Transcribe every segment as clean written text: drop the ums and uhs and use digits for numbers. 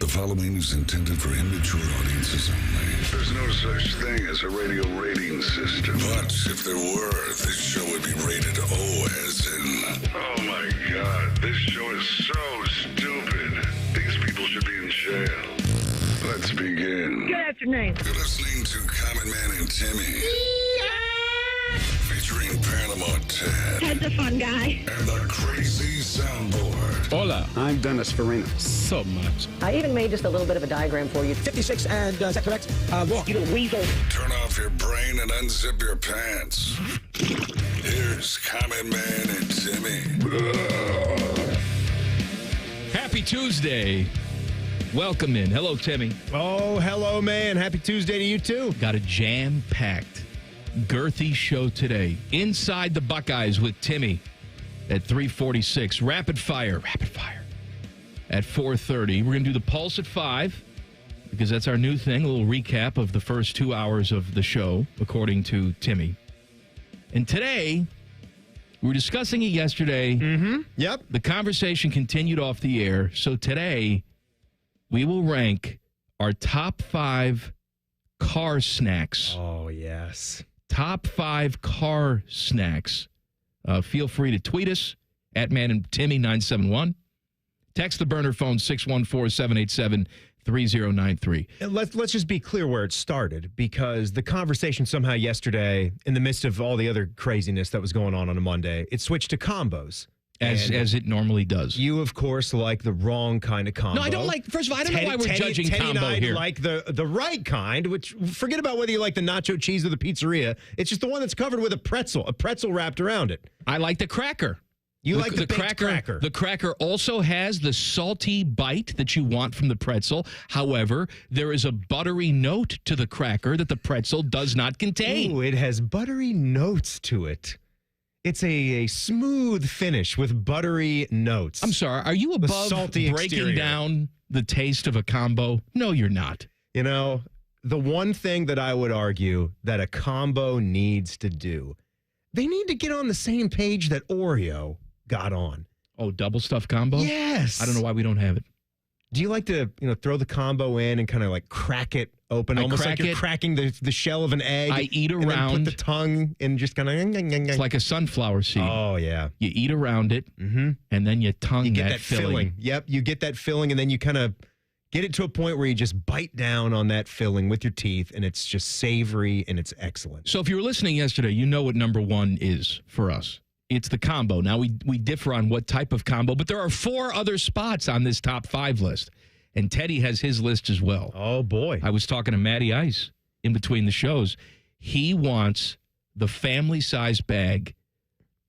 The following is intended for immature audiences only. There's no such thing as a radio rating system. But if there were, this show would be rated O as in... Oh my God, this show is so stupid. These people should be in jail. Let's begin. Good afternoon. You're listening to Common Man and Timmy. Featuring Panama Ted. Ted's a fun guy. And the Crazy Soundboard. Hola. I'm Dennis Farina. So much. I even made just a little bit of a diagram for you. 56, and is that correct? Walk. You weasel. Turn off your brain and unzip your pants. Here's Common Man and Timmy. Happy Tuesday. Welcome in. Hello, Timmy. Oh, hello, man. Happy Tuesday to you, too. Got a jam-packed, girthy show today. Inside the Buckeyes with Timmy at 3:46. Rapid fire. At 4:30. We're going to do the Pulse at 5 because that's our new thing. A little recap of the first 2 hours of the show, according to Timmy. And today, we were discussing it yesterday. Mm-hmm. Yep. The conversation continued off the air. So today, we will rank our top 5 car snacks. Oh, yes. Top 5 car snacks. Feel free to tweet us at Man and Timmy 971. Text the burner phone 614-787-3093. And let's just be clear where it started, because the conversation somehow yesterday, in the midst of all the other craziness that was going on a Monday, it switched to combos. As it normally does. You, of course, like the wrong kind of combo. No, I don't like. First of all, I don't know why we're judging Teddy combo and I here. like the right kind, which forget about whether you like the nacho cheese or the pizzeria. It's just the one that's covered with a pretzel wrapped around it. I like the cracker. You like the cracker. The cracker also has the salty bite that you want from the pretzel. However, there is a buttery note to the cracker that the pretzel does not contain. Ooh, it has buttery notes to it. It's a smooth finish with buttery notes. I'm sorry, are you above salty breaking exterior. down the taste of a combo? No, you're not. You know, the one thing that I would argue that a combo needs to do, they need to get on the same page that Oreo got on. Oh, double stuffed combo? Yes. I don't know why we don't have it. Do you like to, throw the combo in and kind of like crack it open, almost like you're cracking the shell of an egg? I eat and around. then put the tongue and just kind of. It's like a sunflower seed. Oh yeah. You eat around it, and then you tongue You get that filling. Yep, you get that filling, and then you kind of get it to a point where you just bite down on that filling with your teeth, and it's just savory and it's excellent. So if you were listening yesterday, you know what number 1 is for us. It's the combo. Now, we differ on what type of combo, but there are 4 other spots on this top 5 list. And Teddy has his list as well. Oh, boy. I was talking to Matty Ice in between the shows. He wants the family-size bag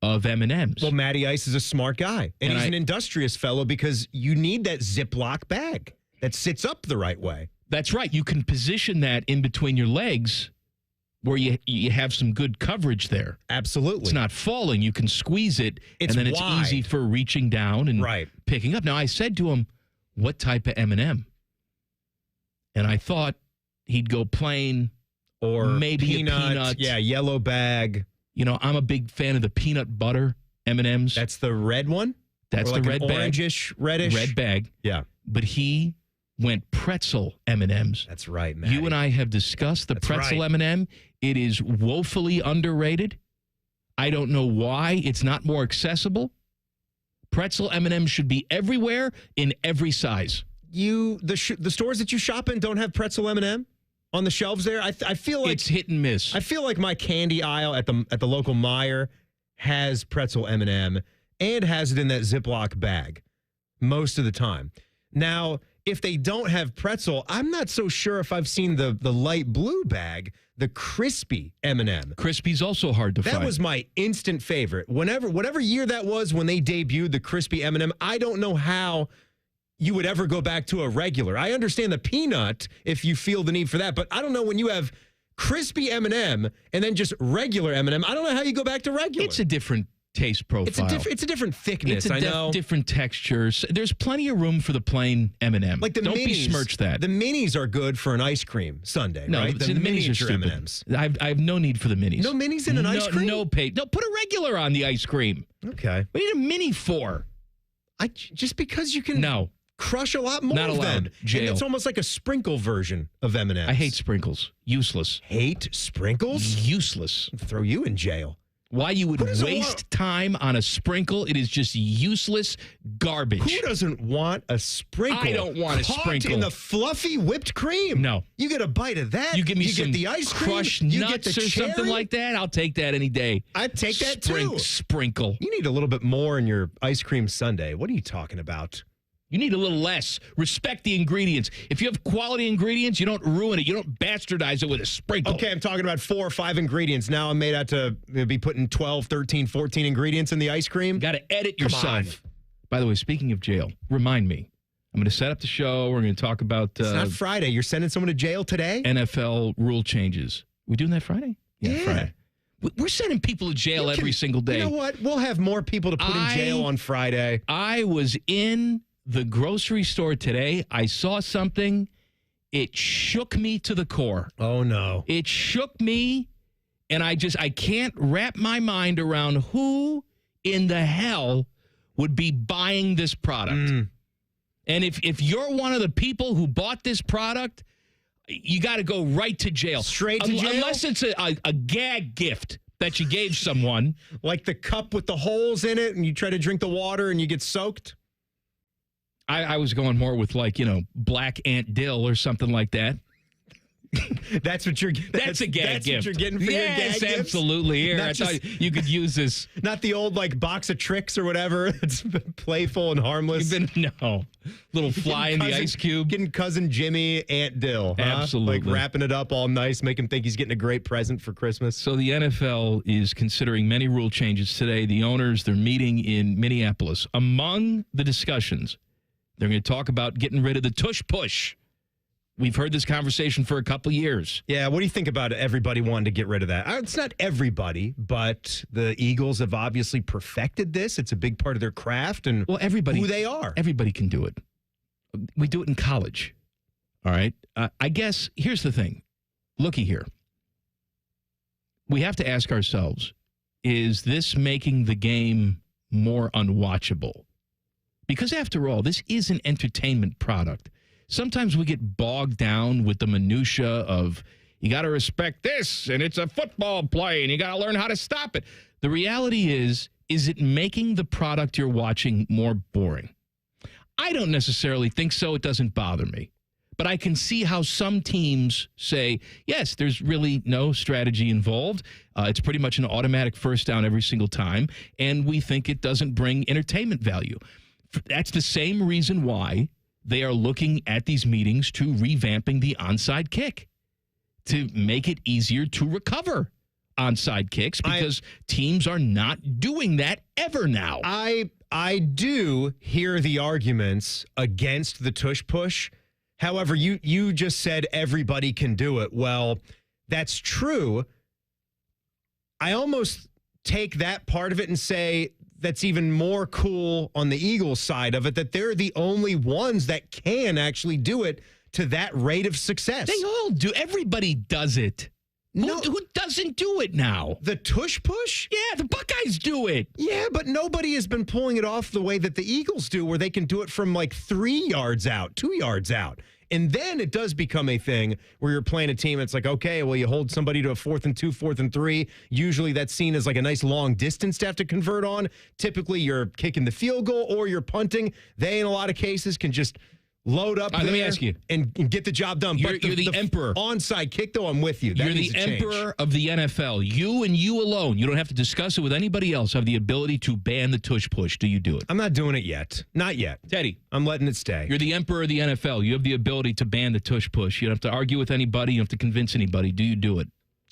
of M&Ms. Well, Matty Ice is a smart guy, and he's an industrious fellow, because you need that Ziploc bag that sits up the right way. That's right. You can position that in between your legs where you have some good coverage there. Absolutely. It's not falling. You can squeeze it, and then it's wide. easy for reaching down and picking up. Now, I said to him, what type of M&M? And I thought he'd go plain or maybe peanut, a peanut. Yeah, yellow bag. I'm a big fan of the peanut butter M&Ms. That's the red one? That's or the like red bag. Orangish, reddish? Red bag. Yeah. But he went pretzel M&Ms. That's right, man. You and I have discussed the pretzel M&M. It is woefully underrated. I don't know why it's not more accessible. Pretzel M&M should be everywhere in every size. The stores that you shop in don't have pretzel M&M on the shelves there. I feel like it's hit and miss. I feel like my candy aisle at the local Meijer has pretzel M&M and has it in that Ziploc bag most of the time. Now, if they don't have pretzel, I'm not so sure if I've seen the light blue bag, the crispy M&M. Crispy's also hard to find. That was my instant favorite. Whatever year that was when they debuted the crispy M&M, I don't know how you would ever go back to a regular. I understand the peanut if you feel the need for that, but I don't know when you have crispy M&M and then just regular M&M. I don't know how you go back to regular. It's a different taste profile. It's a different thickness. It's I know. Different textures. There's plenty of room for the plain M&M. Like the Don't minis, besmirch that. The minis are good for an ice cream sundae, no, right? The minis are stupid. M&Ms. I have no need for the minis. No minis in an ice cream? No, put a regular on the ice cream. Okay. What do you need a mini for? Just because you can. No. crush a lot more Not of allowed. them. Jail. And it's almost like a sprinkle version of M&Ms. I hate sprinkles. Useless. Hate sprinkles? Useless. Throw you in jail. Why you would Who doesn't waste time on a sprinkle? It is just useless garbage. Who doesn't want a sprinkle? I don't want a Caught sprinkle. in the fluffy whipped cream. No. You get a bite of that. You give me you some get the ice cream. crushed you nuts get the or something cherry. like that. I'll take that any day. I'd take that too. Sprinkle. You need a little bit more in your ice cream sundae. What are you talking about? You need a little less. Respect the ingredients. If you have quality ingredients, you don't ruin it. You don't bastardize it with a sprinkle. Okay, I'm talking about 4 or 5 ingredients. Now I'm made out to be putting 12, 13, 14 ingredients in the ice cream. Got to edit Come yourself. on. By the way, speaking of jail, remind me. I'm going to set up the show. We're going to talk about It's not Friday. You're sending someone to jail today? NFL rule changes. We doing that Friday? Yeah. Friday. We're sending people to jail every single day. You know what? We'll have more people to put in jail on Friday. I was in the grocery store today. I saw something. It shook me to the core. Oh, no. It shook me, and I can't wrap my mind around who in the hell would be buying this product. And if you're one of the people who bought this product, you got to go right to jail. Straight to jail? Unless it's a gag gift that you gave someone. Like the cup with the holes in it, and you try to drink the water and you get soaked? I was going more with Black Ant Dill or something like that. That's what you're. That's a gag gift. That's what you're getting for your gag Yes, gifts? absolutely. Here, I thought you could use this. Not the old box of tricks or whatever. It's playful and harmless. Little fly in the ice cube. Getting cousin Jimmy Ant Dill. Huh? Absolutely. Like wrapping it up all nice, make him think he's getting a great present for Christmas. So the NFL is considering many rule changes today. The owners, they're meeting in Minneapolis. Among the discussions, they're going to talk about getting rid of the tush push. We've heard this conversation for a couple years. Yeah, what do you think about everybody wanting to get rid of that? It's not everybody, but the Eagles have obviously perfected this. It's a big part of their craft and everybody, who they are. Everybody can do it. We do it in college. All right? I guess here's the thing. Looky here. We have to ask ourselves, is this making the game more unwatchable? Because after all, this is an entertainment product. Sometimes we get bogged down with the minutia of you got to respect this, and it's a football play, and you got to learn how to stop it. The reality is it making the product you're watching more boring? I don't necessarily think so. It doesn't bother me. But I can see how some teams say, yes, there's really no strategy involved. It's pretty much an automatic first down every single time, and we think it doesn't bring entertainment value. That's the same reason why they are looking at these meetings to revamping the onside kick to make it easier to recover onside kicks because teams are not doing that ever now. I do hear the arguments against the tush push. However, you just said everybody can do it. Well, that's true. I almost take that part of it and say that's even more cool on the Eagles side of it, that they're the only ones that can actually do it to that rate of success. They all do. Everybody does it. No. Who doesn't do it now? The tush push? Yeah, the Buckeyes do it. Yeah, but nobody has been pulling it off the way that the Eagles do, where they can do it from 3 yards out, 2 yards out. And then it does become a thing where you're playing a team. It's like, okay, well, you hold somebody to a 4th and 2, 4th and 3. Usually that's seen as a nice long distance to have to convert on. Typically you're kicking the field goal or you're punting. They, in a lot of cases, can just load up there. Let me ask you. And get the job done. You're the emperor. Onside kick, though, I'm with you. That You're the emperor of the NFL. You and you alone. You don't have to discuss it with anybody else. Have the ability to ban the tush push. Do you do it? I'm not doing it yet. Not yet. Teddy. I'm letting it stay. You're the emperor of the NFL. You have the ability to ban the tush push. You don't have to argue with anybody. You don't have to convince anybody. Do you do it?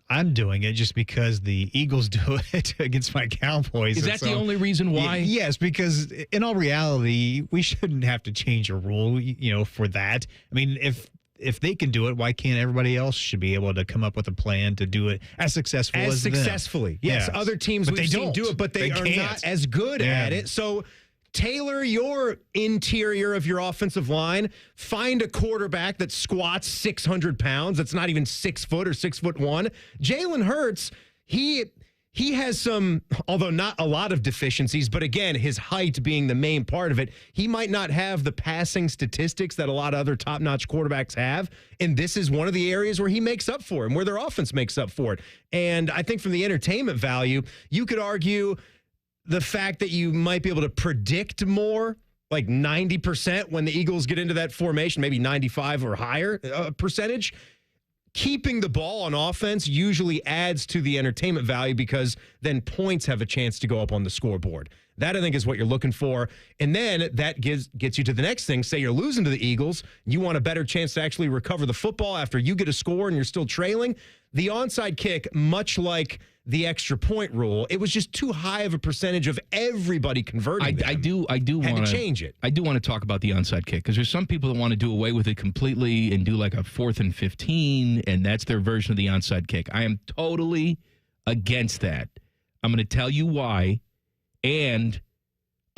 I'm doing it just because the Eagles do it against my Cowboys. Is that the only reason why? Yes, because in all reality, we shouldn't have to change a rule, for that. I mean, if they can do it, why can't everybody else should be able to come up with a plan to do it as successfully? Yes, other teams we've seen do it, but they are can't. not as good at it. So tailor your interior of your offensive line. Find a quarterback that squats 600 pounds. That's not even 6 foot or 6'1". Jalen Hurts, he He has some, although not a lot of deficiencies, but again, his height being the main part of it, he might not have the passing statistics that a lot of other top-notch quarterbacks have, and this is one of the areas where he makes up for it and where their offense makes up for it. And I think from the entertainment value, you could argue the fact that you might be able to predict more, like 90% when the Eagles get into that formation, maybe 95 or higher percentage. Keeping the ball on offense usually adds to the entertainment value because then points have a chance to go up on the scoreboard. That, I think, is what you're looking for. And then that gets you to the next thing. Say you're losing to the Eagles. You want a better chance to actually recover the football after you get a score and you're still trailing. The onside kick, much like the extra point rule, it was just too high of a percentage of everybody converting them. I do want to change it. I do want to talk about the onside kick because there's some people that want to do away with it completely and do like a 4th and 15, and that's their version of the onside kick. I am totally against that. I'm going to tell you why. And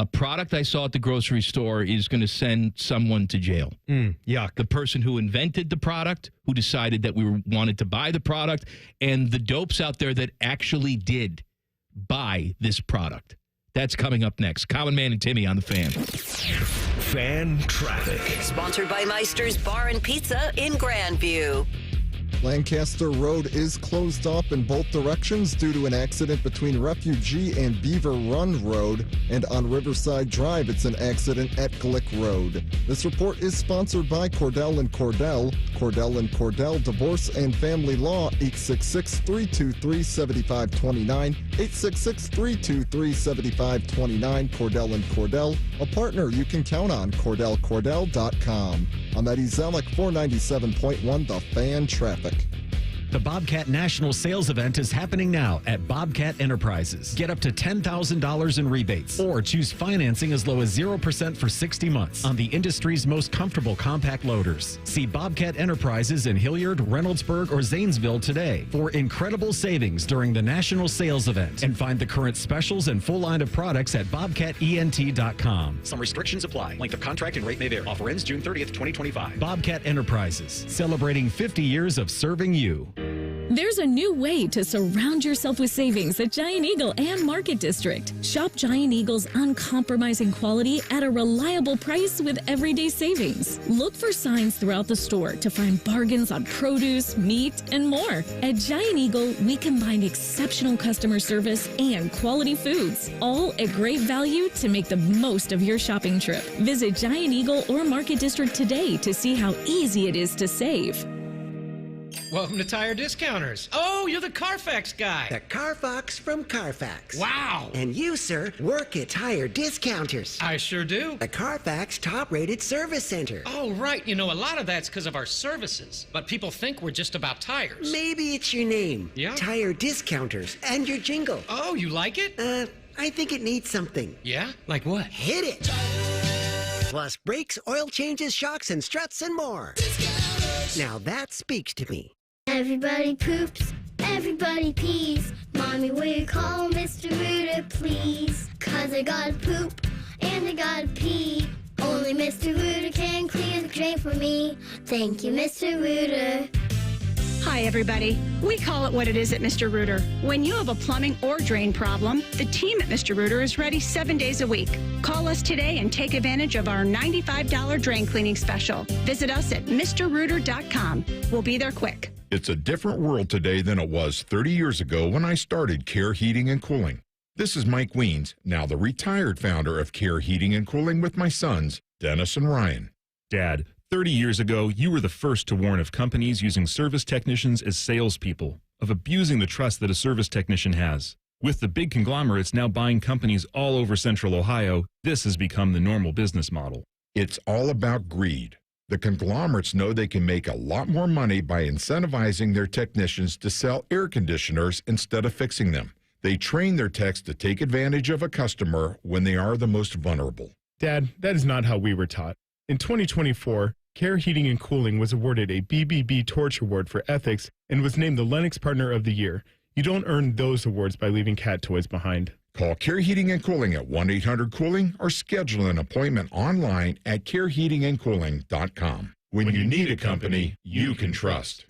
a product I saw at the grocery store is going to send someone to jail. Yuck. The person who invented the product, who decided that we wanted to buy the product, and the dopes out there that actually did buy this product. That's coming up next. Common Man and Timmy on the Fan. Fan Traffic. Sponsored by Meister's Bar and Pizza in Grandview. Lancaster Road is closed off in both directions due to an accident between Refugee and Beaver Run Road, and on Riverside Drive, it's an accident at Glick Road. This report is sponsored by Cordell & Cordell. Cordell & Cordell Divorce and Family Law, 866-323-7529, 866-323-7529. Cordell & Cordell, a partner you can count on. CordellCordell.com. I'm Eddie Zellick, 497.1 The Fan Traffic. The Bobcat National Sales Event is happening now at Bobcat Enterprises. Get up to $10,000 in rebates or choose financing as low as 0% for 60 months on the industry's most comfortable compact loaders. See Bobcat Enterprises in Hilliard, Reynoldsburg, or Zanesville today for incredible savings during the National Sales Event, and find the current specials and full line of products at bobcatent.com. Some restrictions apply. Length of contract and rate may vary. Offer ends June 30th, 2025. Bobcat Enterprises, celebrating 50 years of serving you. There's a new way to surround yourself with savings at Giant Eagle and Market District. Shop Giant Eagle's uncompromising quality at a reliable price with everyday savings. Look for signs throughout the store to find bargains on produce, meat, and more. At Giant Eagle, we combine exceptional customer service and quality foods, all at great value to make the most of your shopping trip. Visit Giant Eagle or Market District today to see how easy it is to save. Welcome to Tire Discounters. Oh, you're the Carfax guy. The Carfox from Carfax. Wow. And you, sir, work at Tire Discounters. I sure do. The Carfax top-rated service center. Oh, right. You know, a lot of that's because of our services. But people think we're just about tires. Maybe it's your name. Yeah. Tire Discounters. And your jingle. Oh, you like it? I think it needs something. Yeah? Like what? Hit it. Plus brakes, oil changes, shocks, and struts, and more. Now that speaks to me. Everybody poops, everybody pees. Mommy, will you call Mr. Rooter, please? 'Cause I gotta poop and I gotta pee. Only Mr. Rooter can clear the drain for me. Thank you, Mr. Rooter. Hi, everybody. We call it what it is at Mr. Rooter. When you have a plumbing or drain problem, the team at Mr. Rooter is ready 7 days a week. Call us today and take advantage of our $95 drain cleaning special. Visit us at MrRooter.com. We'll be there quick. It's a different world today than it was 30 years ago when I started Care Heating and Cooling. This is Mike Weens, now the retired founder of Care Heating and Cooling with my sons, Dennis and Ryan. Dad, 30 years ago, you were the first to warn of companies using service technicians as salespeople, of abusing the trust that a service technician has. With the big conglomerates now buying companies all over Central Ohio, this has become the normal business model. It's all about greed. The conglomerates know they can make a lot more money by incentivizing their technicians to sell air conditioners instead of fixing them. They train their techs to take advantage of a customer when they are the most vulnerable. Dad, that is not how we were taught. In 2024, Care Heating and Cooling was awarded a BBB Torch Award for ethics and was named the Lennox Partner of the Year. You don't earn those awards by leaving cat toys behind. Call Care Heating and Cooling at 1-800-COOLING or schedule an appointment online at careheatingandcooling.com. When you need a company you can trust.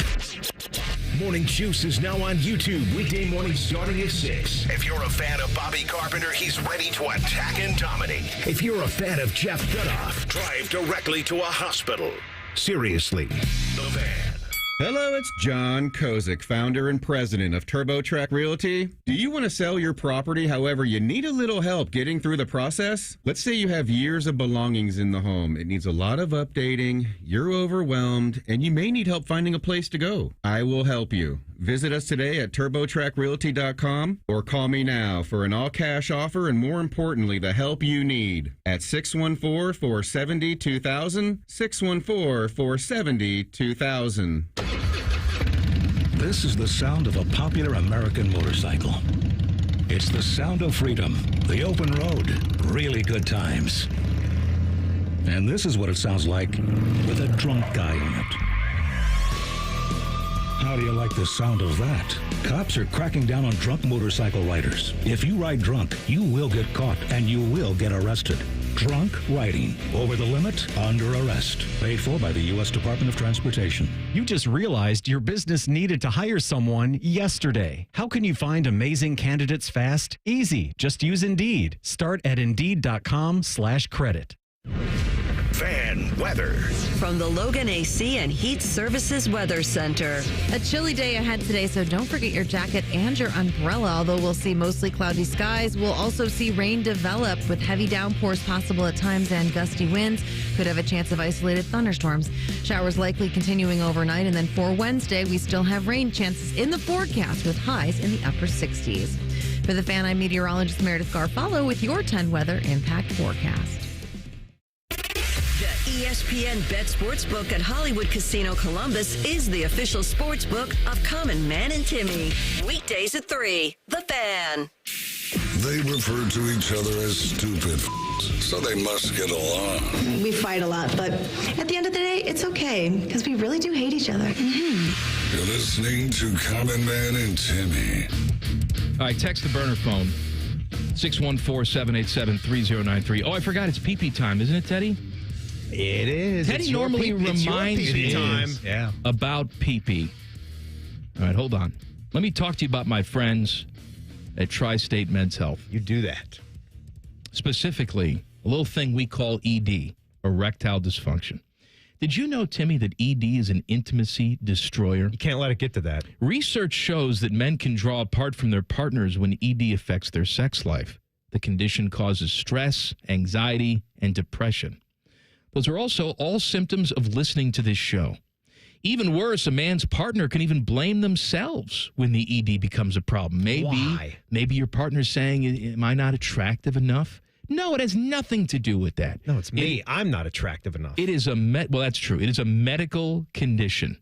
Morning Juice is now on YouTube weekday mornings starting at 6. If you're a fan of Bobby Carpenter, he's ready to attack and dominate. If you're a fan of Jeff Dudoff, drive directly to a hospital. Seriously, The Fan. Hello, it's John Kozik, founder and president of TurboTrack Realty. Do you want to sell your property, however, you need a little help getting through the process? Let's say you have years of belongings in the home. It needs a lot of updating, you're overwhelmed, and you may need help finding a place to go. I will help you. Visit us today at TurboTrackRealty.com or call me now for an all-cash offer and, more importantly, the help you need at 614-470-2000, 614-470-2000. This is the sound of a popular American motorcycle. It's the sound of freedom, the open road, really good times. And this is what it sounds like with a drunk guy in it. How do you like the sound of that? Cops are cracking down on drunk motorcycle riders. If you ride drunk, you will get caught and you will get arrested. Drunk riding. Over the limit, under arrest. Paid for by the U.S. Department of Transportation. You just realized your business needed to hire someone yesterday. How can you find amazing candidates fast? Easy. Just use Indeed. Start at Indeed.com/credit. Fan weather. From the Logan AC and Heat Services Weather Center. A chilly day ahead today, so don't forget your jacket and your umbrella, although we'll see mostly cloudy skies. We'll also see rain develop with heavy downpours possible at times and gusty winds. Could have a chance of isolated thunderstorms. Showers likely continuing overnight, and then for Wednesday, we still have rain chances in the forecast with highs in the upper 60s. For the Fan, I'm meteorologist Meredith Garfalo with your 10 weather impact forecast. ESPN Bet Sportsbook at Hollywood Casino Columbus is the official sportsbook of Common Man and Timmy. Weekdays at 3. The Fan. They refer to each other as stupid, so they must get along. We fight a lot, but at the end of the day, it's okay, because we really do hate each other. Mm-hmm. You're listening to Common Man and Timmy. All right, text the burner phone. 614-787-3093. Oh, I forgot, it's pee-pee time, isn't it, Teddy? It is. Teddy normally reminds me about pee-pee. All right, hold on. Let me talk to you about my friends at Tri-State Men's Health. You do that. Specifically, a little thing we call ED, erectile dysfunction. Did you know, Timmy, that ED is an intimacy destroyer? You can't let it get to that. Research shows that men can draw apart from their partners when ED affects their sex life. The condition causes stress, anxiety, and depression. Those are also all symptoms of listening to this show. Even worse, a man's partner can even blame themselves when the ED becomes a problem. Maybe your partner's saying, am I not attractive enough? No, it has nothing to do with that. No, it's me. I'm not attractive enough. It is well, that's true. It is a medical condition.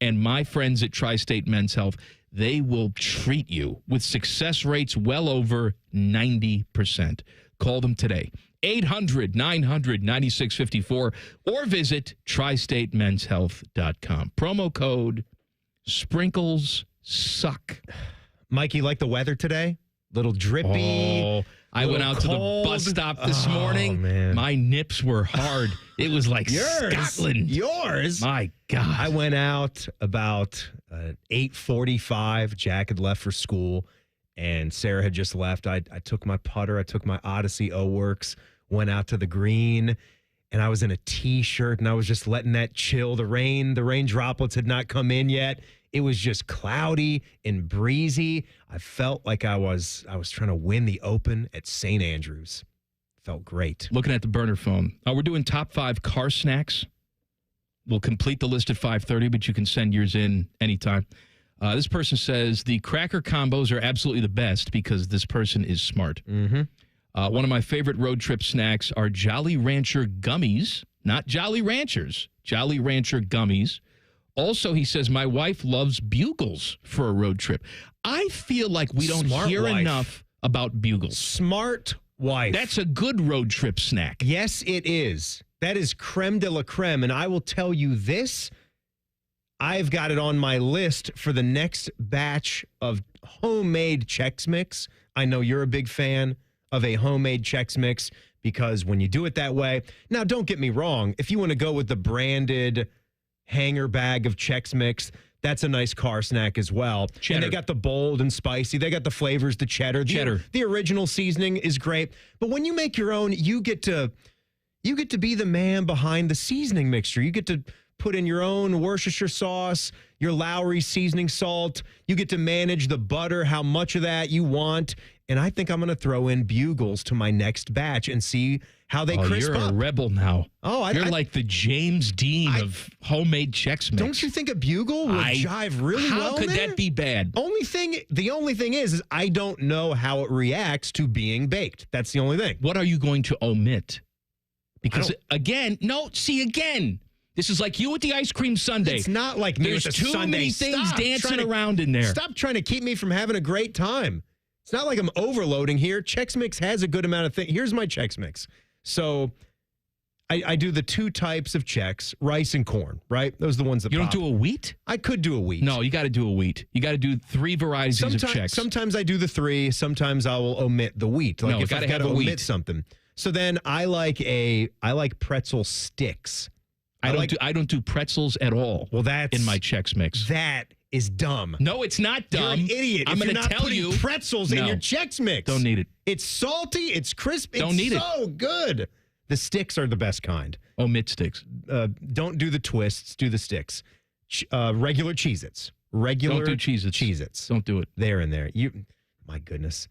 And my friends at Tri-State Men's Health, they will treat you with success rates well over 90%. Call them today. 800-900-9654 or visit tristatemenshealth.com. Promo code Sprinkles Suck. Mike, you like the weather today? Little drippy. Oh, I went out cold. to the bus stop this morning. Man. My nips were hard. It was like Scotland. Yours? My God. I went out about 8:45. Jack had left for school, and Sarah had just left. I took my putter. I took my Odyssey O-Works, went out to the green, and I was in a T-shirt, and I was just letting that chill. The rain droplets had not come in yet. It was just cloudy and breezy. I felt like I was trying to win the Open at St. Andrews. Felt great. Looking at the burner phone. We're doing top 5 car snacks. We'll complete the list at 5:30, but you can send yours in anytime. This person says the cracker combos are absolutely the best because this person is smart. Mm-hmm. One of my favorite road trip snacks are Jolly Rancher gummies, not Jolly Ranchers, Jolly Rancher gummies. Also, he says, my wife loves Bugles for a road trip. I feel like we don't hear enough about Bugles. Smart wife. That's a good road trip snack. Yes, it is. That is creme de la creme. And I will tell you this, I've got it on my list for the next batch of homemade Chex Mix. I know you're a big fan of a homemade Chex Mix because when you do it that way, now don't get me wrong, if you want to go with the branded hanger bag of Chex Mix, That's a nice car snack as well. Cheddar. And they got the bold and spicy. They got the flavors, the cheddar. The original seasoning is great. But when you make your own, you get to be the man behind the seasoning mixture. You get to put in your own Worcestershire sauce, your Lowry seasoning salt. You get to manage the butter, how much of that you want. And I think I'm going to throw in Bugles to my next batch and see how they crisp you're up. a rebel now. Oh, you're like the James Dean of homemade Chex Mix. Don't you think a Bugle would jive really well? How could that be bad? The only thing is I don't know how it reacts to being baked. That's the only thing. What are you going to omit? Because again, this is like you with the ice cream sundae. It's not like me There's with the too sundae. many things Stop dancing trying to- around in there. Stop trying to keep me from having a great time. It's not like I'm overloading here. Chex Mix has a good amount of things. Here's my Chex Mix. So I do the two types of Chex, rice and corn, right? Those are the ones that You don't pop. do a wheat? I could do a wheat. No, you got to do a wheat. You got to do 3 varieties of Chex. Sometimes I do the 3. Sometimes I will omit the wheat. Like No, if gotta I've got to have a omit wheat. something. So then I like pretzel sticks. I don't do pretzels at all. Well, that's in my Chex Mix. That is dumb. No, it's not dumb. You're an idiot. I'm if going you're to not tell putting you pretzels in your Chex Mix. Don't need it. It's salty. It's crisp. Don't need it. It's so good. The sticks are the best kind. Omit sticks. Don't do the twists. Do the sticks. Regular Cheez-Its. Regular Don't do Cheez-Its. Cheez-Its. Don't do it. They're in there. My goodness.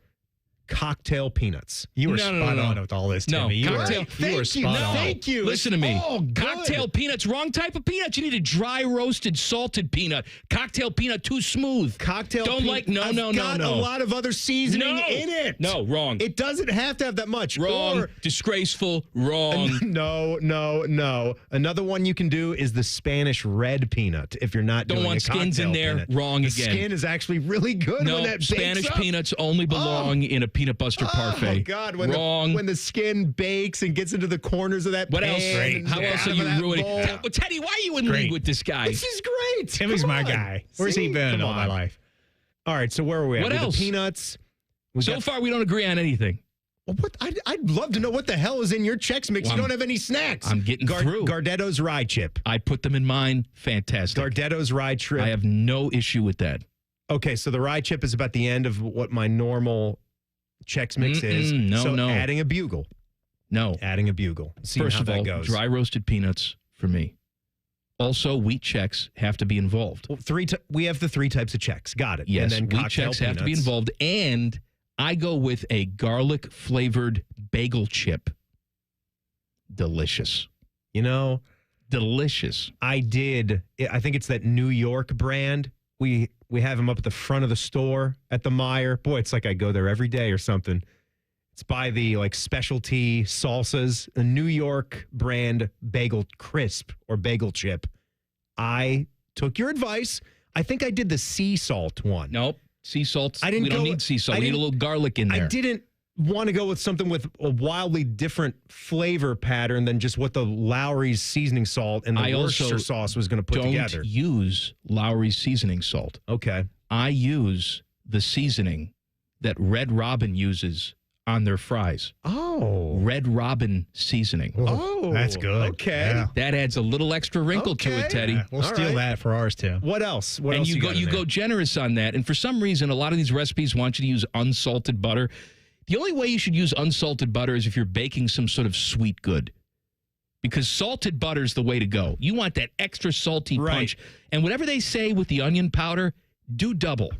Cocktail peanuts. You were No, spot no. on with all this, No, Timmy. You cocktail. were spot on. Thank you. Listen It's to me. all good. Cocktail peanuts, wrong type of peanuts. You need a dry roasted salted peanut. Cocktail peanut, too smooth. Cocktail Don't peanut. I've got a lot of other seasoning in it. No, wrong. It doesn't have to have that much. Wrong. Or- Disgraceful. Wrong. No. Another one you can do is the Spanish red peanut if you're not Don't doing want a skins in cocktail there. peanut. Wrong the again. Skin is actually really good No, when that bakes Spanish up. peanuts only belong in a peanut butter parfait. Oh, God. Wrong. When the skin bakes and gets into the corners of that What pan. else? and How else out are of you that ruining? bowl. Well, Teddy, why are you in league with this guy? This is great. Timmy's Come my on. guy. Where's he See? been Come all my on. life? All right, so where are we at? What With else? The peanuts. So far, we don't agree on anything. Well, I'd love to know what the hell is in your Chex Mix. Well, You don't have any snacks. I'm getting through. Gardetto's Rye Chip. I put them in mine. Fantastic. Gardetto's Rye Chip. I have no issue with that. Okay, so the Rye Chip is about the end of what my normal Chex Mix is. No. Adding a Bugle. No. Adding a Bugle. See First how of that all, goes. dry roasted peanuts for me. Also, wheat Chex have to be involved. Well, we have the 3 types of Chex. Got it. Yes, and then wheat cocktail Chex have to be peanuts. involved. And I go with a garlic flavored bagel chip. Delicious. You know, delicious. I think it's that New York brand. We have them up at the front of the store at the Meijer. Boy, it's like I go there every day or something. It's by the specialty salsas, a New York brand bagel crisp or bagel chip. I took your advice. I think I did the sea salt one. Nope. Sea salt. I didn't we don't go- need sea salt. I We need a didn't- little garlic in there. I didn't want to go with something with a wildly different flavor pattern than just what the Lowry's seasoning salt and the I Worcestershire also sauce was going to put don't together. use Lowry's seasoning salt. Okay. I use the seasoning that Red Robin uses on their fries. Oh. Red Robin seasoning. Oh, that's good. Okay. Yeah. That adds a little extra wrinkle to it, Teddy. Yeah, we'll All steal right. that for ours too. What else? What and else you go got in there? generous on that. And for some reason, a lot of these recipes want you to use unsalted butter. The only way you should use unsalted butter is if you're baking some sort of sweet good. Because salted butter is the way to go. You want that extra salty punch. And whatever they say with the onion powder, do double.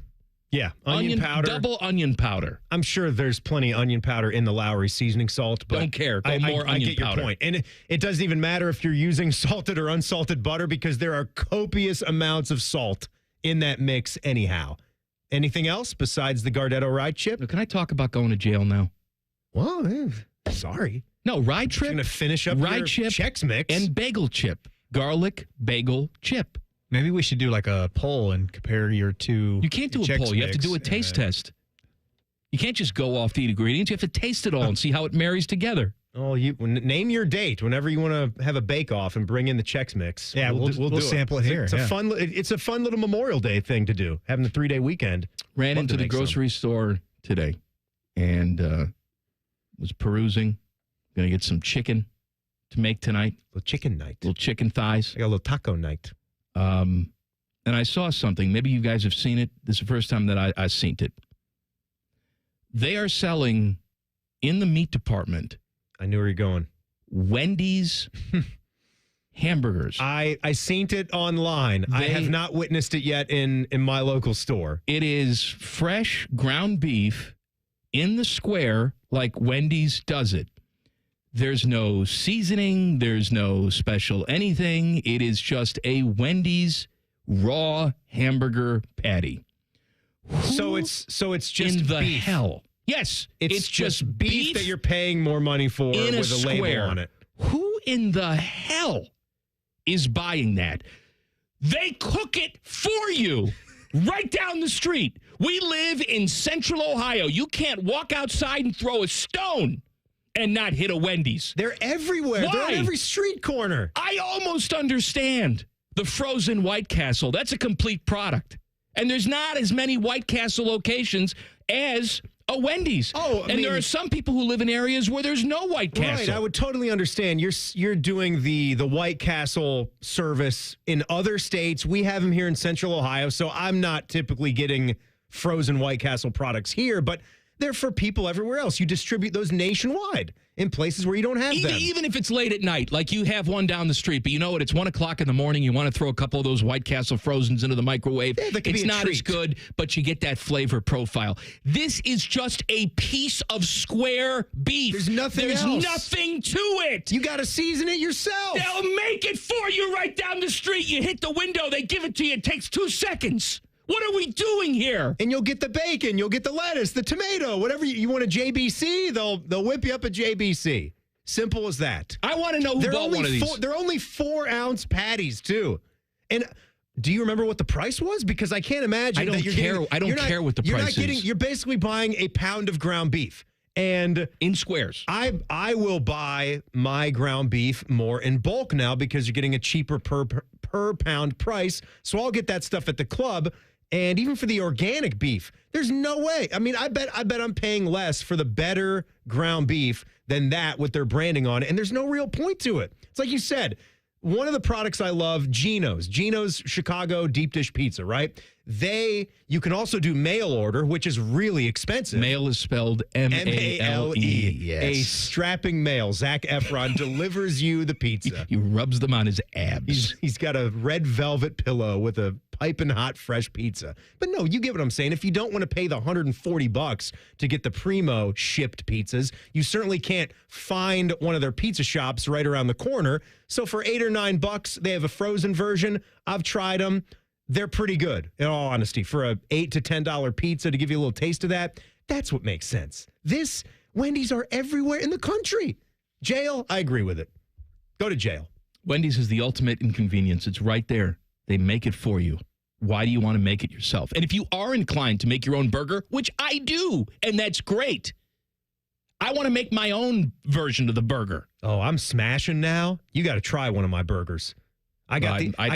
Yeah, onion powder. Double onion powder. I'm sure there's plenty of onion powder in the Lowry seasoning salt, but Don't care. Go more I onion get your powder. point. And it doesn't even matter if you're using salted or unsalted butter because there are copious amounts of salt in that mix anyhow. Anything else besides the Gardetto Rye Chip? Can I talk about going to jail now? Well, sorry. No, rye trip. Going to finish up rye your chip Chex Mix. and bagel chip. Garlic bagel chip. Maybe we should do like a poll and compare your two. You can't do a Chex poll. You have to Mix do a taste and- test. You can't just go off the ingredients. You have to taste it all and see how it marries together. Oh, name your date whenever you want to have a bake-off and bring in the Chex Mix. Yeah, we'll do sample it here. It's a fun. It's a fun little Memorial Day thing to do. Having the 3-day weekend. Ran Love into to the make some. grocery store today and was perusing. Going to get some chicken to make tonight. Little chicken night. Little chicken thighs. I got a little taco night. and I saw something. Maybe you guys have seen it. This is the first time that I've seen it. They are selling in the meat department. I knew where you're going. Wendy's hamburgers. I seen it online. I have not witnessed it yet in my local store. It is fresh ground beef in the square like Wendy's does it. There's no seasoning. There's no special anything. It is just a Wendy's raw hamburger patty. So it's just in the beef. hell. Yes, it's just beef that you're paying more money for in with a label on it. Who in the hell is buying that? They cook it for you right down the street. We live in Central Ohio. You can't walk outside and throw a stone and not hit a Wendy's. They're everywhere. Why? They're on every street corner. I almost understand the frozen White Castle. That's a complete product. And there's not as many White Castle locations as a Wendy's. There are some people who live in areas where there's no White Castle. Right, I would totally understand. You're doing the White Castle service in other states. We have them here in Central Ohio, so I'm not typically getting frozen White Castle products here, but they're for people everywhere else. You distribute those nationwide in places where you don't have them. Even if it's late at night, like you have one down the street, but you know what? It's 1 o'clock in the morning. You want to throw a couple of those White Castle Frozens into the microwave. Yeah, that could it's be a not treat. as good, but you get that flavor profile. This is just a piece of square beef. There's nothing There's else. nothing to it. You got to season it yourself. They'll make it for you right down the street. You hit the window, they give it to you. It takes 2 seconds. What are we doing here? And you'll get the bacon, you'll get the lettuce, the tomato, whatever you want a JBC, they'll whip you up a JBC. Simple as that. I want to know who bought one of these. They're only 4-ounce patties too. And do you remember what the price was? Because I can't imagine. I don't that you're care. Getting, I don't care what the price is. You're basically buying a pound of ground beef. And in squares. I will buy my ground beef more in bulk now because you're getting a cheaper per pound price. So I'll get that stuff at the club. And even for the organic beef, there's no way. I mean, I bet I'm paying less for the better ground beef than that with their branding on it. And there's no real point to it. It's like you said, one of the products I love, Geno's Chicago deep dish pizza, right? You can also do mail order, which is really expensive. Mail is spelled M-A-L-E. Yes. A strapping male. Zac Efron delivers you the pizza. He rubs them on his abs. He's got a red velvet pillow with a piping hot fresh pizza. But no, you get what I'm saying. If you don't want to pay the $140 to get the Primo shipped pizzas, you certainly can't find one of their pizza shops right around the corner. So for $8 or $9, they have a frozen version. I've tried them. They're pretty good, in all honesty. For a $8 to $10 pizza to give you a little taste of that, that's what makes sense. Wendy's are everywhere in the country. Jail, I agree with it. Go to jail. Wendy's is the ultimate inconvenience. It's right there. They make it for you. Why do you want to make it yourself? And if you are inclined to make your own burger, which I do, and that's great, I want to make my own version of the burger. Oh, I'm smashing now. You got to try one of my burgers. I'd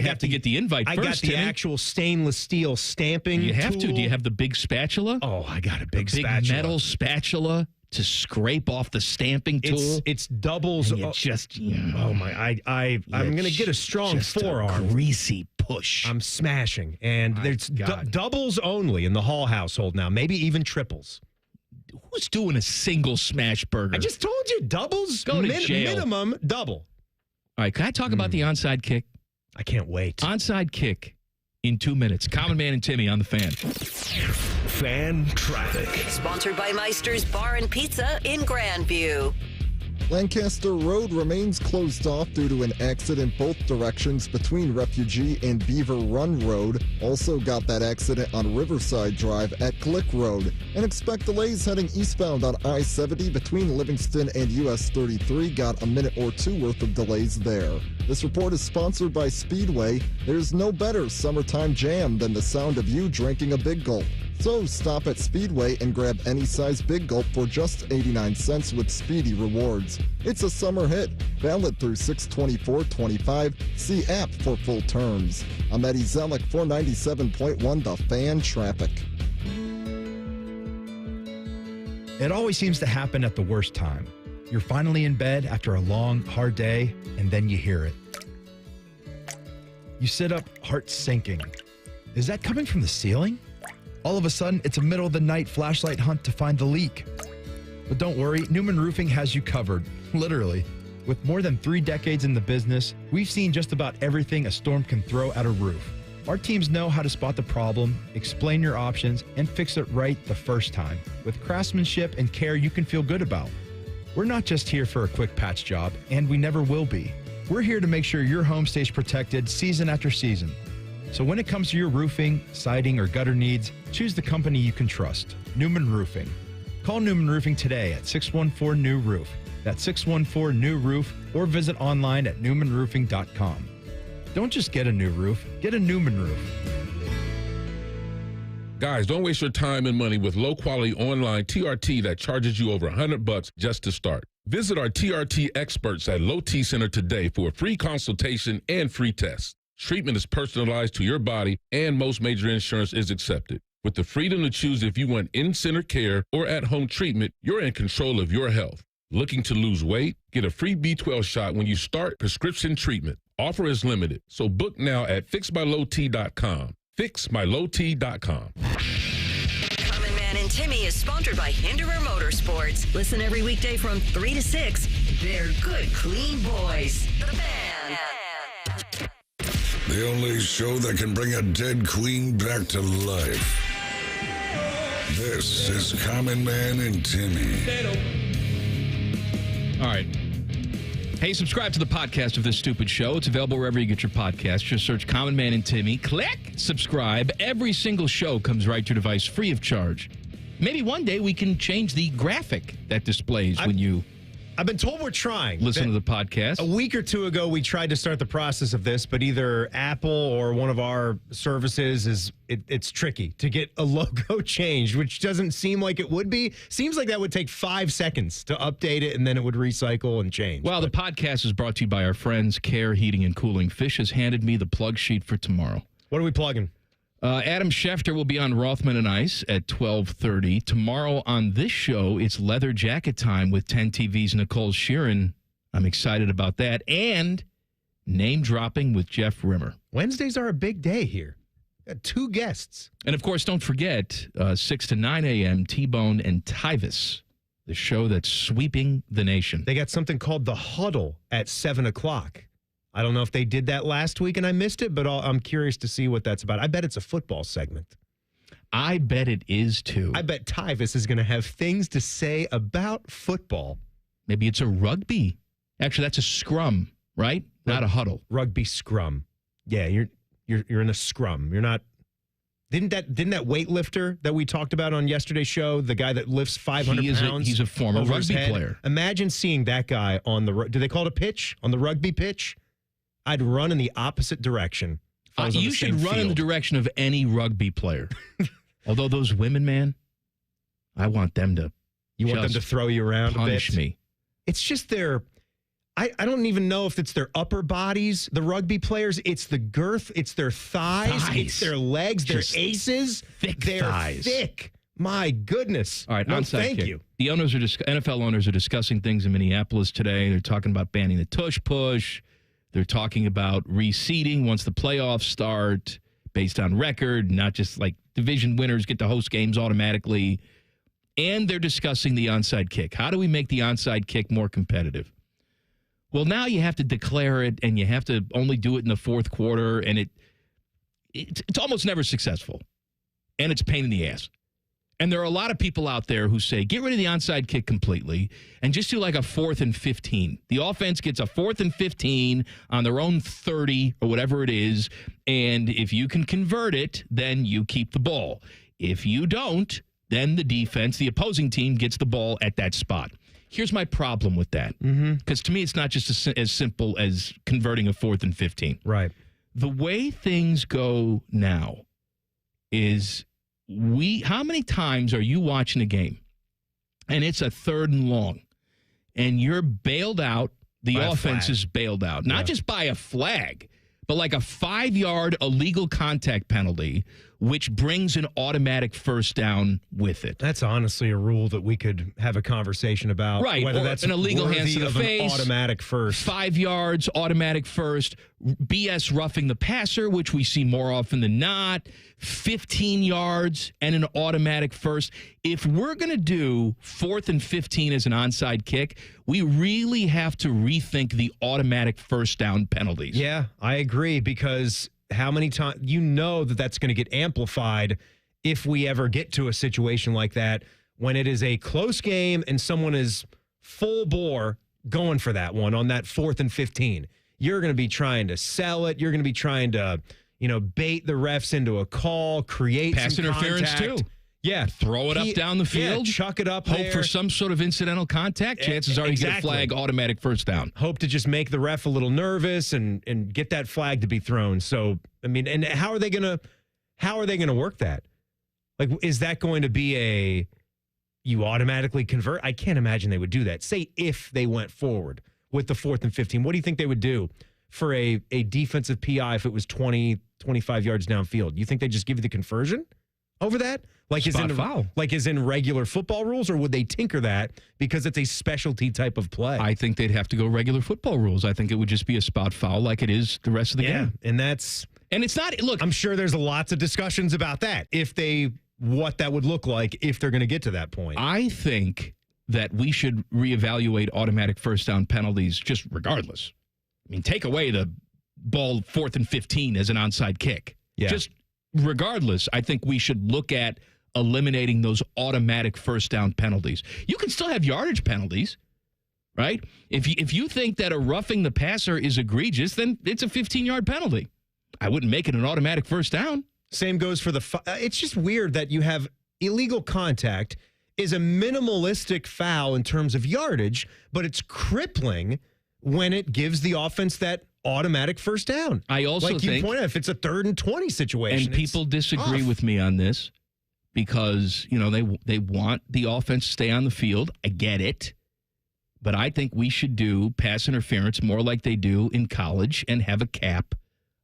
have to get the invite first. I got the actual stainless steel stamping You have tool. to. Do you have the big spatula? Oh, I got a big spatula. Big metal spatula to scrape off the stamping tool. It's doubles. And Oh my! I'm gonna get a strong forearm. A greasy push. I'm smashing, and it's doubles only in the Hall household now. Maybe even triples. Who's doing a single smash burger? I just told you, doubles. Go to jail. Minimum double. All right, can I talk about the onside kick? I can't wait. Onside kick in 2 minutes. Common Man and Timmy on the Fan. Fan traffic. Sponsored by Meister's Bar and Pizza in Grandview. Lancaster Road remains closed off due to an accident both directions between Refugee and Beaver Run Road. Also got that accident on Riverside Drive at Glick Road. And expect delays heading eastbound on I-70 between Livingston and US 33. Got a minute or two worth of delays there. This report is sponsored by Speedway. There's no better summertime jam than the sound of you drinking a Big Gulp. So stop at Speedway and grab any size Big Gulp for just 89 cents with Speedy Rewards. It's a summer hit, valid through 6/24/25. See app for full terms. I'm Eddie Zellick, 497.1 The Fan Traffic. It always seems to happen at the worst time. You're finally in bed after a long, hard day, and then you hear it. You sit up, heart sinking, Is that coming from the ceiling? All of a sudden, it's a middle of the night flashlight hunt to find the leak. But don't worry, Newman Roofing has you covered, literally. With more than 3 decades in the business, we've seen just about everything a storm can throw at a roof. Our teams know how to spot the problem, explain your options, and fix it right the first time, with craftsmanship and care you can feel good about. We're not just here for a quick patch job, and we never will be. We're here to make sure your home stays protected season after season. So when it comes to your roofing, siding, or gutter needs, choose the company you can trust, Newman Roofing. Call Newman Roofing today at 614-NEW-ROOF. That's 614-NEW-ROOF, or visit online at newmanroofing.com. Don't just get a new roof, get a Newman roof. Guys, don't waste your time and money with low-quality online TRT that charges you over $100 just to start. Visit our TRT experts at Low T Center today for a free consultation and free test. Treatment is personalized to your body, and most major insurance is accepted. With the freedom to choose if you want in-center care or at-home treatment, you're in control of your health. Looking to lose weight? Get a free B12 shot when you start prescription treatment. Offer is limited, so book now at fixbylowt.com. fixbylowt.com. Common Man and Timmy is sponsored by Hinderer Motorsports. Listen every weekday from 3 to 6. They're good, clean boys. The Fan. The only show that can bring a dead queen back to life. This is Common Man and Timmy. All right. Hey, subscribe to the podcast of this stupid show. It's available wherever you get your podcasts. Just search Common Man and Timmy. Click subscribe. Every single show comes right to your device free of charge. Maybe one day we can change the graphic that displays when you I've been told we're trying. listen to the podcast. A week or two ago, we tried to start the process of this, but either Apple or one of our services it's tricky to get a logo changed, which doesn't seem like it would be. Seems like that would take 5 seconds to update it, and then it would recycle and change. Well, the podcast is brought to you by our friends, Care Heating and Cooling. Fish has handed me the plug sheet for tomorrow. What are we plugging? Adam Schefter will be on Rothman and Ice at 12:30. Tomorrow on this show, it's Leather Jacket Time with 10 TV's Nicole Sheeran. I'm excited about that. And name dropping with Jeff Rimmer. Wednesdays are a big day here. 2 guests. And, of course, don't forget, 6 to 9 a.m., T-Bone and Tyvis, the show that's sweeping the nation. They got something called The Huddle at 7 o'clock. I don't know if they did that last week and I missed it, but I'm curious to see what that's about. I bet it's a football segment. I bet it is, too. I bet Tyvis is going to have things to say about football. Maybe it's a rugby. Actually, that's a scrum, right? Not a huddle. Rugby scrum. Yeah, you're in a scrum. You're not. Didn't that weightlifter that we talked about on yesterday's show, the guy that lifts 500 pounds? He's a former rugby player. Imagine seeing that guy on the. Do they call it a pitch? On the rugby pitch? I'd run in the opposite direction. You should run in the direction of any rugby player. Although those women, man, I want them to. You want them to throw you around a bit? Punish me. It's just their. I don't even know if it's their upper bodies, the rugby players. It's the girth. It's their thighs. It's their legs. Just their aces. Thick They're thighs. thick. My goodness. All right, no, onside thank kick. you. The owners are NFL owners are discussing things in Minneapolis today. They're talking about banning the tush push. They're talking about reseeding once the playoffs start based on record, not just like division winners get to host games automatically. And they're discussing the onside kick. How do we make the onside kick more competitive? Well, now you have to declare it, and you have to only do it in the fourth quarter, and it's almost never successful. And it's a pain in the ass. And there are a lot of people out there who say, get rid of the onside kick completely and just do like a 4th and 15. The offense gets a 4th and 15 on their own 30 or whatever it is. And if you can convert it, then you keep the ball. If you don't, then the defense, the opposing team, gets the ball at that spot. Here's my problem with that. Because to me, it's not just as simple as converting a 4th and 15. Right. The way things go now is how many times are you watching a game and it's a 3rd and long and you're bailed out, the offense is bailed out, not just by a flag, but like a 5-yard illegal contact penalty which brings an automatic first down with it. That's honestly a rule that we could have a conversation about. Right. Whether Or that's an illegal hands to the worthy of face. an automatic first. 5 yards, automatic first. BS roughing the passer, which we see more often than not. 15 yards and an automatic first. If we're going to do 4th and 15 as an onside kick, we really have to rethink the automatic first down penalties. Yeah, I agree, because how many times that's going to get amplified if we ever get to a situation like that when it is a close game and someone is full bore going for that one on that 4th and 15. You're going to be trying to sell it. You're going to be trying to, bait the refs into a call, create pass some interference contact. too. Yeah. Throw it up down the field. Yeah, chuck it up Hope there. for some sort of incidental contact. Chances are you get a flag, automatic first down. Hope to just make the ref a little nervous and get that flag to be thrown. So, I mean, and how are they going to work that? Like, is that going to be you automatically convert? I can't imagine they would do that. Say if they went forward with the 4th and 15, what do you think they would do for a defensive PI if it was 20, 25 yards downfield? You think they just give you the conversion over that? Like is in regular football rules, or would they tinker that because it's a specialty type of play? I think they'd have to go regular football rules. I think it would just be a spot foul like it is the rest of the game. And it's not, look, I'm sure there's lots of discussions about that. What that would look like if they're going to get to that point. I think that we should reevaluate automatic first down penalties just regardless. I mean, take away the ball 4th and 15 as an onside kick. Yeah. Just regardless, I think we should look at eliminating those automatic first down penalties. You can still have yardage penalties, right? If you think that a roughing the passer is egregious, then it's a 15-yard penalty. I wouldn't make it an automatic first down. Same goes for it's just weird that you have illegal contact is a minimalistic foul in terms of yardage, but it's crippling when it gives the offense that automatic first down. I also think, you point out, if it's a 3rd and 20 situation. And people disagree with me on this because, they want the offense to stay on the field. I get it. But I think we should do pass interference more like they do in college and have a cap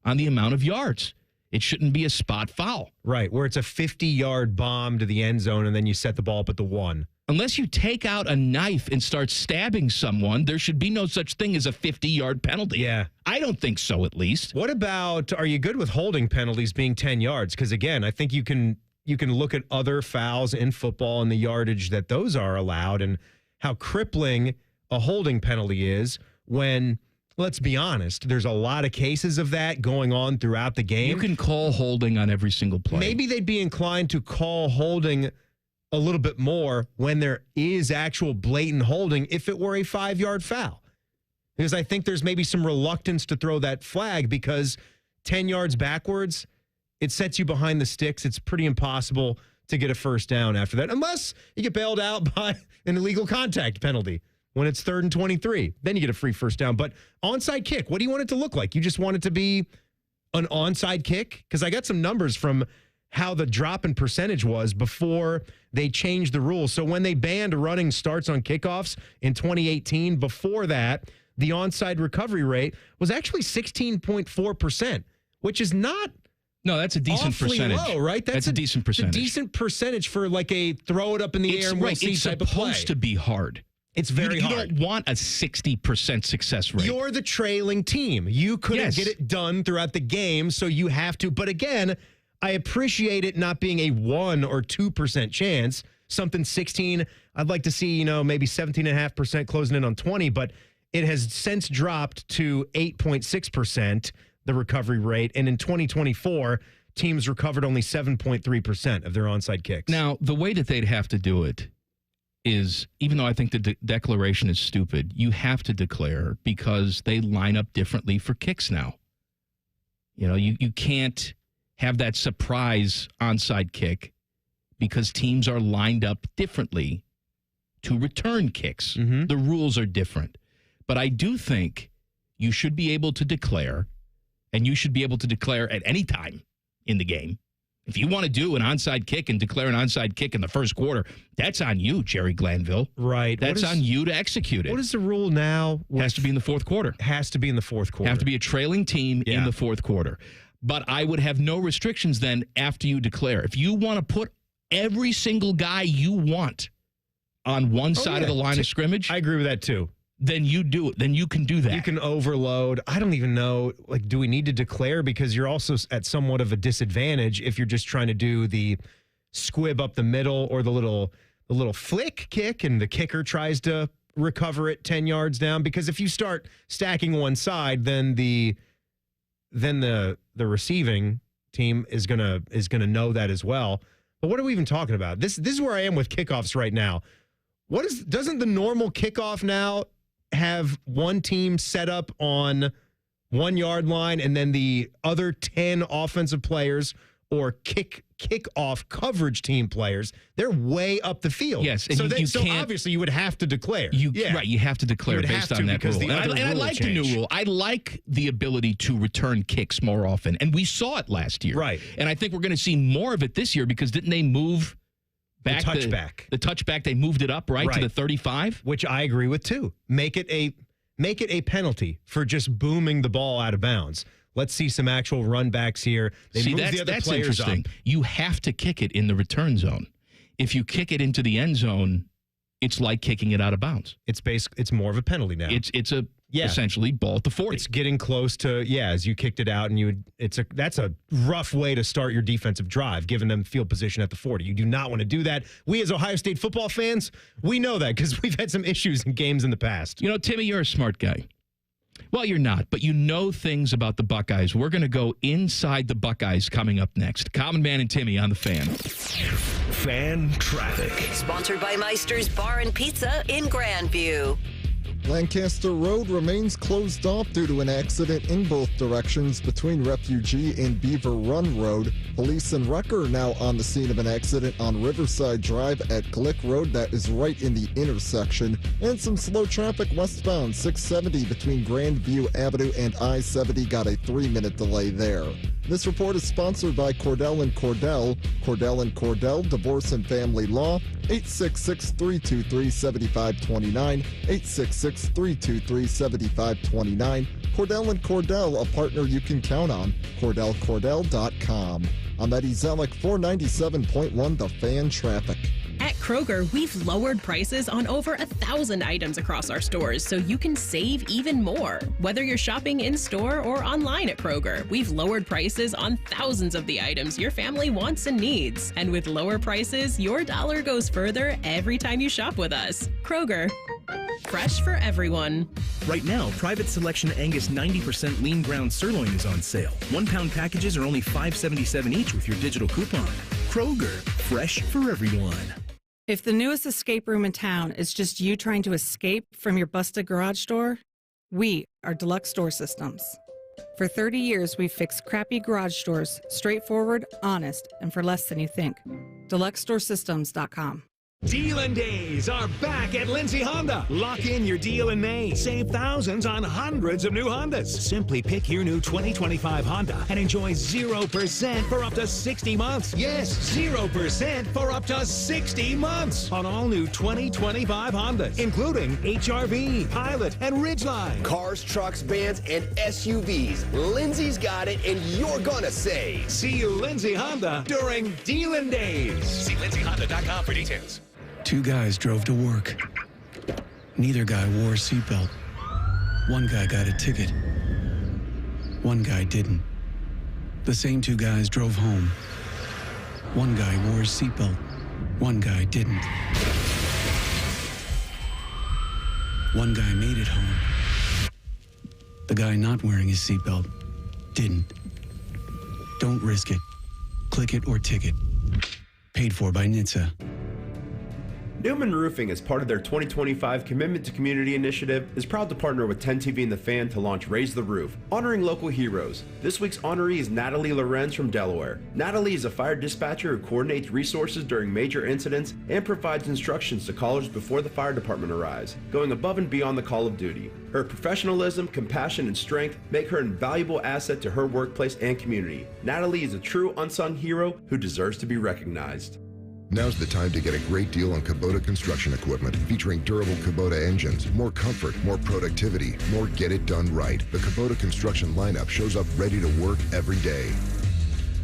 on the amount of yards. It shouldn't be a spot foul. Right, where it's a 50-yard bomb to the end zone and then you set the ball up at the 1. Unless you take out a knife and start stabbing someone, there should be no such thing as a 50-yard penalty. Yeah. I don't think so, at least. What about, are you good with holding penalties being 10 yards? Because, again, I think you can look at other fouls in football and the yardage that those are allowed and how crippling a holding penalty is when, let's be honest, there's a lot of cases of that going on throughout the game. You can call holding on every single play. Maybe they'd be inclined to call holding a little bit more when there is actual blatant holding if it were a 5-yard foul. Because I think there's maybe some reluctance to throw that flag because 10 yards backwards, it sets you behind the sticks. It's pretty impossible to get a first down after that, unless you get bailed out by an illegal contact penalty when it's 3rd and 23. Then you get a free first down. But onside kick, what do you want it to look like? You just want it to be an onside kick? Because I got some numbers from how the drop in percentage was before they changed the rules. So when they banned running starts on kickoffs in 2018, before that, the onside recovery rate was actually 16.4%, which is not No, that's a decent percentage. Low, right? That's a decent percentage. It's a decent percentage for like a throw it up in the air and we'll see type of play. It's supposed to be hard. It's very hard. You don't want a 60% success rate. You're the trailing team. You couldn't get it done throughout the game, so you have to. But again, I appreciate it not being a 1 or 2% chance. Something 16, I'd like to see, maybe 17.5% closing in on 20, but it has since dropped to 8.6%, the recovery rate. And in 2024, teams recovered only 7.3% of their onside kicks. Now, the way that they'd have to do it is, even though I think the declaration is stupid, you have to declare because they line up differently for kicks now. You can't have that surprise onside kick because teams are lined up differently to return kicks. Mm-hmm. The rules are different. But I do think you should be able to declare, and you should be able to declare at any time in the game. If you want to do an onside kick and declare an onside kick in the first quarter, that's on you, Jerry Glanville. Right. That's on you to execute it. What is the rule now? Has to be in the fourth quarter. Has to be in the fourth quarter. Have to be a trailing team in the fourth quarter. But I would have no restrictions then after you declare. If you want to put every single guy you want on one side of the line of scrimmage. I agree with that too. Then you do it. Then you can do that. You can overload. I don't even know, like, do we need to declare? Because you're also at somewhat of a disadvantage if you're just trying to do the squib up the middle or the little flick kick and the kicker tries to recover it 10 yards down. Because if you start stacking one side, then the receiving team is gonna know that as well. But what are we even talking about? This is where I am with kickoffs right now. Doesn't the normal kickoff now have one team set up on 1 yard line and then the other 10 offensive players or kickoff coverage team players, they're way up the field. Yes, and so obviously you would have to declare. Right, you have to declare based on that rule. And I like the new rule. I like the ability to return kicks more often. And we saw it last year. Right. And I think we're going to see more of it this year because didn't they move back the touchback? The touchback, they moved it up, right, to the 35? Which I agree with, too. Make it a penalty for just booming the ball out of bounds. Let's see some actual run backs here. They move the other players up. Interesting. You have to kick it in the return zone. If you kick it into the end zone, it's like kicking it out of bounds. It's more of a penalty now. It's essentially ball at the 40. It's getting close to, as you kicked it out, and that's a rough way to start your defensive drive, giving them field position at the 40. You do not want to do that. We as Ohio State football fans, we know that because we've had some issues in games in the past. You know, Timmy, you're a smart guy. Well, you're not, but you know things about the Buckeyes. We're going to go inside the Buckeyes coming up next. Common Man and Timmy on the Fan. Fan Traffic. Sponsored by Meister's Bar and Pizza in Grandview. Lancaster Road remains closed off due to an accident in both directions between Refugee and Beaver Run Road. Police and Wrecker are now on the scene of an accident on Riverside Drive at Glick Road that is right in the intersection. And some slow traffic westbound 670 between Grandview Avenue and I-70 got a 3-minute delay there. This report is sponsored by Cordell & Cordell. Cordell & Cordell, Divorce and Family Law, 866-323-7529, 866-323-7529. Cordell & Cordell, a partner you can count on, CordellCordell.com. I'm Eddie Zellick, 497.1 The Fan Traffic. At Kroger, we've lowered prices on over 1,000 items across our stores so you can save even more. Whether you're shopping in-store or online at Kroger, we've lowered prices on thousands of the items your family wants and needs. And with lower prices, your dollar goes further every time you shop with us. Kroger, fresh for everyone. Right now, Private Selection Angus 90% lean ground sirloin is on sale. 1-pound packages are only $5.77 each with your digital coupon. Kroger, fresh for everyone. If the newest escape room in town is just you trying to escape from your busted garage door, we are Deluxe Door Systems. For 30 years, we've fixed crappy garage doors, straightforward, honest, and for less than you think. DeluxeDoorSystems.com. Dealin' Days are back at Lindsay Honda. Lock in your deal in May. Save thousands on hundreds of new Hondas. Simply pick your new 2025 Honda and enjoy 0% for up to 60 months. Yes, 0% for up to 60 months on all new 2025 Hondas, including HR-V, Pilot, and Ridgeline. Cars, trucks, vans, and SUVs. Lindsay's got it, and you're gonna save. See you, Lindsay Honda, during Dealin' Days. See lindsayhonda.com for details. Two guys drove to work. Neither guy wore a seatbelt. One guy got a ticket. One guy didn't. The same two guys drove home. One guy wore a seatbelt. One guy didn't. One guy made it home. The guy not wearing his seatbelt didn't. Don't risk it. Click it or ticket. Paid for by NHTSA. Newman Roofing, as part of their 2025 Commitment to Community initiative, is proud to partner with 10TV and The Fan to launch Raise the Roof, honoring local heroes. This week's honoree is Natalie Lorenz from Delaware. Natalie is a fire dispatcher who coordinates resources during major incidents and provides instructions to callers before the fire department arrives, going above and beyond the call of duty. Her professionalism, compassion, and strength make her an invaluable asset to her workplace and community. Natalie is a true unsung hero who deserves to be recognized. Now's the time to get a great deal on Kubota construction equipment featuring durable Kubota engines, more comfort, more productivity, more get it done right. The Kubota construction lineup shows up ready to work every day.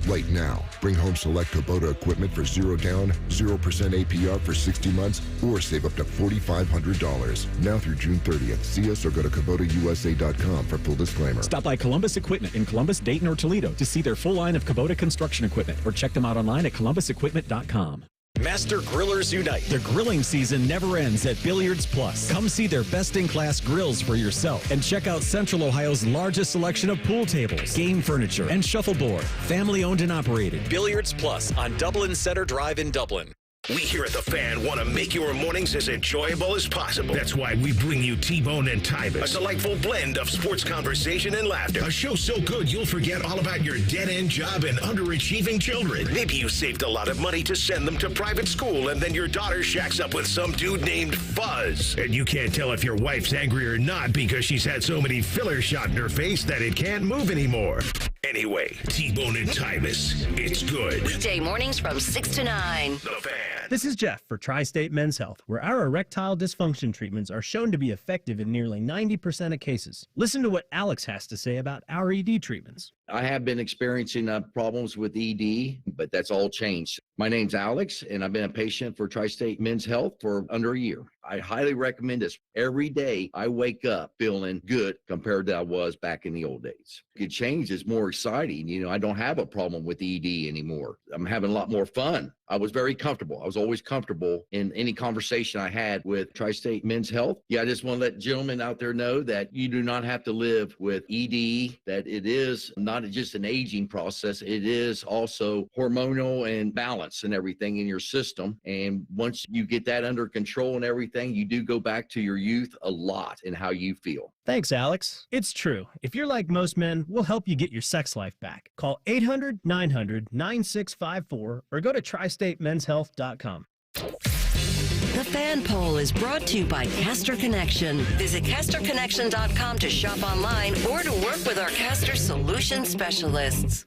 Right now, bring home select Kubota equipment for 0 down, 0% APR for 60 months, or save up to $4,500. Now through June 30th. See us or go to KubotaUSA.com for full disclaimer. Stop by Columbus Equipment in Columbus, Dayton, or Toledo to see their full line of Kubota construction equipment, or check them out online at ColumbusEquipment.com. Master Grillers Unite. The grilling season never ends at Billiards Plus. Come see their best-in-class grills for yourself and check out Central Ohio's largest selection of pool tables, game furniture, and shuffleboard. Family-owned and operated. Billiards Plus on Dublin Center Drive in Dublin. We here at The Fan want to make your mornings as enjoyable as possible. That's why we bring you T-Bone and Tybus, a delightful blend of sports conversation and laughter. A show so good you'll forget all about your dead-end job and underachieving children. Maybe you saved a lot of money to send them to private school, and then your daughter shacks up with some dude named Fuzz. And you can't tell if your wife's angry or not because she's had so many fillers shot in her face that it can't move anymore. Anyway, T-Bone and Tybus, it's good. Weekday mornings from 6 to 9. The Fan. This is Jeff for Tri-State Men's Health, where our erectile dysfunction treatments are shown to be effective in nearly 90% of cases. Listen to what Alex has to say about our ED treatments. I have been experiencing problems with ED, but that's all changed. My name's Alex, and I've been a patient for Tri-State Men's Health for under a year. I highly recommend this. Every day I wake up feeling good compared to I was back in the old days. It change is more exciting. You know, I don't have a problem with ED anymore. I'm having a lot more fun. I was very comfortable. I was always comfortable in any conversation I had with Tri-State Men's Health. Yeah, I just want to let gentlemen out there know that you do not have to live with ED, that it is not just an aging process. It is also hormonal and balance and everything in your system. And once you get that under control and everything, you do go back to your youth a lot in how you feel. Thanks, Alex. It's true. If you're like most men, we'll help you get your sex life back. Call 800-900-9654 or go to tristatemenshealth.com. The Fan Poll is brought to you by Caster Connection. Visit CasterConnection.com to shop online or to work with our Caster Solution specialists.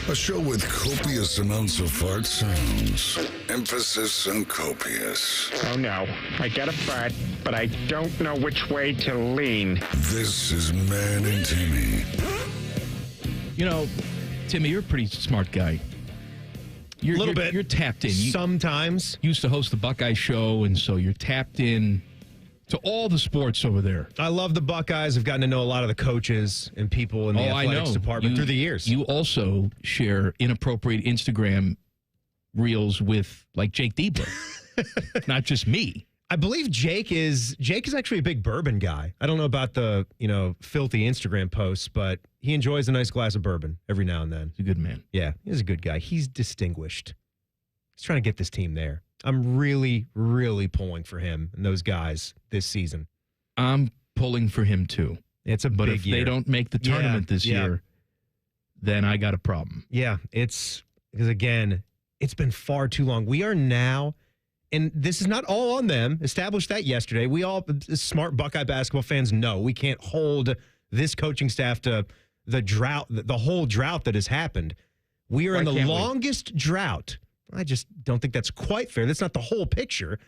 A show with copious amounts of fart sounds. Emphasis on copious. Oh no, I get a fart, but I don't know which way to lean. This is Man and Timmy. You know, Timmy, you're a pretty smart guy. You're, a little bit. You're tapped in. Sometimes. You used to host the Buckeye Show, and so you're tapped in to all the sports over there. I love the Buckeyes. I've gotten to know a lot of the coaches and people in the athletics department through the years. You also share inappropriate Instagram reels with, like, Jake Diebler. Not just me. I believe Jake is actually a big bourbon guy. I don't know about the, filthy Instagram posts, but he enjoys a nice glass of bourbon every now and then. He's a good man. Yeah, he's a good guy. He's distinguished. He's trying to get this team there. I'm really, really pulling for him and those guys this season. I'm pulling for him too. It's a but big if year. they don't make the tournament this year, then I got a problem. Yeah, it's because, again, it's been far too long. We are now, and this is not all on them, established that yesterday. We all, smart Buckeye basketball fans, know we can't hold this coaching staff to the drought, the whole drought that has happened. We are in the longest drought. I just don't think that's quite fair. That's not the whole picture,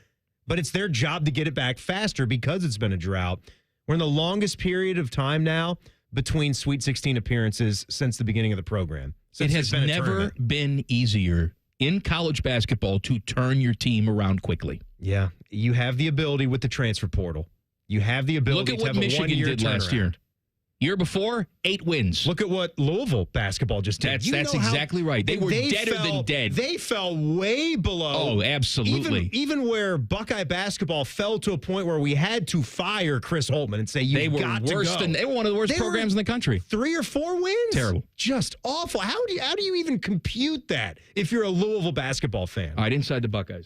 but it's their job to get it back faster because it's been a drought. We're in the longest period of time now between Sweet 16 appearances since the beginning of the program. It has never been easier in college basketball to turn your team around quickly. Yeah, you have the ability with the transfer portal. You have the ability to have a 1-year turnaround. Look at what Michigan did last year. Year before, 8 wins. Look at what Louisville basketball just did. That's exactly right. They were deader than dead. They fell way below. Oh, absolutely. Even where Buckeye basketball fell to a point where we had to fire Chris Holtman and say, they were one of the worst programs in the country. 3 or 4 wins. Terrible. Just awful. How do you even compute that if you're a Louisville basketball fan? All right, inside the Buckeyes.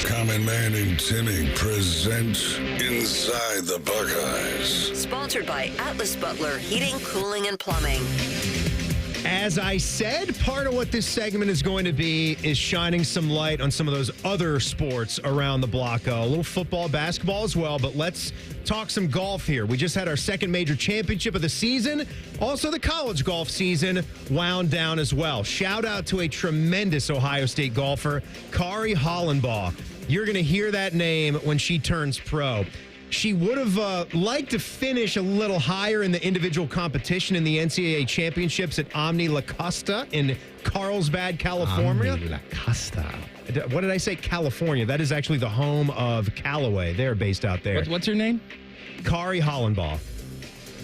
Common Man and Timmy present Inside the Buckeyes. Sponsored by Atlas Butler Heating, Cooling, and Plumbing. As I said, part of what this segment is going to be is shining some light on some of those other sports around the block. A little football, basketball as well, but let's talk some golf here. We just had our second major championship of the season. Also, the college golf season wound down as well. Shout out to a tremendous Ohio State golfer, Kari Hollenbaugh. You're going to hear that name when she turns pro. She would have liked to finish a little higher in the individual competition in the NCAA championships at Omni La Costa in Carlsbad, California. Omni La Costa. What did I say? California. That is actually the home of Callaway. They're based out there. What's her name? Kari Hollenbaugh.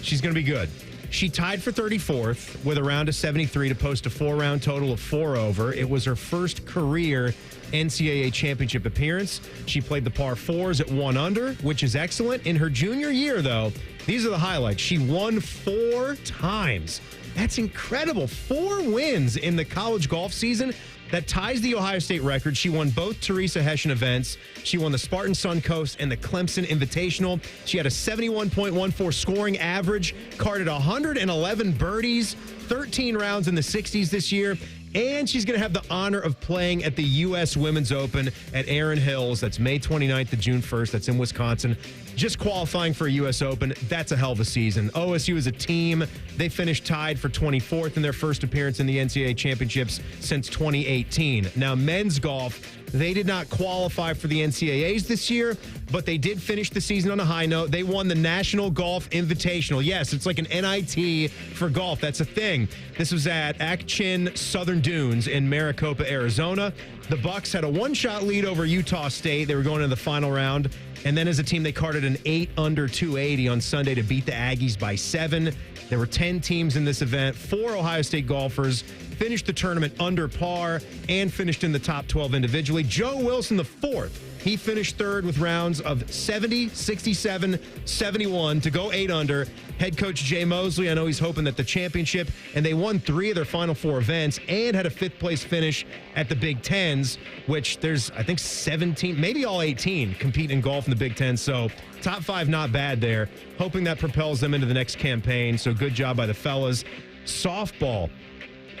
She's going to be good. She tied for 34th with a round of 73 to post a 4-round total of 4 over. It was her first career NCAA championship appearance. She played the par 4s at 1 under, which is excellent. In her junior year, though, these are the highlights. She won 4 times. That's incredible. 4 wins in the college golf season. That ties the Ohio State record. She won both Teresa Hession events. She won the Spartan Suncoast and the Clemson Invitational. She had a 71.14 scoring average, carded 111 birdies, 13 rounds in the 60s this year. And she's going to have the honor of playing at the U.S. Women's Open at Erin Hills. That's May 29th to June 1st. That's in Wisconsin. Just qualifying for a U.S. Open. That's a hell of a season. OSU is a team. They finished tied for 24th in their first appearance in the NCAA championships since 2018. Now, men's golf, they did not qualify for the NCAAs this year, but they did finish the season on a high note. They won the National Golf Invitational. Yes, it's like an NIT for golf. That's a thing. This was at Ak-Chin Southern Dunes in Maricopa, Arizona. The Bucks had a one-shot lead over Utah State. They were going into the final round. And then as a team, they carded an 8 under 280 on Sunday to beat the Aggies by 7. There were 10 teams in this event. 4 Ohio State golfers finished the tournament under par and finished in the top 12 individually. Joe Wilson, the 4th. He finished 3rd with rounds of 70, 67, 71 to go 8 under. Head coach Jay Mosley, I know he's hoping that the championship, and they won 3 of their final 4 events and had a 5th place finish at the Big Tens, which there's, I think, 17, maybe all 18 compete in golf in the Big Ten. So top 5, not bad there. Hoping that propels them into the next campaign. So good job by the fellas. Softball.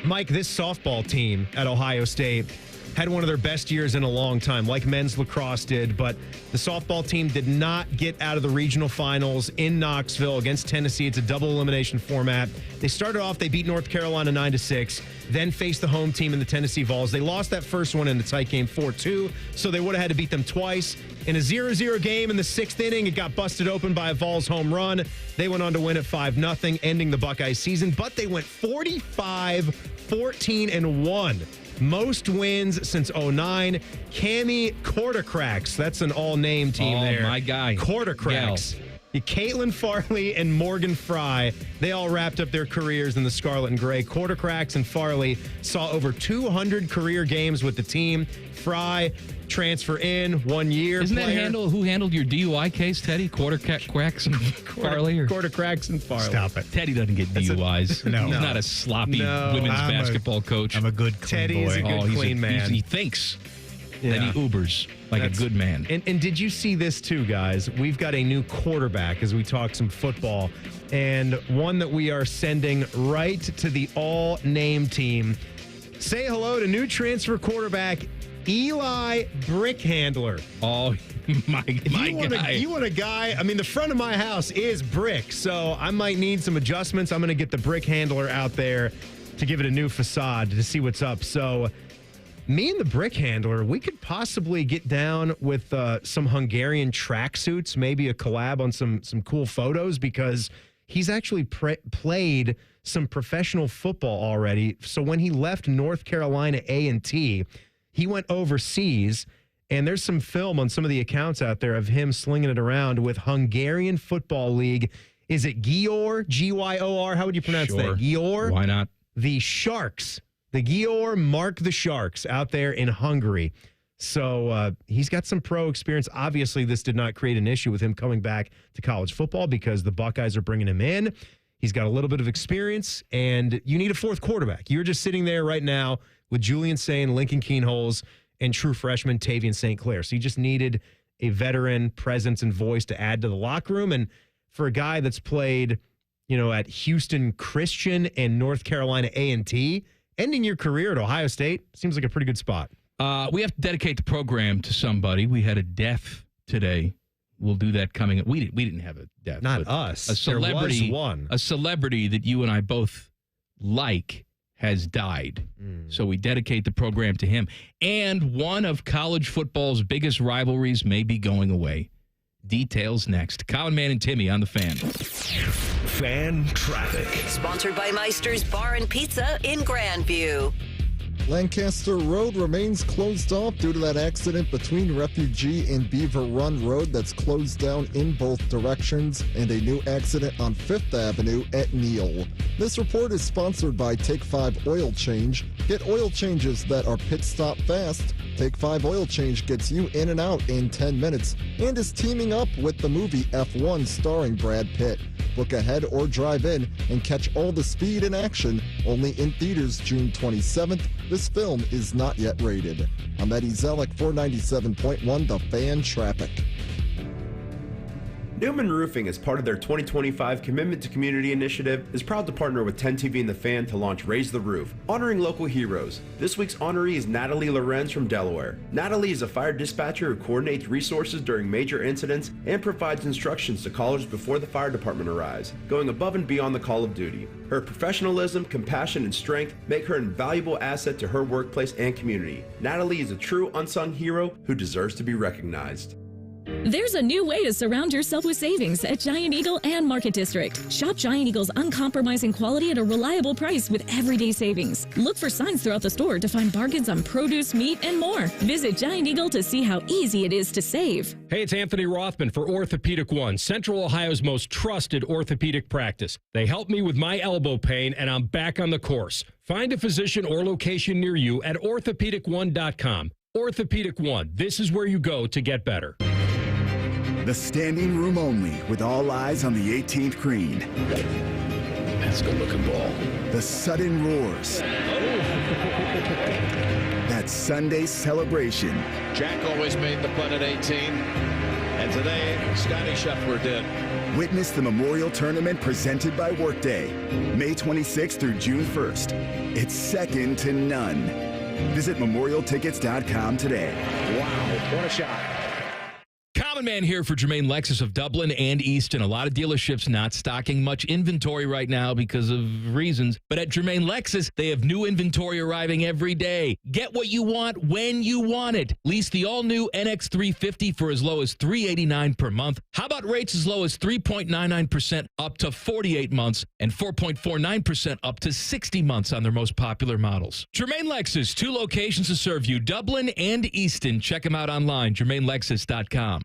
Mike, this softball team at Ohio State had one of their best years in a long time, like men's lacrosse did, but the softball team did not get out of the regional finals in Knoxville against Tennessee. It's a double elimination format. They started off, they beat North Carolina 9-6, then faced the home team in the Tennessee Vols. They lost that first one in the tight game 4-2, so they would have had to beat them twice. In a 0-0 game in the 6th inning, it got busted open by a Vols home run. They went on to win at 5-0, ending the Buckeye season, but they went 45-14-1. Most wins since 09. Cammy Quartercracks. That's an all-name team there. Oh, my guy. Quartercracks. Caitlin Farley and Morgan Fry, they all wrapped up their careers in the Scarlet and Gray. Quartercracks and Farley saw over 200 career games with the team. Fry, transfer in, 1 year. Isn't player. that who handled your DUI case, Teddy? Quartercracks and Farley? Quartercracks and Farley. Stop it. Teddy doesn't get DUIs. No. He's not a sloppy women's basketball coach. I'm a good clean Teddy boy. is a good clean man. He thinks that he Ubers like a good man. And did you see this too, guys? We've got a new quarterback as we talk some football, and one that we are sending right to the all-name team. Say hello to new transfer quarterback Eli Brickhandler. Oh, my guy. You want a guy? I mean, the front of my house is brick, so I might need some adjustments. I'm going to get the Brickhandler out there to give it a new facade to see what's up. So me and the Brickhandler, we could possibly get down with some Hungarian tracksuits, maybe a collab on some cool photos, because he's actually played some professional football already. So when he left North Carolina A&T, he went overseas, and there's some film on some of the accounts out there of him slinging it around with Hungarian Football League. Is it Győr? Győr? How would you pronounce that? Győr? Why not? The Sharks. The Győr Mark the Sharks out there in Hungary. So he's got some pro experience. Obviously, this did not create an issue with him coming back to college football because the Buckeyes are bringing him in. He's got a little bit of experience, and you need a 4th quarterback. You're just sitting there right now with Julian Sain, Lincoln Keenholz, and true freshman Tavian St. Clair. So you just needed a veteran presence and voice to add to the locker room. And for a guy that's played at Houston Christian and North Carolina A&T. Ending your career at Ohio State seems like a pretty good spot. We have to dedicate the program to somebody. We had a death today. We'll do that coming up. We didn't have a death. Not us. A celebrity, there was one. A celebrity that you and I both like has died. So we dedicate the program to him. And one of college football's biggest rivalries may be going away. Details next. Common Man and Timmy on the Fan. Fan Traffic. Sponsored by Meister's Bar and Pizza in Grandview. Lancaster Road remains closed off due to that accident between Refugee and Beaver Run Road that's closed down in both directions, and a new accident on 5th Avenue at Neal. This report is sponsored by Take 5 Oil Change. Get oil changes that are pit stop fast. Take 5 Oil Change gets you in and out in 10 minutes and is teaming up with the movie F1 starring Brad Pitt. Book ahead or drive in and catch all the speed in action, only in theaters June 27th. This film is not yet rated. I'm Eddie Zellick, 497.1 The Fan Traffic. Newman Roofing, as part of their 2025 Commitment to Community initiative, is proud to partner with 10 TV and The Fan to launch Raise the Roof, honoring local heroes. This week's honoree is Natalie Lorenz from Delaware. Natalie is a fire dispatcher who coordinates resources during major incidents and provides instructions to callers before the fire department arrives, going above and beyond the call of duty. Her professionalism, compassion, and strength make her an invaluable asset to her workplace and community. Natalie is a true unsung hero who deserves to be recognized. There's a new way to surround yourself with savings at Giant Eagle and Market District. Shop Giant Eagle's uncompromising quality at a reliable price with everyday savings. Look for signs throughout the store to find bargains on produce, meat, and more. Visit Giant Eagle to see how easy it is to save. Hey, it's Anthony Rothman for Orthopedic One, Central Ohio's most trusted orthopedic practice. They helped me with my elbow pain, and I'm back on the course. Find a physician or location near you at orthopedic1.com. Orthopedic One, this is where you go to get better. The standing room only, with all eyes on the 18th green. That's a good-looking ball. The sudden roars. That Sunday celebration. Jack always made the putt at 18, and today Scotty Scheffler did. Witness the Memorial Tournament presented by Workday, May 26th through June 1st. It's second to none. Visit memorialtickets.com today. Wow, what a shot. Common Man here for Jermaine Lexus of Dublin and Easton. A lot of dealerships not stocking much inventory right now because of reasons. But at Jermaine Lexus, they have new inventory arriving every day. Get what you want when you want it. Lease the all-new NX350 for as low as $389 per month. How about rates as low as 3.99% up to 48 months and 4.49% up to 60 months on their most popular models? Jermaine Lexus, 2 locations to serve you, Dublin and Easton. Check them out online, jermainelexus.com.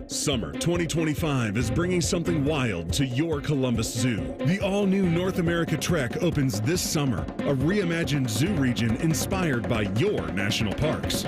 Summer 2025 is bringing something wild to your Columbus Zoo. The all-new North America Trek opens this summer, a reimagined zoo region inspired by your national parks.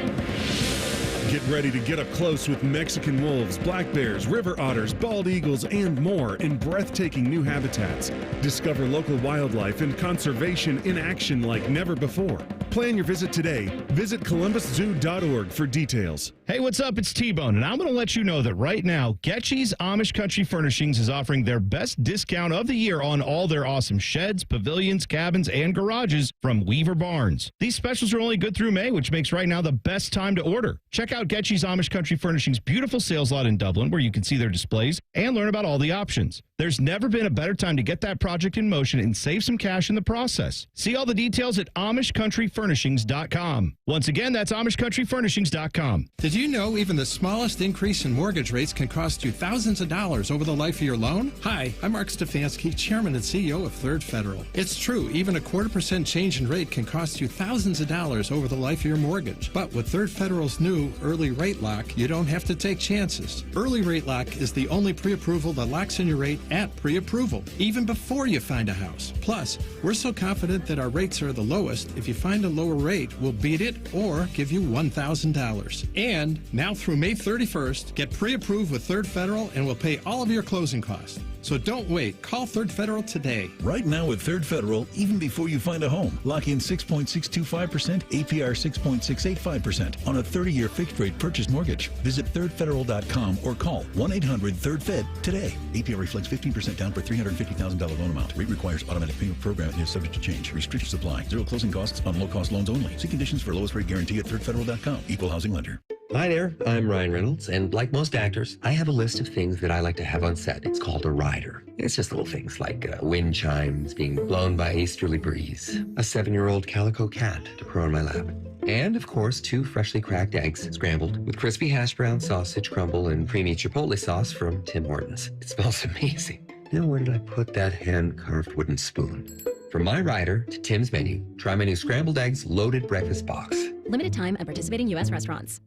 Get ready to get up close with Mexican wolves, black bears, river otters, bald eagles, and more in breathtaking new habitats. Discover local wildlife and conservation in action like never before. Plan your visit today. Visit columbuszoo.org for details. Hey, what's up? It's T-Bone, and I'm going to let you know that right now, Getchy's Amish Country Furnishings is offering their best discount of the year on all their awesome sheds, pavilions, cabins, and garages from Weaver Barnes. These specials are only good through May, which makes right now the best time to order. Check out Getchy's Amish Country Furnishings' beautiful sales lot in Dublin, where you can see their displays and learn about all the options. There's never been a better time to get that project in motion and save some cash in the process. See all the details at AmishCountryFurnishings.com. Once again, that's AmishCountryFurnishings.com. Did you know even the smallest increase in mortgage rates can cost you thousands of dollars over the life of your loan? Hi, I'm Mark Stefanski, Chairman and CEO of Third Federal. It's true, even a 0.25% change in rate can cost you thousands of dollars over the life of your mortgage. But with Third Federal's new Early Rate Lock, you don't have to take chances. Early Rate Lock is the only pre-approval that locks in your rate at pre-approval, even before you find a house. Plus, we're so confident that our rates are the lowest, if you find a lower rate, we'll beat it or give you $1,000. And now through May 31st, get pre-approved with Third Federal and we'll pay all of your closing costs. So don't wait. Call Third Federal today. Right now with Third Federal, even before you find a home, lock in 6.625%, APR 6.685% on a 30-year fixed-rate purchase mortgage. Visit thirdfederal.com or call 1-800-3RD-FED today. APR reflects 15% down for $350,000 loan amount. Rate requires automatic payment program and is subject to change. Restrictions apply. Zero closing costs on low-cost loans only. See conditions for lowest rate guarantee at thirdfederal.com. Equal housing lender. Hi there, I'm Ryan Reynolds, and like most actors, I have a list of things that I like to have on set. It's called a rider. It's just little things like wind chimes being blown by a easterly breeze, a 7-year-old calico cat to purr on my lap, and of course 2 freshly cracked eggs scrambled with crispy hash brown sausage crumble and creamy chipotle sauce from Tim Hortons. It smells amazing. Now where did I put that hand-carved wooden spoon? From my rider to Tim's menu, try my new scrambled eggs loaded breakfast box. Limited time at participating U.S. restaurants.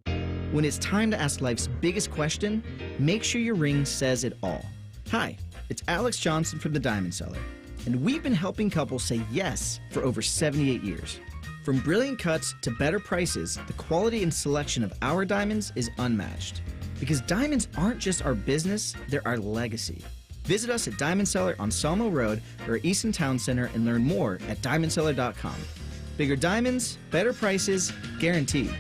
When it's time to ask life's biggest question, make sure your ring says it all. Hi, it's Alex Johnson from the Diamond Cellar, and we've been helping couples say yes for over 78 years. From brilliant cuts to better prices, the quality and selection of our diamonds is unmatched. Because diamonds aren't just our business, they're our legacy. Visit us at Diamond Cellar on Salmo Road or Easton Town Center and learn more at diamondcellar.com. Bigger diamonds, better prices, guaranteed.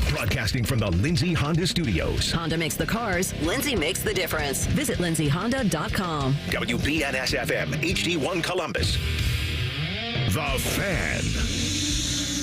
Broadcasting from the Lindsay Honda Studios. Honda makes the cars, Lindsay makes the difference. Visit lindsayhonda.com. WBNS-FM, HD1 Columbus. The Fan.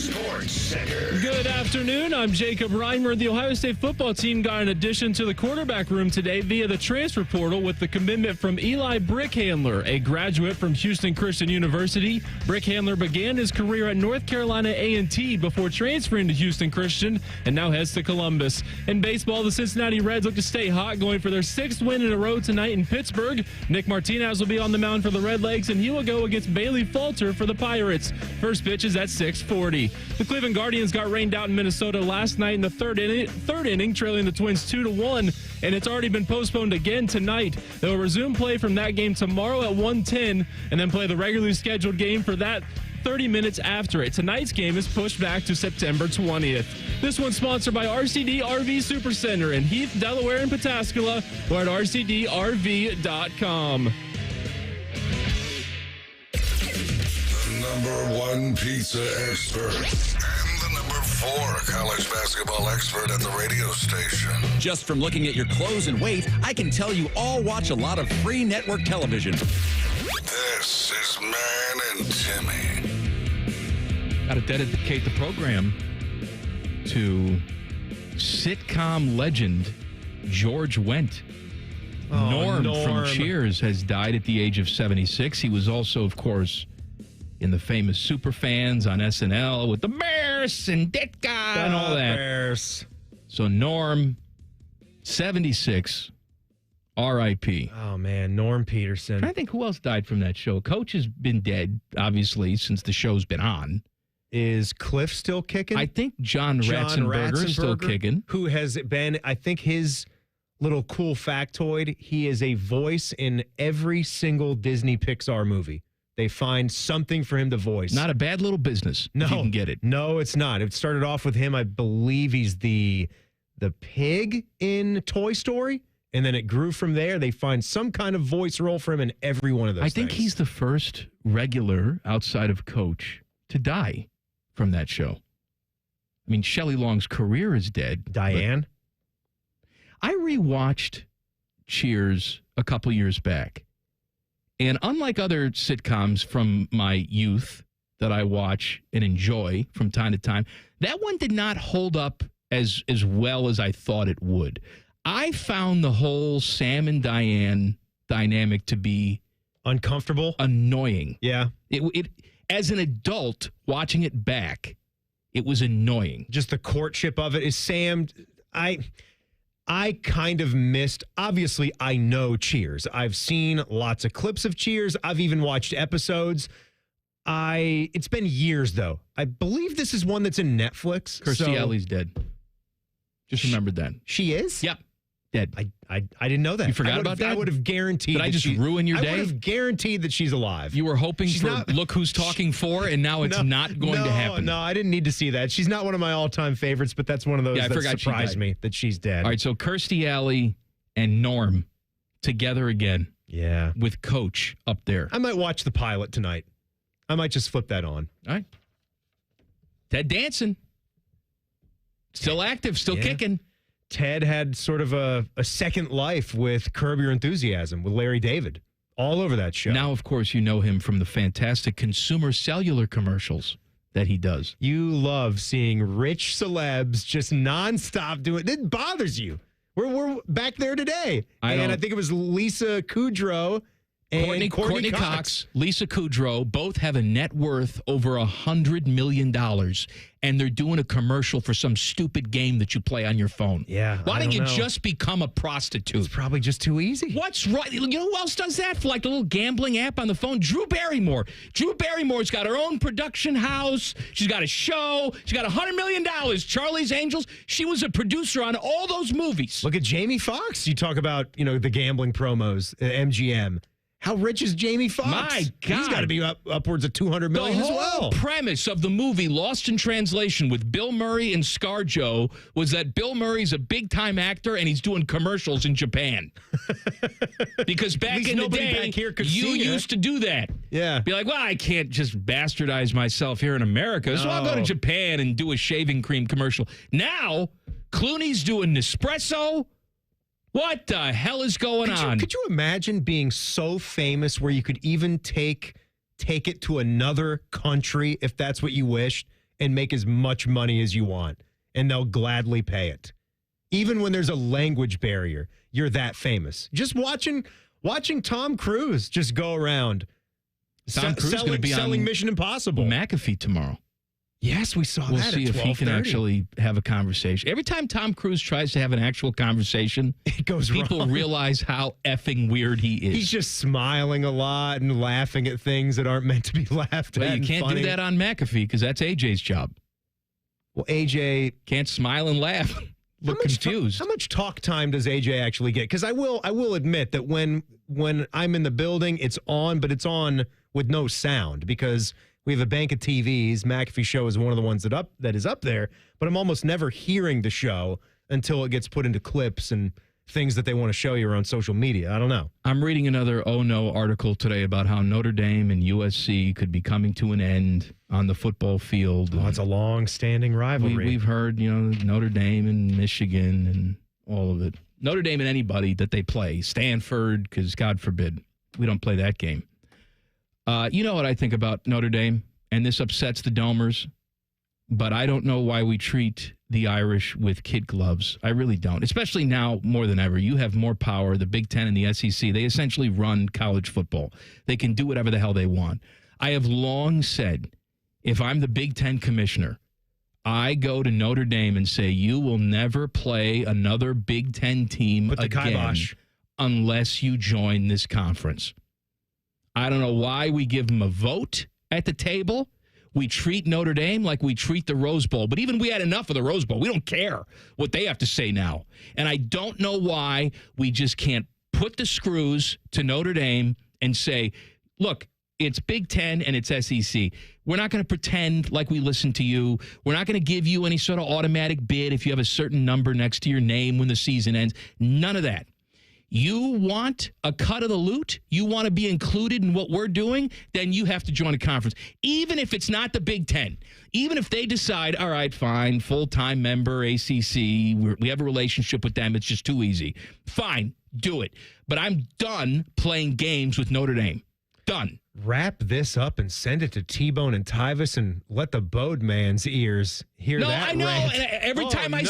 Sports Center. Good afternoon. I'm Jacob Reimer. The Ohio State football team got an addition to the quarterback room today via the transfer portal with the commitment from Eli Brickhandler, a graduate from Houston Christian University. Brickhandler began his career at North Carolina A&T before transferring to Houston Christian and now heads to Columbus. In baseball, the Cincinnati Reds look to stay hot, going for their 6th win in a row tonight in Pittsburgh. Nick Martinez will be on the mound for the Redlegs, and he will go against Bailey Falter for the Pirates. First pitch is at 6:40. The Cleveland Guardians got rained out in Minnesota last night in the third inning, trailing the Twins 2-1, and it's already been postponed again tonight. They'll resume play from that game tomorrow at 1:10, and then play the regularly scheduled game for that 30 minutes after it. Tonight's game is pushed back to September 20th. This one's sponsored by RCD RV Supercenter in Heath, Delaware, and Pataskala, or at rcdrv.com. Number 1 pizza expert and the number 4 college basketball expert at the radio station. Just from looking at your clothes and weight, I can tell you all watch a lot of free network television. This is Man and Timmy. Got to dedicate the program to sitcom legend George Wendt. Norm from Cheers has died at the age of 76. He was also, of course, in the famous Superfans on SNL with the Bears and Ditka and all that. Bears. So Norm, 76, R.I.P. Oh, man, Norm Peterson. I think who else died from that show? Coach has been dead, obviously, since the show's been on. Is Cliff still kicking? I think John Ratzenberger is still kicking. Who has been, I think his little cool factoid, he is a voice in every single Disney Pixar movie. They find something for him to voice. Not a bad little business. No, if you can get it. No, it's not. It started off with him. I believe he's the pig in Toy Story, and then it grew from there. They find some kind of voice role for him in every one of those. I think he's the first regular outside of Coach to die from that show. I mean, Shelley Long's career is dead. Diane? I rewatched Cheers a couple years back. And unlike other sitcoms from my youth that I watch and enjoy from time to time, that one did not hold up as well as I thought it would. I found the whole Sam and Diane dynamic to be uncomfortable, annoying. Yeah. It as an adult watching it back, it was annoying. Just the courtship of it is Sam. I kind of missed, obviously, I know Cheers. I've seen lots of clips of Cheers. I've even watched episodes. It's been years, though. I believe this is one that's in Netflix. Kirstie Alley's dead. Just remembered that. She is? Yep. Dead. I didn't know that. You forgot about that? I would have guaranteed. Did I just ruin your day? I would have guaranteed that she's alive. You were hoping Look Who's Talking 4, and now it's not going to happen. No, I didn't need to see that. She's not one of my all-time favorites, but that's one of those that surprised me that she's dead. All right, so Kirstie Alley and Norm together again. Yeah. With Coach up there. I might watch the pilot tonight. I might just flip that on. All right. Ted Danson. Still active, still kicking. Ted had sort of a second life with Curb Your Enthusiasm with Larry David all over that show. Now, of course, you know him from the fantastic consumer cellular commercials that he does. You love seeing rich celebs just nonstop doing it. It bothers you. We're back there today. I think it was Lisa Kudrow and Courtney Cox. Lisa Kudrow both have a net worth over $100 million, and they're doing a commercial for some stupid game that you play on your phone. Yeah. Why don't you just become a prostitute? It's probably just too easy. What's right? You know who else does that for like a little gambling app on the phone? Drew Barrymore. Drew Barrymore's got her own production house. She's got a show. She's got $100 million. Charlie's Angels. She was a producer on all those movies. Look at Jamie Foxx. You talk about, the gambling promos at MGM. How rich is Jamie Foxx? My God. He's got to be upwards of $200 million as well. The whole premise of the movie Lost in Translation with Bill Murray and ScarJo was that Bill Murray's a big-time actor and he's doing commercials in Japan. Because back in the day, you used to do that. Yeah. Be like, well, I can't just bastardize myself here in America, so I'll go to Japan and do a shaving cream commercial. Now, Clooney's doing Nespresso. What the hell is going on? Could you imagine being so famous where you could even take it to another country if that's what you wished and make as much money as you want, and they'll gladly pay it? Even when there's a language barrier, you're that famous. Just watching Tom Cruise just go around Tom Cruise going to be selling on Mission Impossible. McAfee tomorrow. Yes, we saw we'll that. We'll see if he can actually have a conversation. Every time Tom Cruise tries to have an actual conversation, it goes people wrong. Realize how effing weird he is. He's just smiling a lot and laughing at things that aren't meant to be laughed at. Well, you can't do that on McAfee because that's AJ's job. Well, AJ can't smile and laugh. Look confused. How much talk time does AJ actually get? Because I will admit that when I'm in the building, it's on, but it's on with no sound because we have a bank of TVs. McAfee Show is one of the ones that is up there, but I'm almost never hearing the show until it gets put into clips and things that they want to show you on social media. I don't know. I'm reading another Oh No article today about how Notre Dame and USC could be coming to an end on the football field. Oh, it's a long-standing rivalry. We've heard, Notre Dame and Michigan and all of it. Notre Dame and anybody that they play. Stanford, because God forbid, we don't play that game. You know what I think about Notre Dame, and this upsets the Domers, but I don't know why we treat the Irish with kid gloves. I really don't, especially now more than ever. You have more power. The Big Ten and the SEC, they essentially run college football. They can do whatever the hell they want. I have long said, if I'm the Big Ten commissioner, I go to Notre Dame and say, you will never play another Big Ten team again unless you join this conference. I don't know why we give them a vote at the table. We treat Notre Dame like we treat the Rose Bowl. But even we had enough of the Rose Bowl. We don't care what they have to say now. And I don't know why we just can't put the screws to Notre Dame and say, look, it's Big Ten and it's SEC. We're not going to pretend like we listen to you. We're not going to give you any sort of automatic bid if you have a certain number next to your name when the season ends. None of that. You want a cut of the loot? You want to be included in what we're doing? Then you have to join a conference. Even if it's not the Big Ten. Even if they decide, all right, fine, full-time member, ACC, we have a relationship with them, it's just too easy. Fine, do it. But I'm done playing games with Notre Dame. Done. Wrap this up and send it to T-Bone and Tyvus and let the Bode man's ears hear that. No, I know. Rant. And every time I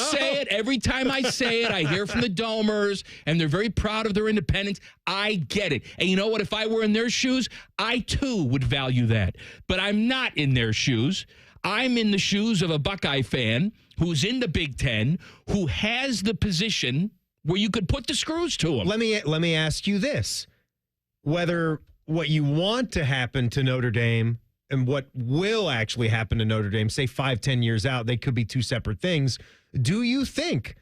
say it, I hear from the Domers, and they're very proud of their independence. I get it. And you know what? If I were in their shoes, I too would value that. But I'm not in their shoes. I'm in the shoes of a Buckeye fan who's in the Big Ten, who has the position where you could put the screws to him. Let me ask you this. Whether what you want to happen to Notre Dame and what will actually happen to Notre Dame, say 5-10 years out, they could be two separate things. Do you think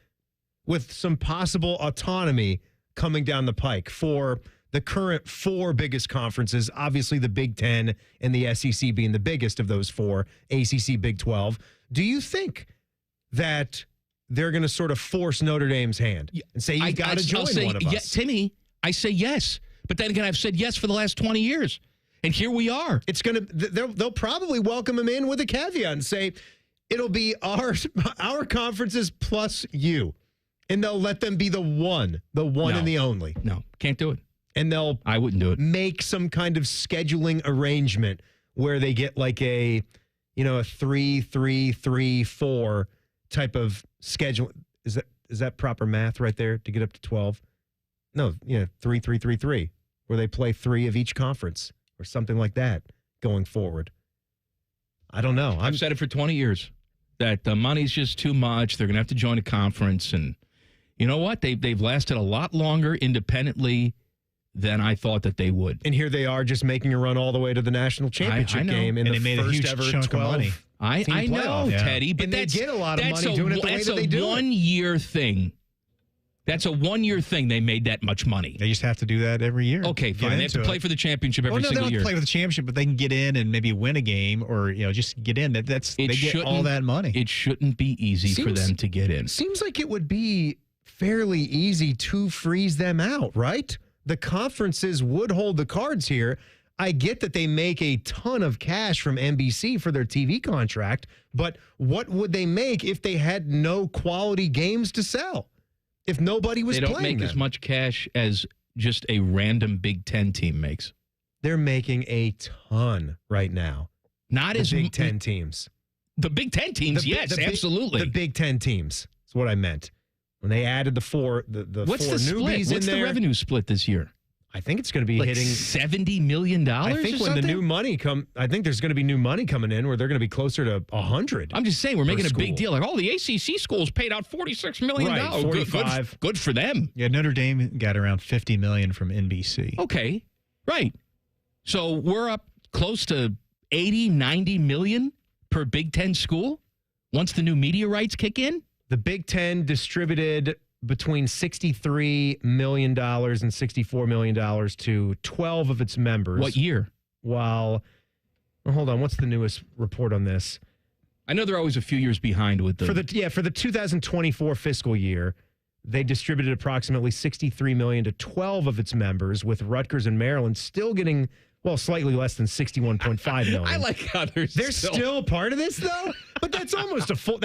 with some possible autonomy coming down the pike for the current four biggest conferences, obviously the Big Ten and the SEC being the biggest of those four, ACC, Big 12, do you think that they're going to sort of force Notre Dame's hand and say, you got to join one of us? Timmy, I say yes. But then again, I've said yes for the last 20 years. And here we are. It's going to, they'll probably welcome him in with a caveat and say, it'll be our conferences plus you. And they'll let them be the one and the only. No, can't do it. And I wouldn't do it. Make some kind of scheduling arrangement where they get like a 3-3-3-4 type of schedule. Is that proper math right there to get up to 12? No, 3-3-3-3, where they play 3 of each conference or something like that going forward. I don't know. I've said it for 20 years that the money's just too much. They're going to have to join a conference. And you know what? They've lasted a lot longer independently than I thought that they would. And here they are just making a run all the way to the national championship game in the first ever 12 money. I know, Teddy, but they get a lot of money doing it the way that they do it. That's a one-year thing. That's a one-year thing. They made that much money. They just have to do that every year. Okay, fine. They have to play for the championship every single year. They don't have to play for the championship, but they can get in and maybe win a game or just get in. They get all that money. It shouldn't be easy for them to get in. Seems like it would be fairly easy to freeze them out, right? The conferences would hold the cards here. I get that they make a ton of cash from NBC for their TV contract, but what would they make if they had no quality games to sell? If nobody was playing them? They don't make as much cash as just a random Big Ten team makes. They're making a ton right now. Not as Big Ten teams. The Big Ten teams, yes, absolutely. The Big Ten teams is what I meant. When they added the four What's the split? What's the revenue split this year? I think it's going to be like hitting $70 million. I think when the new money I think there's going to be new money coming in where they're going to be closer to 100. I'm just saying we're making a big deal. Like, the ACC schools paid out $46 million. Right, 45. Good for them. Yeah, Notre Dame got around $50 million from NBC. Okay, right. So we're up close to 80, 90 million per Big Ten school once the new media rights kick in. The Big Ten distributed between $63 million and $64 million to 12 of its members. What year? Hold on. What's the newest report on this? I know they're always a few years behind with the... For the 2024 fiscal year, they distributed approximately $63 million to 12 of its members, with Rutgers and Maryland still getting... slightly less than $61.5 million. I like how they're still part of this, though. But that's almost a full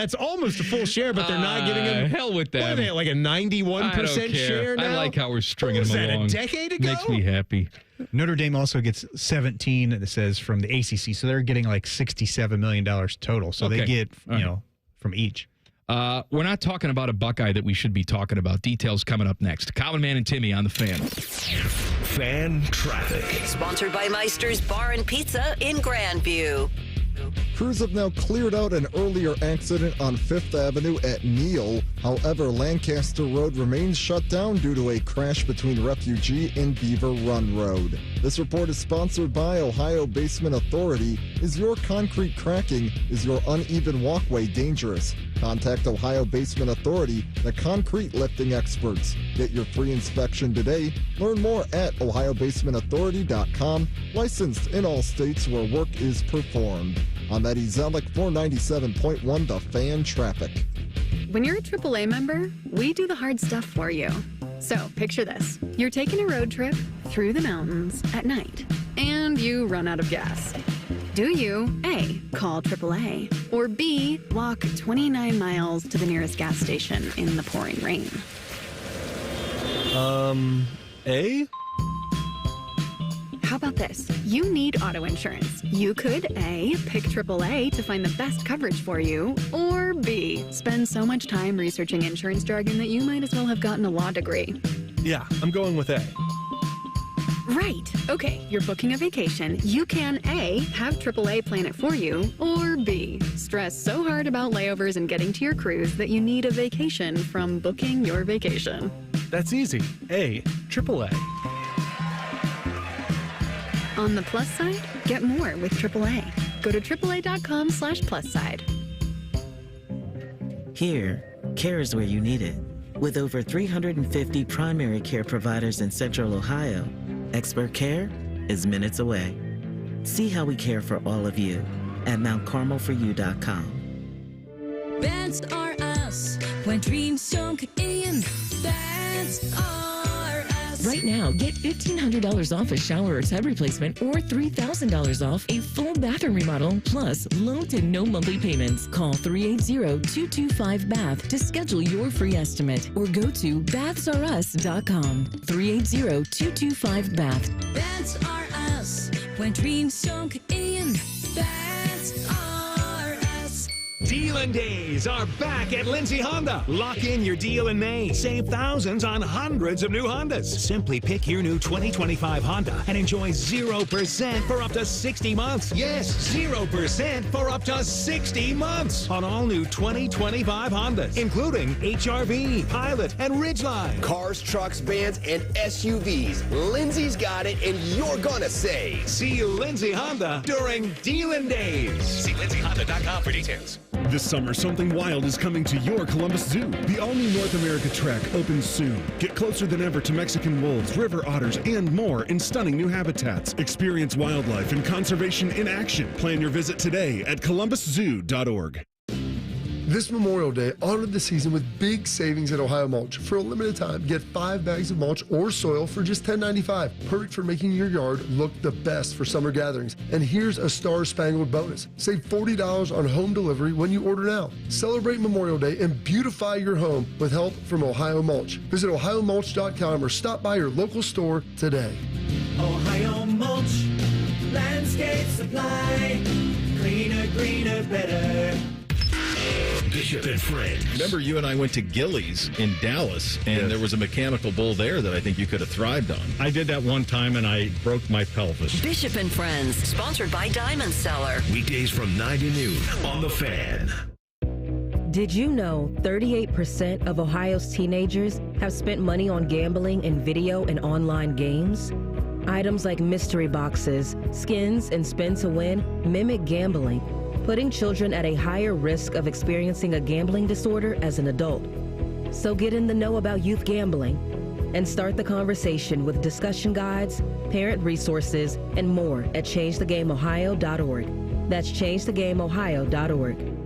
share. But they're not getting them. Hell with them. What are they, like a 91% share now? I like how we're stringing them along. Was that a decade ago? Makes me happy. Notre Dame also gets 17. It says from the ACC, so they're getting like $67 million total. So they get from each. We're not talking about a Buckeye that we should be talking about. Details coming up next. Common Man and Timmy on the Fan. Fan Traffic. Sponsored by Meister's Bar and Pizza in Grandview. Crews have now cleared out an earlier accident on 5th Avenue at Neal. However, Lancaster Road remains shut down due to a crash between Refugee and Beaver Run Road. This report is sponsored by Ohio Basement Authority. Is your concrete cracking? Is your uneven walkway dangerous? Contact Ohio Basement Authority, the concrete lifting experts. Get your free inspection today. Learn more at ohiobasementauthority.com. Licensed in all states where work is performed. On that Ezelic 497.1, The Fan Traffic. When you're a AAA member, we do the hard stuff for you. So picture this. You're taking a road trip through the mountains at night, and you run out of gas. Do you, A, call AAA, or B, walk 29 miles to the nearest gas station in the pouring rain? A? How about this? You need auto insurance. You could A, pick AAA to find the best coverage for you, or B, spend so much time researching insurance jargon that you might as well have gotten a law degree. Yeah, I'm going with A. Right. Okay, you're booking a vacation. You can A, have AAA plan it for you, or B, stress so hard about layovers and getting to your cruise that you need a vacation from booking your vacation. That's easy. A, AAA. On the plus side, get more with AAA. Go to AAA.com/plus side. Here, care is where you need it. With over 350 primary care providers in Central Ohio, expert care is minutes away. See how we care for all of you at mountcarmelforyou.com. That's our us. When dreams sunk in, that's our us. Right now, get $1,500 off a shower or tub replacement or $3,000 off a full bathroom remodel, plus low to no monthly payments. Call 380-225-BATH to schedule your free estimate or go to bathsareus.com. 380-225-BATH. Baths are us. When dreams sunk in, baths are us. Dealin' Days are back at Lindsay Honda. Lock in your deal in May. Save thousands on hundreds of new Hondas. Simply pick your new 2025 Honda and enjoy 0% for up to 60 months. Yes, 0% for up to 60 months on all new 2025 Hondas, including HRV, Pilot, and Ridgeline. Cars, trucks, vans, and SUVs. Lindsay's got it, and you're gonna save. See Lindsay Honda during Dealin' Days. See lindsayhonda.com for details. This summer, something wild is coming to your Columbus Zoo. The all-new North America Trek opens soon. Get closer than ever to Mexican wolves, river otters, and more in stunning new habitats. Experience wildlife and conservation in action. Plan your visit today at columbuszoo.org. This Memorial Day, honor the season with big savings at Ohio Mulch. For a limited time, get 5 bags of mulch or soil for just $10.95. Perfect for making your yard look the best for summer gatherings. And here's a star-spangled bonus. Save $40 on home delivery when you order now. Celebrate Memorial Day and beautify your home with help from Ohio Mulch. Visit ohiomulch.com or stop by your local store today. Ohio Mulch, landscape supply, cleaner, greener, better. Bishop and Friends. Remember, you and I went to Gillies in Dallas, and there was a mechanical bull there that I think you could have thrived on. I did that one time, and I broke my pelvis. Bishop and Friends, sponsored by Diamond Seller. Weekdays from 9 to noon on The Fan. Did you know 38% of Ohio's teenagers have spent money on gambling in video and online games? Items like mystery boxes, skins, and spin to win mimic gambling, putting children at a higher risk of experiencing a gambling disorder as an adult. So get in the know about youth gambling and start the conversation with discussion guides, parent resources, and more at changethegameohio.org. That's changethegameohio.org.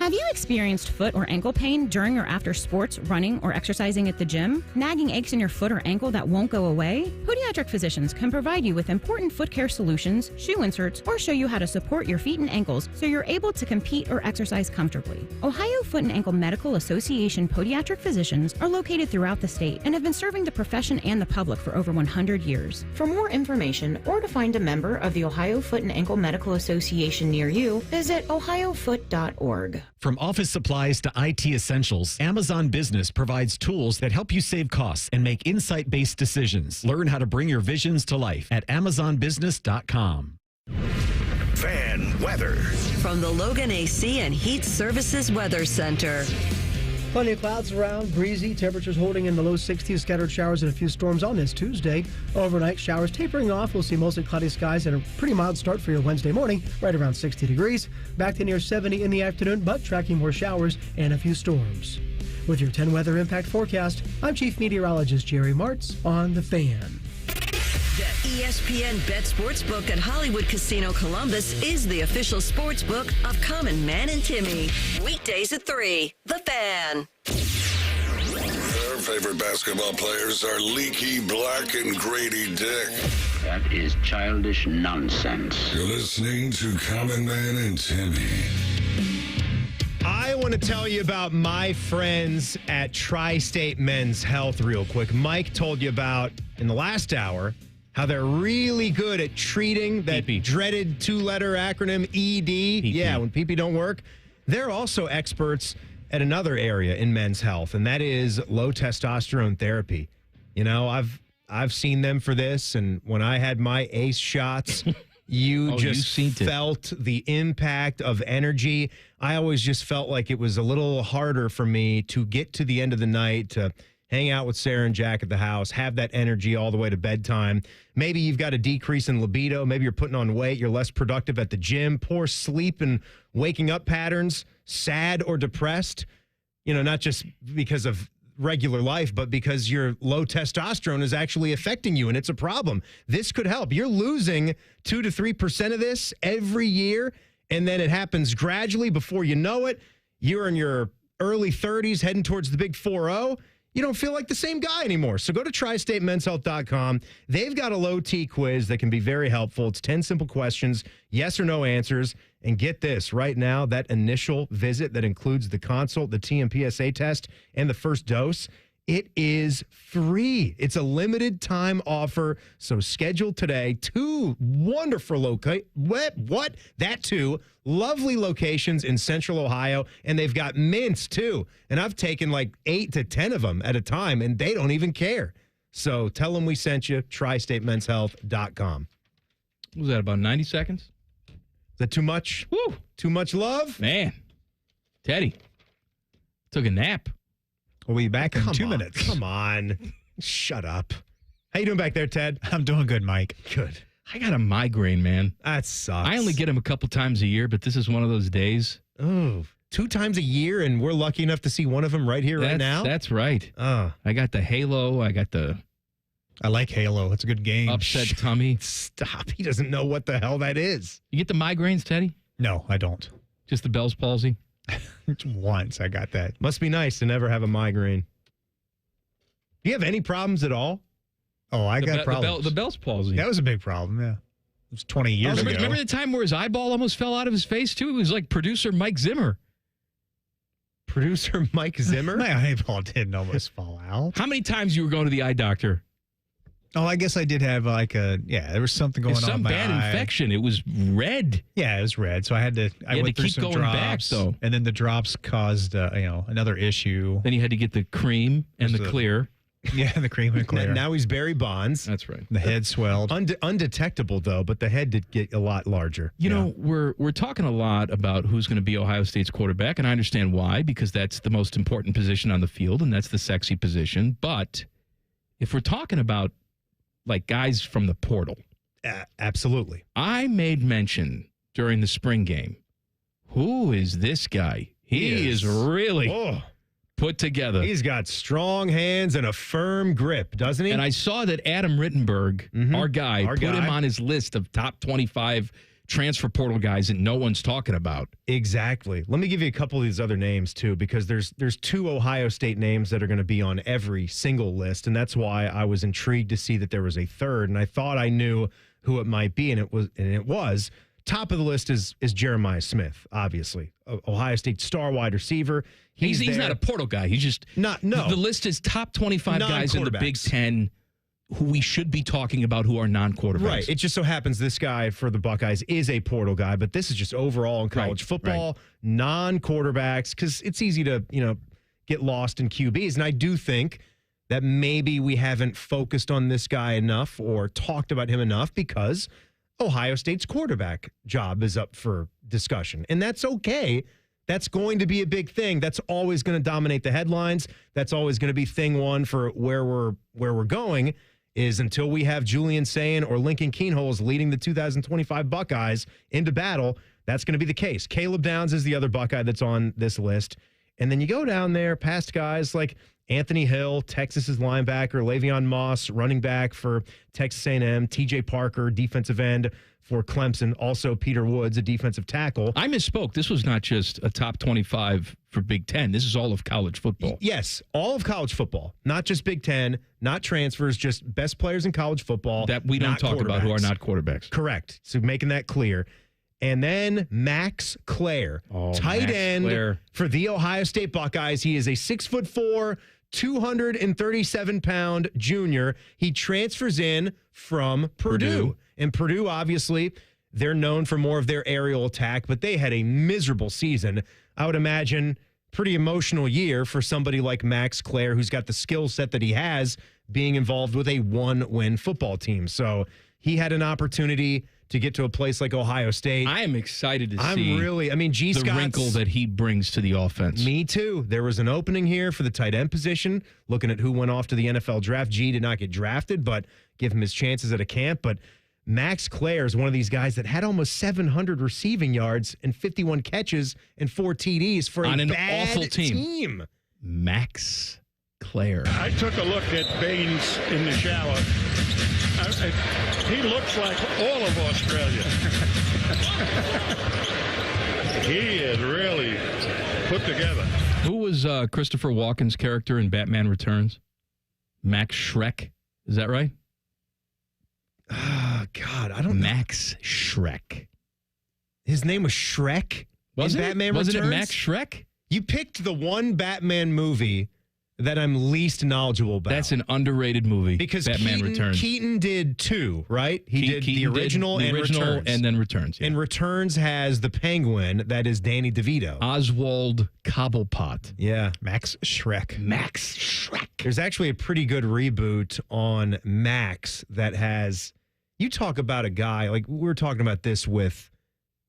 Have you experienced foot or ankle pain during or after sports, running, or exercising at the gym? Nagging aches in your foot or ankle that won't go away? Podiatric physicians can provide you with important foot care solutions, shoe inserts, or show you how to support your feet and ankles so you're able to compete or exercise comfortably. Ohio Foot and Ankle Medical Association podiatric physicians are located throughout the state and have been serving the profession and the public for over 100 years. For more information or to find a member of the Ohio Foot and Ankle Medical Association near you, visit ohiofoot.org. From office supplies to IT essentials, Amazon Business provides tools that help you save costs and make insight-based decisions. Learn how to bring your visions to life at amazonbusiness.com. Fan weather. From the Logan AC and Heat Services Weather Center. Plenty of clouds around, breezy, temperatures holding in the low 60s, scattered showers and a few storms on this Tuesday. Overnight showers tapering off. We'll see mostly cloudy skies and a pretty mild start for your Wednesday morning, right around 60 degrees. Back to near 70 in the afternoon, but tracking more showers and a few storms. With your 10 weather impact forecast, I'm Chief Meteorologist Jerry Martz on The Fan. The ESPN Bet Sportsbook at Hollywood Casino Columbus is the official sportsbook of Common Man and Timmy. Weekdays at 3. The Fan. Their favorite basketball players are Leaky Black and Grady Dick. That is childish nonsense. You're listening to Common Man and Timmy. I want to tell you about my friends at Tri-State Men's Health real quick. Mike told you about, in the last hour, how they're really good at treating that dreaded two-letter acronym ED. Yeah, when PP don't work. They're also experts at another area in men's health, and that is low testosterone therapy. You know, I've seen them for this, and when I had my ACE shots, you felt the impact of energy. I always just felt like it was a little harder for me to get to the end of the night, to hang out with Sarah and Jack at the house, have that energy all the way to bedtime. Maybe you've got a decrease in libido. Maybe you're putting on weight. You're less productive at the gym. Poor sleep and waking up patterns. Sad or depressed. You know, not just because of regular life, but because your low testosterone is actually affecting you, and it's a problem. This could help. You're losing 2 to 3% of this every year, and then it happens gradually before you know it. You're in your early 30s heading towards the big 4-0. you don't feel like the same guy anymore. So go to tristatemenshealth.com. They've got a low T quiz that can be very helpful. It's 10 simple questions, yes or no answers. And get this, right now, that initial visit that includes the consult, the TMPSA test, and the first dose, it is free. It's a limited time offer. So schedule today. 2 wonderful lovely locations in Central Ohio. And they've got mints too. And I've taken like 8 to 10 of them at a time, and they don't even care. So tell them we sent you. TriStateMensHealth.com. What was that, about 90 seconds? Is that too much? Woo! Too much love? Man. Teddy. Took a nap. We'll be back in 2 minutes. Come on. Shut up. How you doing back there, Ted? I'm doing good, Mike. Good. I got a migraine, man. That sucks. I only get them a couple times a year, but this is one of those days. Oh, 2 times a year, and we're lucky enough to see one of them right here, right now? That's right. Oh. I got the Halo. I like Halo. It's a good game. Upset tummy. Stop. He doesn't know what the hell that is. You get the migraines, Teddy? No, I don't. Just the Bell's palsy? Once I got that. Must be nice to never have a migraine. Do you have any problems at all? Oh, I got problems. The Bell's palsy. That was a big problem, yeah. It was 20 years ago. Remember the time where his eyeball almost fell out of his face, too? It was like producer Mike Zimmer. Producer Mike Zimmer? My eyeball didn't almost fall out. How many times you were going to the eye doctor? Oh, I guess I did have there was something going on some in my bad eye. infection. It was red. Yeah, it was red. So I went through keep some going drops, back, though. And then the drops caused, another issue. Then you had to get the cream and the clear. Yeah, the cream and clear. Now he's Barry Bonds. That's right. The head swelled. Undetectable, though, but the head did get a lot larger. You know, we're talking a lot about who's going to be Ohio State's quarterback, and I understand why, because that's the most important position on the field, and that's the sexy position. But if we're talking about like guys from the portal. Absolutely. I made mention during the spring game. Who is this guy? He is really put together. He's got strong hands and a firm grip, doesn't he? And I saw that Adam Rittenberg, our guy, put him on his list of top 25 transfer portal guys that no one's talking about. Exactly. Let me give you a couple of these other names, too, because there's 2 Ohio State names that are going to be on every single list, and that's why I was intrigued to see that there was a third, and I thought I knew who it might be, and it was. Top of the list is Jeremiah Smith, obviously. Ohio State star wide receiver. He's not a portal guy. He's just... No. The list is top 25 guys in the Big Ten who we should be talking about who are non-quarterbacks. Right. It just so happens this guy for the Buckeyes is a portal guy, but this is just overall in college football, non-quarterbacks, because it's easy to, get lost in QBs. And I do think that maybe we haven't focused on this guy enough or talked about him enough because Ohio State's quarterback job is up for discussion. And that's okay. That's going to be a big thing. That's always going to dominate the headlines. That's always going to be thing one for where we're going. Is until we have Julian Sayin or Lincoln Keenholz leading the 2025 Buckeyes into battle, that's going to be the case. Caleb Downs is the other Buckeye that's on this list. And then you go down there past guys like Anthony Hill, Texas's linebacker, Le'Veon Moss, running back for Texas A&M, TJ Parker, defensive end for Clemson, also Peter Woods, a defensive tackle. I misspoke. This was not just a top 25 for Big Ten. This is all of college football. Yes, all of college football, not just Big Ten, not transfers, just best players in college football. That we don't talk about who are not quarterbacks. Correct. So making that clear. And then Max Clare, tight end for the Ohio State Buckeyes. He is a 6'4", 237-pound junior. He transfers in from Purdue. And Purdue, obviously, they're known for more of their aerial attack, but they had a miserable season. I would imagine pretty emotional year for somebody like Max Clare, who's got the skill set that he has, being involved with a one-win football team. So he had an opportunity to get to a place like Ohio State. I am excited to see the wrinkle that he brings to the offense. Me too. There was an opening here for the tight end position, looking at who went off to the NFL draft. G did not get drafted, but give him his chances at a camp. But Max Clare is one of these guys that had almost 700 receiving yards and 51 catches and 4 TDs for on a an bad awful team. Max Clare. I took a look at Baines in the shower. He looks like all of Australia. He is really put together. Who was Christopher Walken's character in Batman Returns? Max Schreck. Is that right? God, I don't know. Max Schreck. His name was Shrek in Batman Returns? Wasn't it Max Schreck? You picked the one Batman movie that I'm least knowledgeable about. That's an underrated movie. Because Batman Returns. Keaton did 2, right? He did the original and Returns. And then Returns. Yeah. And Returns has the Penguin that is Danny DeVito. Oswald Cobblepot. Yeah. Max Schreck. Max Schreck. There's actually a pretty good reboot on Max that has, you talk about a guy, like we were talking about this with,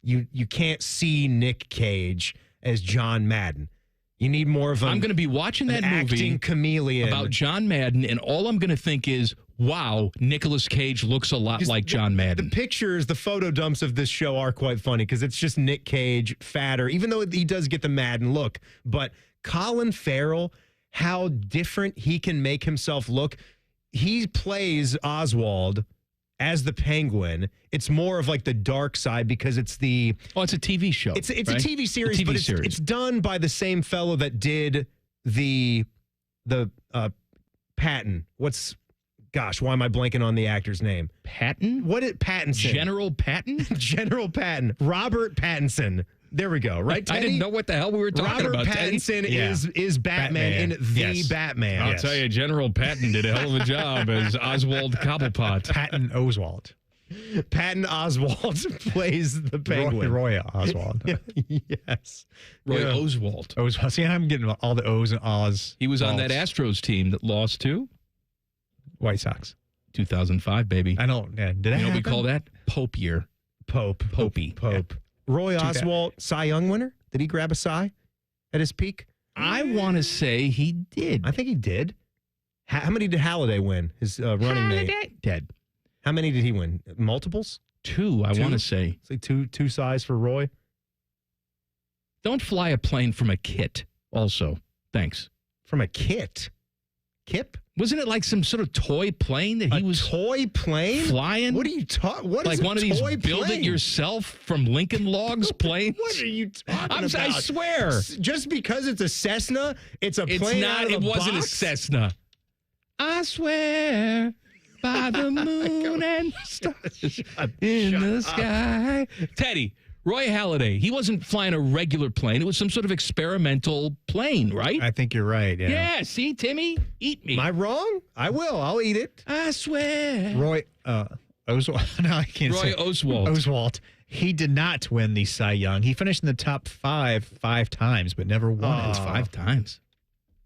you can't see Nick Cage as John Madden. You need more of I'm going to be watching that movie acting chameleon about John Madden, and all I'm going to think is, wow, Nicolas Cage looks a lot like John Madden. The pictures, the photo dumps of this show are quite funny because it's just Nick Cage fatter, even though he does get the Madden look. But Colin Farrell, how different he can make himself look. He plays Oswald as the Penguin. It's more of like the dark side because it's the... Oh, it's a TV show. It's right? a TV series, but it's done by the same fellow that did the Patton. Gosh, why am I blanking on the actor's name? Patton? Pattinson. General Patton? General Patton. Robert Pattinson. There we go, right, Teddy? I didn't know what the hell we were talking Robert about. Pattinson is Batman in The Batman. I'll tell you, General Patton did a hell of a job as Oswald Cobblepot. Patton Oswald. Patton Oswald plays the Penguin. Roy Oswald. Yes. Roy Oswald. Oswald. See, I'm getting all the O's and Oz. He was on that Astros team that lost to White Sox. 2005, baby. I know. Yeah. Did you know what we call that? Pope year. Popey. Pope. Roy Oswald, Cy Young winner? Did he grab a Cy at his peak? I want to say he did. I think he did. How many did Halladay win? His running mate. Dead. How many did he win? Multiples? 2, I want to say. It's like two Cys for Roy. Don't fly a plane from a kit. Also, thanks. From a kit? Kip? Wasn't it like some sort of toy plane that he was toy plane flying? What are you talking? What like is a one of these toy build plane? it yourself from Lincoln Logs planes? What are you talking about? I swear. Just because it's a Cessna, it's a plane. It wasn't a Cessna. I swear by the moon and stars in the sky. Teddy, Roy Halladay, he wasn't flying a regular plane. It was some sort of experimental plane, right? I think you're right. Yeah, see, Timmy? Eat me. Am I wrong? I will. I'll eat it. I swear. Roy Oswald. No, I can't say. Roy Oswald. Oswald. He did not win the Cy Young. He finished in the top five times, but never won it. 5 times.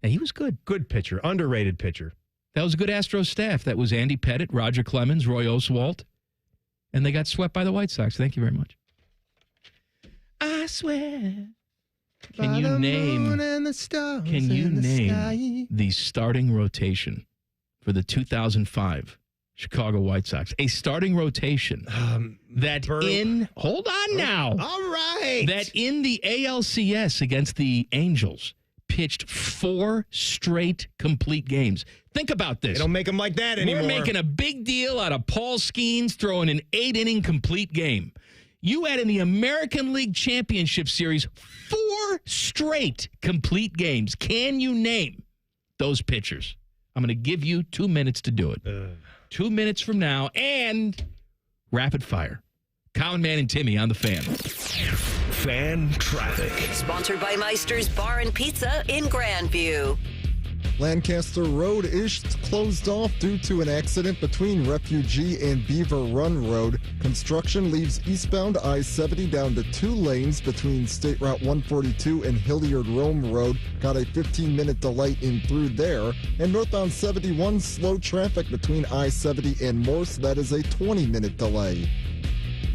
Yeah, he was good. Good pitcher. Underrated pitcher. That was a good Astros staff. That was Andy Pettit, Roger Clemens, Roy Oswald. And they got swept by the White Sox. Thank you very much. I swear. Can you name the starting rotation for the 2005 Chicago White Sox? A starting rotation hold on now. All right. That in the ALCS against the Angels pitched 4 straight complete games. Think about this. They don't make them like that anymore. We're making a big deal out of Paul Skeens throwing an 8-inning complete game. You had in the American League Championship Series 4 straight complete games. Can you name those pitchers? I'm going to give you 2 minutes to do it. 2 minutes from now, and rapid fire. Common Man and Timmy on the Fan. Fan Traffic. Sponsored by Meister's Bar and Pizza in Grandview. Lancaster Road is closed off due to an accident between Refugee and Beaver Run Road. Construction leaves eastbound I-70 down to 2 lanes between State Route 142 and Hilliard-Rome Road. Got a 15-minute delay in through there. And northbound 71, slow traffic between I-70 and Morse. That is a 20-minute delay.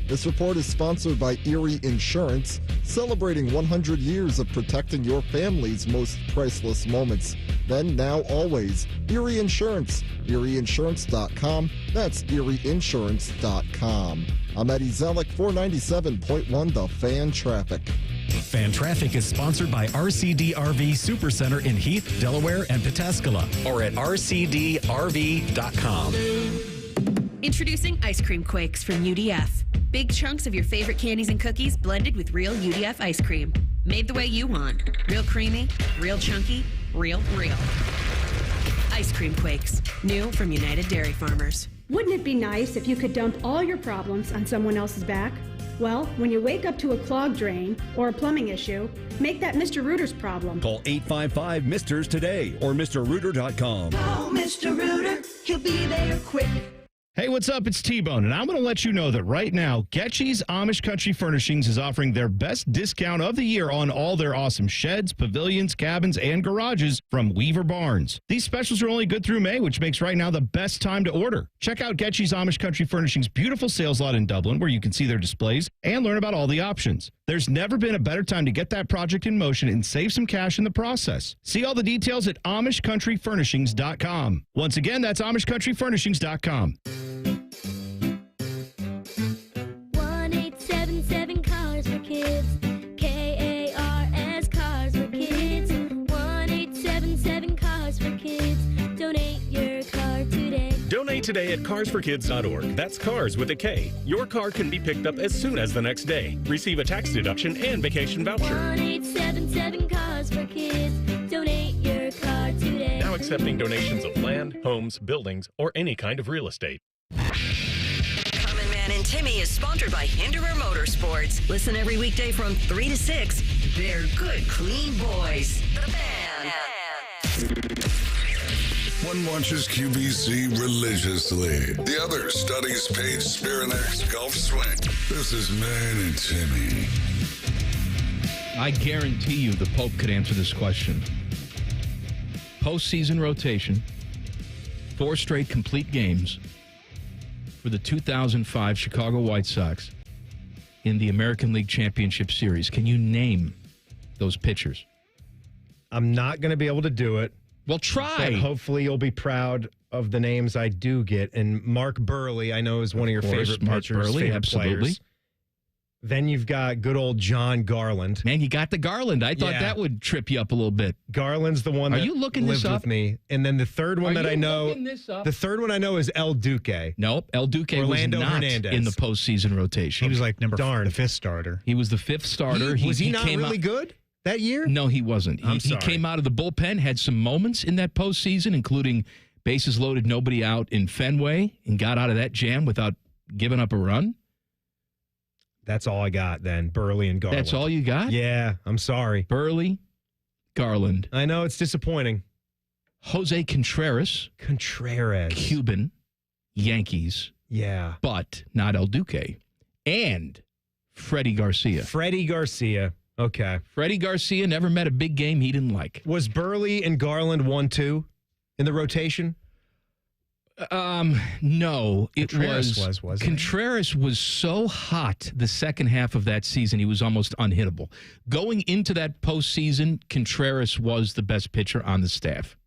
This report is sponsored by Erie Insurance, celebrating 100 years of protecting your family's most priceless moments. Then, now, always, Erie Insurance. ErieInsurance.com. That's ErieInsurance.com. I'm Eddie Zellick, 497.1 The Fan Traffic. Fan Traffic is sponsored by RCD RV Supercenter in Heath, Delaware, and Pataskala, or at rcdrv.com. Introducing Ice Cream Quakes from UDF. Big chunks of your favorite candies and cookies blended with real UDF ice cream. Made the way you want. Real creamy, real chunky, real. Ice Cream Quakes. New from United Dairy Farmers. Wouldn't it be nice if you could dump all your problems on someone else's back? Well, when you wake up to a clogged drain or a plumbing issue, make that Mr. Rooter's problem. Call 855-MISTERS today or MrRooter.com. Call Mr. Rooter. He'll be there quick. Hey, what's up? It's T-Bone, and I'm going to let you know that right now, Getchy's Amish Country Furnishings is offering their best discount of the year on all their awesome sheds, pavilions, cabins, and garages from Weaver Barnes. These specials are only good through May, which makes right now the best time to order. Check out Getchy's Amish Country Furnishings' beautiful sales lot in Dublin, where you can see their displays and learn about all the options. There's never been a better time to get that project in motion and save some cash in the process. See all the details at AmishCountryFurnishings.com. Once again, that's AmishCountryFurnishings.com. 1-877 Cars for Kids. K-A-R-S Cars for Kids. 1-877 Cars for Kids. Donate your car today. Donate today at carsforkids.org. That's cars with a K. Your car can be picked up as soon as the next day. Receive a tax deduction and vacation voucher. 1-877 Cars for Kids. Donate your car today. Now accepting donations of land, homes, buildings, or any kind of real estate. Common Man and Timmy is sponsored by Hinderer Motorsports. Listen every weekday from 3 to 6. They're good, clean boys. The Fan. One watches QVC religiously. The other studies Paige Spirinak's golf swing. This is Man and Timmy. I guarantee you the Pope could answer this question. Postseason rotation, 4 straight complete games for the 2005 Chicago White Sox in the American League Championship Series. Can you name those pitchers? I'm not going to be able to do it. Well, try. But hopefully you'll be proud of the names I do get. And Mark Burley, I know, is one of your favorite Mark pitchers. Burley, favorite absolutely. Players. Then you've got good old John Garland. Man, you got the Garland. I thought that would trip you up a little bit. Garland's the one that you looking lived this up? with me. And then the third one Are that you I know, looking this up? the third one I know is El Duque. Nope, El Duque Orlando was not Hernandez. in the postseason rotation. He was like the fifth starter. He was the 5th starter. Was he not came really out, good that year? No, he wasn't. He came out of the bullpen, had some moments in that postseason, including bases loaded, nobody out in Fenway, and got out of that jam without giving up a run. That's all I got then, Burley and Garland. That's all you got? Yeah, I'm sorry. Burley, Garland. I know, it's disappointing. Jose Contreras. Cuban, Yankees. Yeah. But not El Duque. And Freddie Garcia. Okay. Freddie Garcia never met a big game he didn't like. Was Burley and Garland 1-2 in the rotation? No, it Contreras wasn't Contreras was so hot the second half of that season, he was almost unhittable. Going into that postseason, Contreras was the best pitcher on the staff.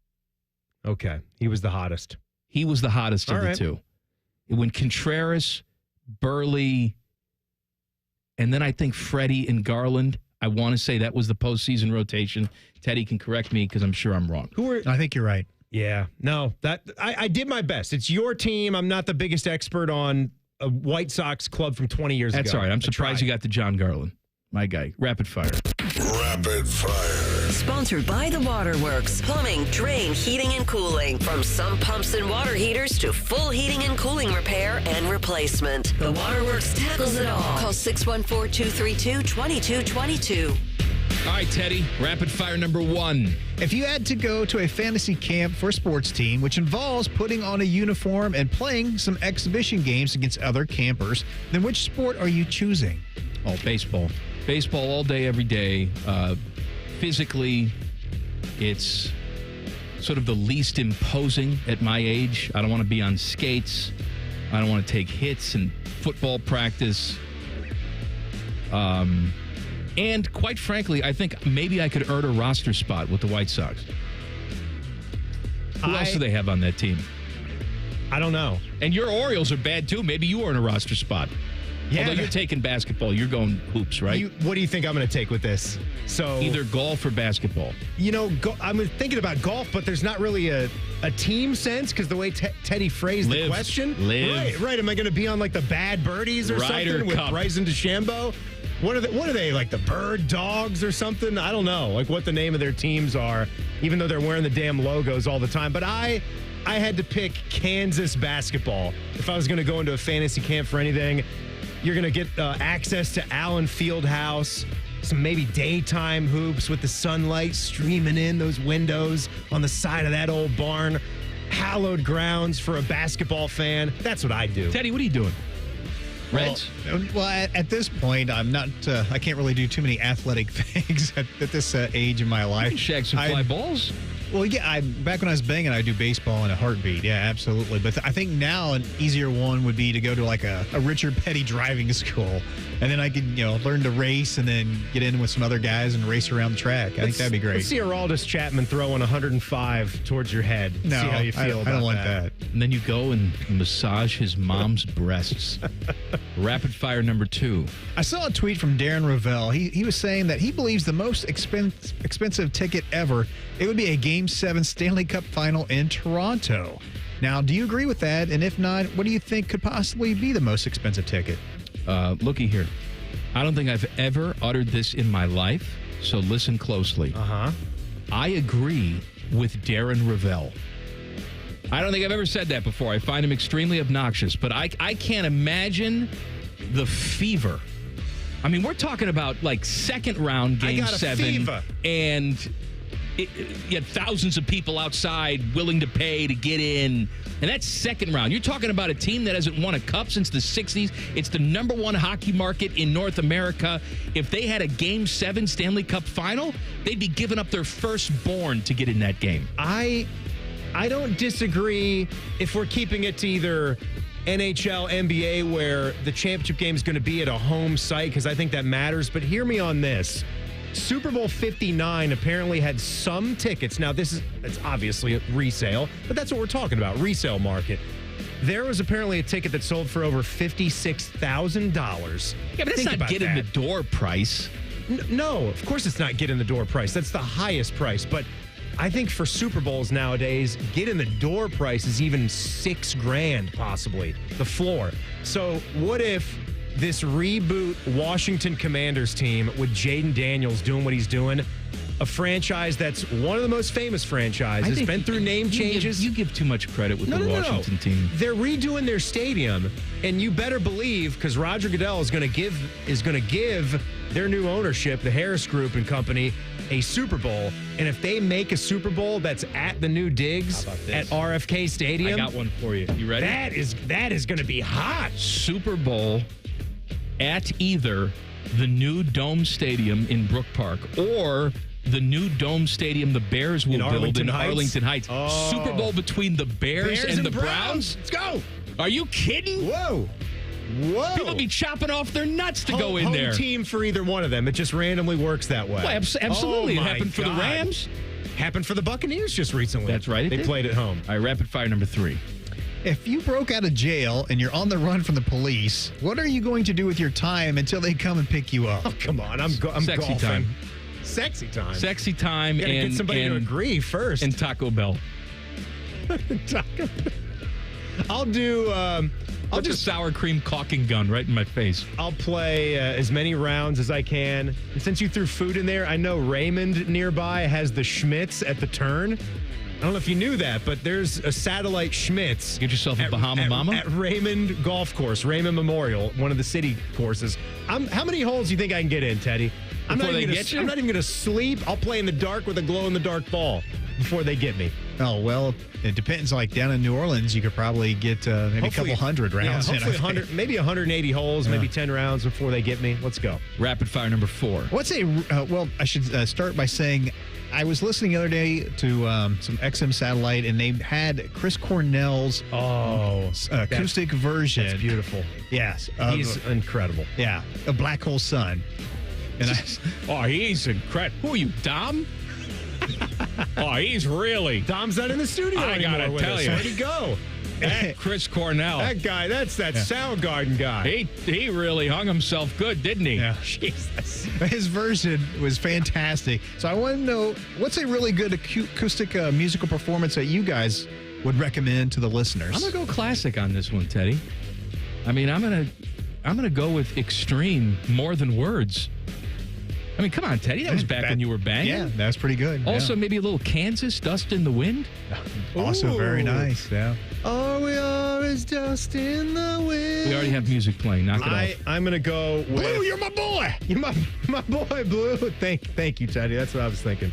Okay, he was the hottest. He was the hottest of the two. When Contreras, Burley, and then I think Freddie and Garland, I want to say that was the postseason rotation. Teddy can correct me because I'm sure I'm wrong. I think you're right. Yeah, no, that I did my best. It's your team. I'm not the biggest expert on a White Sox club from 20 years ago. That's all right. I'm surprised you got the John Garland. My guy. Rapid fire. Rapid fire. Sponsored by The Waterworks. Plumbing, drain, heating, and cooling. From sump pumps and water heaters to full heating and cooling repair and replacement. The Waterworks tackles it all. Call 614-232-2222. All right, Teddy, rapid fire number 1. If you had to go to a fantasy camp for a sports team, which involves putting on a uniform and playing some exhibition games against other campers, then which sport are you choosing? Oh, baseball. Baseball all day, every day. Physically, it's sort of the least imposing at my age. I don't want to be on skates. I don't want to take hits in football practice. And quite frankly, I think maybe I could earn a roster spot with the White Sox. Who else do they have on that team? I don't know. And your Orioles are bad, too. Maybe you earn a roster spot. Yeah, although you're taking basketball. You're going hoops, right? What do you think I'm going to take with this? So either golf or basketball. You know, I'm thinking about golf, but there's not really a team sense because the way Teddy phrased the question. Live. Right. Am I going to be on like the Bad Birdies or Ryder something with Cup. Bryson DeChambeau? What are they, like the Bird Dogs or something? I don't know, like what the name of their teams are, even though they're wearing the damn logos all the time. But I had to pick Kansas basketball. If I was going to go into a fantasy camp for anything, you're going to get access to Allen Fieldhouse, some maybe daytime hoops with the sunlight streaming in those windows on the side of that old barn. Hallowed grounds for a basketball fan. That's what I do. Teddy, what are you doing? Reds? Well, at this point, I'm not. I can't really do too many athletic things at this age in my life. You can shag some fly balls. Well, yeah. Back when I was banging, I'd do baseball in a heartbeat. Yeah, absolutely. But I think now an easier one would be to go to like a Richard Petty driving school, and then I could learn to race and then get in with some other guys and race around the track. I think that'd be great. Let's see Aroldis Chapman throwing 105 towards your head. No, see how you feel. I don't want that. And then you go and massage his mom's breasts. Rapid fire number 2. I saw a tweet from Darren Ravel. He was saying that he believes the most expensive ticket ever, it would be a Game 7 Stanley Cup final in Toronto. Now, do you agree with that? And if not, what do you think could possibly be the most expensive ticket? Looky here. I don't think I've ever uttered this in my life, so listen closely. I agree with Darren Ravel. I don't think I've ever said that before. I find him extremely obnoxious, but I can't imagine the fever. I mean, we're talking about like second round Game 7. Fever. And you had thousands of people outside willing to pay to get in. And that's second round. You're talking about a team that hasn't won a cup since the 60s. It's the number one hockey market in North America. If they had a Game 7 Stanley Cup final, they'd be giving up their firstborn to get in that game. I don't disagree if we're keeping it to either NHL, NBA, where the championship game is going to be at a home site, because I think that matters. But hear me on this. Super Bowl 59 apparently had some tickets. Now, it's obviously a resale, but that's what we're talking about, resale market. There was apparently a ticket that sold for over $56,000. Yeah, but that's not get in the door price. No, of course it's not get in the door price. That's the highest price. But I think for Super Bowls nowadays, get in the door price is even $6,000 possibly, the floor. So what if this reboot Washington Commanders team with Jaden Daniels doing what he's doing, a franchise that's one of the most famous franchises, been through name changes. You give too much credit with the Washington team. They're redoing their stadium, and you better believe, because Roger Goodell is going to give their new ownership, the Harris Group and company, a Super Bowl. And if they make a Super Bowl that's at the new digs at RFK Stadium, I got one for you. You ready? That is going to be hot. Super Bowl at either the new Dome Stadium in Brook Park or the new Dome Stadium the Bears will build in Arlington Heights. Oh. Super Bowl between the Bears and the Browns. Let's go. Are you kidding? Whoa. People be chopping off their nuts to go in home there. Team for either one of them. It just randomly works that way. Well, absolutely. Oh, it happened for the Rams. Happened for the Buccaneers just recently. That's right. They played at home. All right, rapid fire number 3. If you broke out of jail and you're on the run from the police, what are you going to do with your time until they come and pick you up? Oh, come on. I'm Sexy golfing. time. Sexy time. Sexy time. You gotta and get somebody to agree first. And Taco Bell. Taco Bell. I'll do... I'll just sour cream caulking gun right in my face. I'll play as many rounds as I can. And since you threw food in there, I know Raymond nearby has the Schmitz at the turn. I don't know if you knew that, but there's a satellite Schmitz. Get yourself a Bahama Mama? At Raymond Golf Course, Raymond Memorial, one of the city courses. How many holes do you think I can get in, Teddy? I'm not even going to sleep. I'll play in the dark with a glow-in-the-dark ball before they get me. Oh, well, it depends. Like down in New Orleans, you could probably get maybe a couple hundred rounds. Yeah, hopefully 100, maybe 180 holes, maybe 10 rounds before they get me. Let's go. Rapid fire number 4. I should start by saying I was listening the other day to some XM Satellite, and they had Chris Cornell's acoustic version. That's beautiful. Yes. He's incredible. Yeah. A Black Hole Sun. And he's incredible. Who are you, Dom? He's really. Dom's not in the studio anymore. I gotta tell you. Where'd he go? Chris Cornell. That guy, that's that Soundgarden guy. He really hung himself good, didn't he? Yeah. Jesus. His version was fantastic. So I want to know, what's a really good acoustic musical performance that you guys would recommend to the listeners? I'm going to go classic on this one, Teddy. I mean, I'm going to I'm gonna go with extreme more than words. I mean, come on, Teddy. That was back when you were banging. Yeah, that was pretty good. Also, maybe a little Kansas, Dust in the Wind. Also very nice, yeah. All we are is dust in the wind. We already have music playing. Knock it off. I'm going to go with... Blue, you're my boy. You're my boy, Blue. Thank you, Teddy. That's what I was thinking.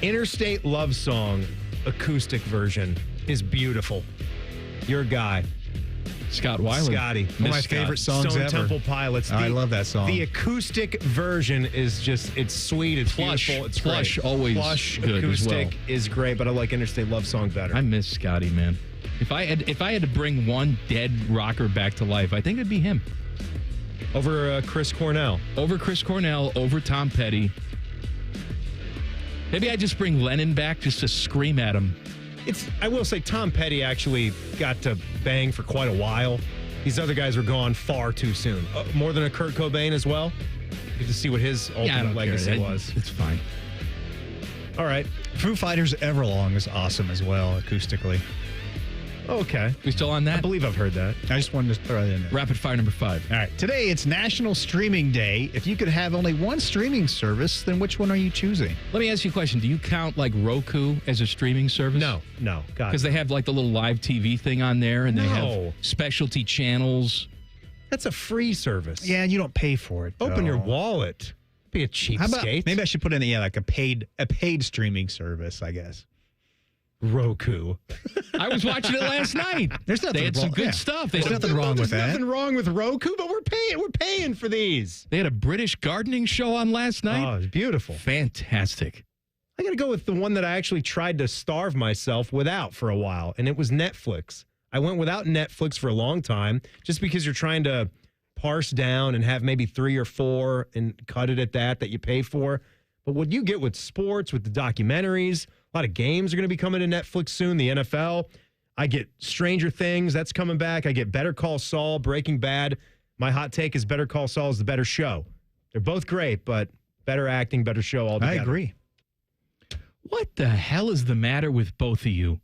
Interstate Love Song acoustic version is beautiful. Your guy. Scott Weiland. Scotty. One of my favorite songs Stone ever. Temple Pilots. I love that song. The acoustic version is just, it's sweet, it's Plush. beautiful, it's Plush, great. always Plush good as acoustic well. is great, but I like Interstate Love Song better. I miss Scotty, man. If I had to bring one dead rocker back to life, I think it'd be him. Over Chris Cornell. Over Chris Cornell, over Tom Petty. Maybe I just bring Lennon back just to scream at him. I will say Tom Petty actually got to bang for quite a while. These other guys were gone far too soon. More than a Kurt Cobain as well. You get to see what his ultimate legacy was. It's fine. All right. Foo Fighters Everlong is awesome as well, acoustically. Okay. We still on that? I believe I've heard that. I just wanted to throw that in there. Rapid fire number 5. All right. Today, it's National Streaming Day. If you could have only one streaming service, then which one are you choosing? Let me ask you a question. Do you count like Roku as a streaming service? No. Because they have like the little live TV thing on there and they have specialty channels. That's a free service. Yeah, and you don't pay for it. Open your though. wallet. Be a cheapskate. How about maybe I should put in like a paid streaming service, I guess. Roku. I was watching it last night. There's nothing They had some wrong- good yeah. stuff. There's nothing wrong with that. There's nothing wrong with Roku, but we're paying for these. They had a British gardening show on last night. Oh, it's beautiful. Fantastic. I got to go with the one that I actually tried to starve myself without for a while, and it was Netflix. I went without Netflix for a long time just because you're trying to parse down and have maybe 3 or 4 and cut it at that you pay for. But what you get with sports, with the documentaries, a lot of games are going to be coming to Netflix soon, the NFL. I get Stranger Things, that's coming back. I get Better Call Saul, Breaking Bad. My hot take is Better Call Saul is the better show. They're both great, but better acting, better show altogether. I agree. What the hell is the matter with both of you?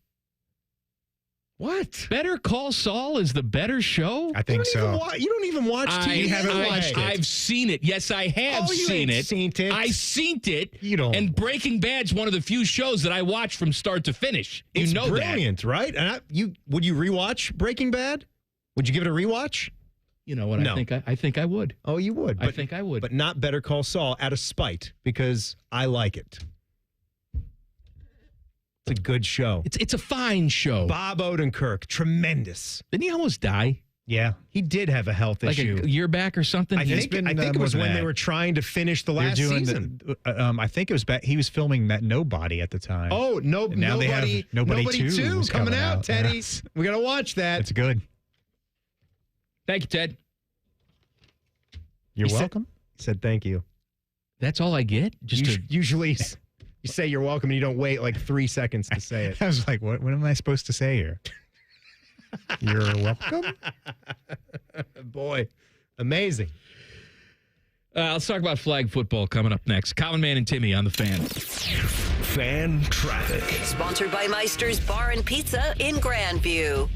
What? Better Call Saul is the better show? I think so. You don't even watch TV. You haven't watched it. I've seen it. Yes, I have seen it. I seen it. You don't. And Breaking Bad's one of the few shows that I watch from start to finish. You It's know brilliant, right? And would you rewatch Breaking Bad? Would you give it a rewatch? You know what? No. I think I would. Oh, you would. I think I would. But not Better Call Saul out of spite because I like it. It's a good show. It's a fine show. Bob Odenkirk, tremendous. Didn't he almost die? Yeah. He did have a health Like issue. a year back or something? I think it was when they were trying to finish the last season. I think it was back. He was filming that Nobody at the time. Oh, no! And now they have Nobody 2 is coming out, Teddy. Yeah. We got to watch that. It's good. Thank you, Ted. You're He welcome. Said thank you. That's all I get? Usually you say you're welcome and you don't wait like 3 seconds to say it. I was like, what am I supposed to say here? You're welcome. Boy, amazing. Let's talk about flag football coming up next. Common Man and Timmy on the Fan. Fan traffic. Sponsored by Meister's Bar and Pizza in Grandview.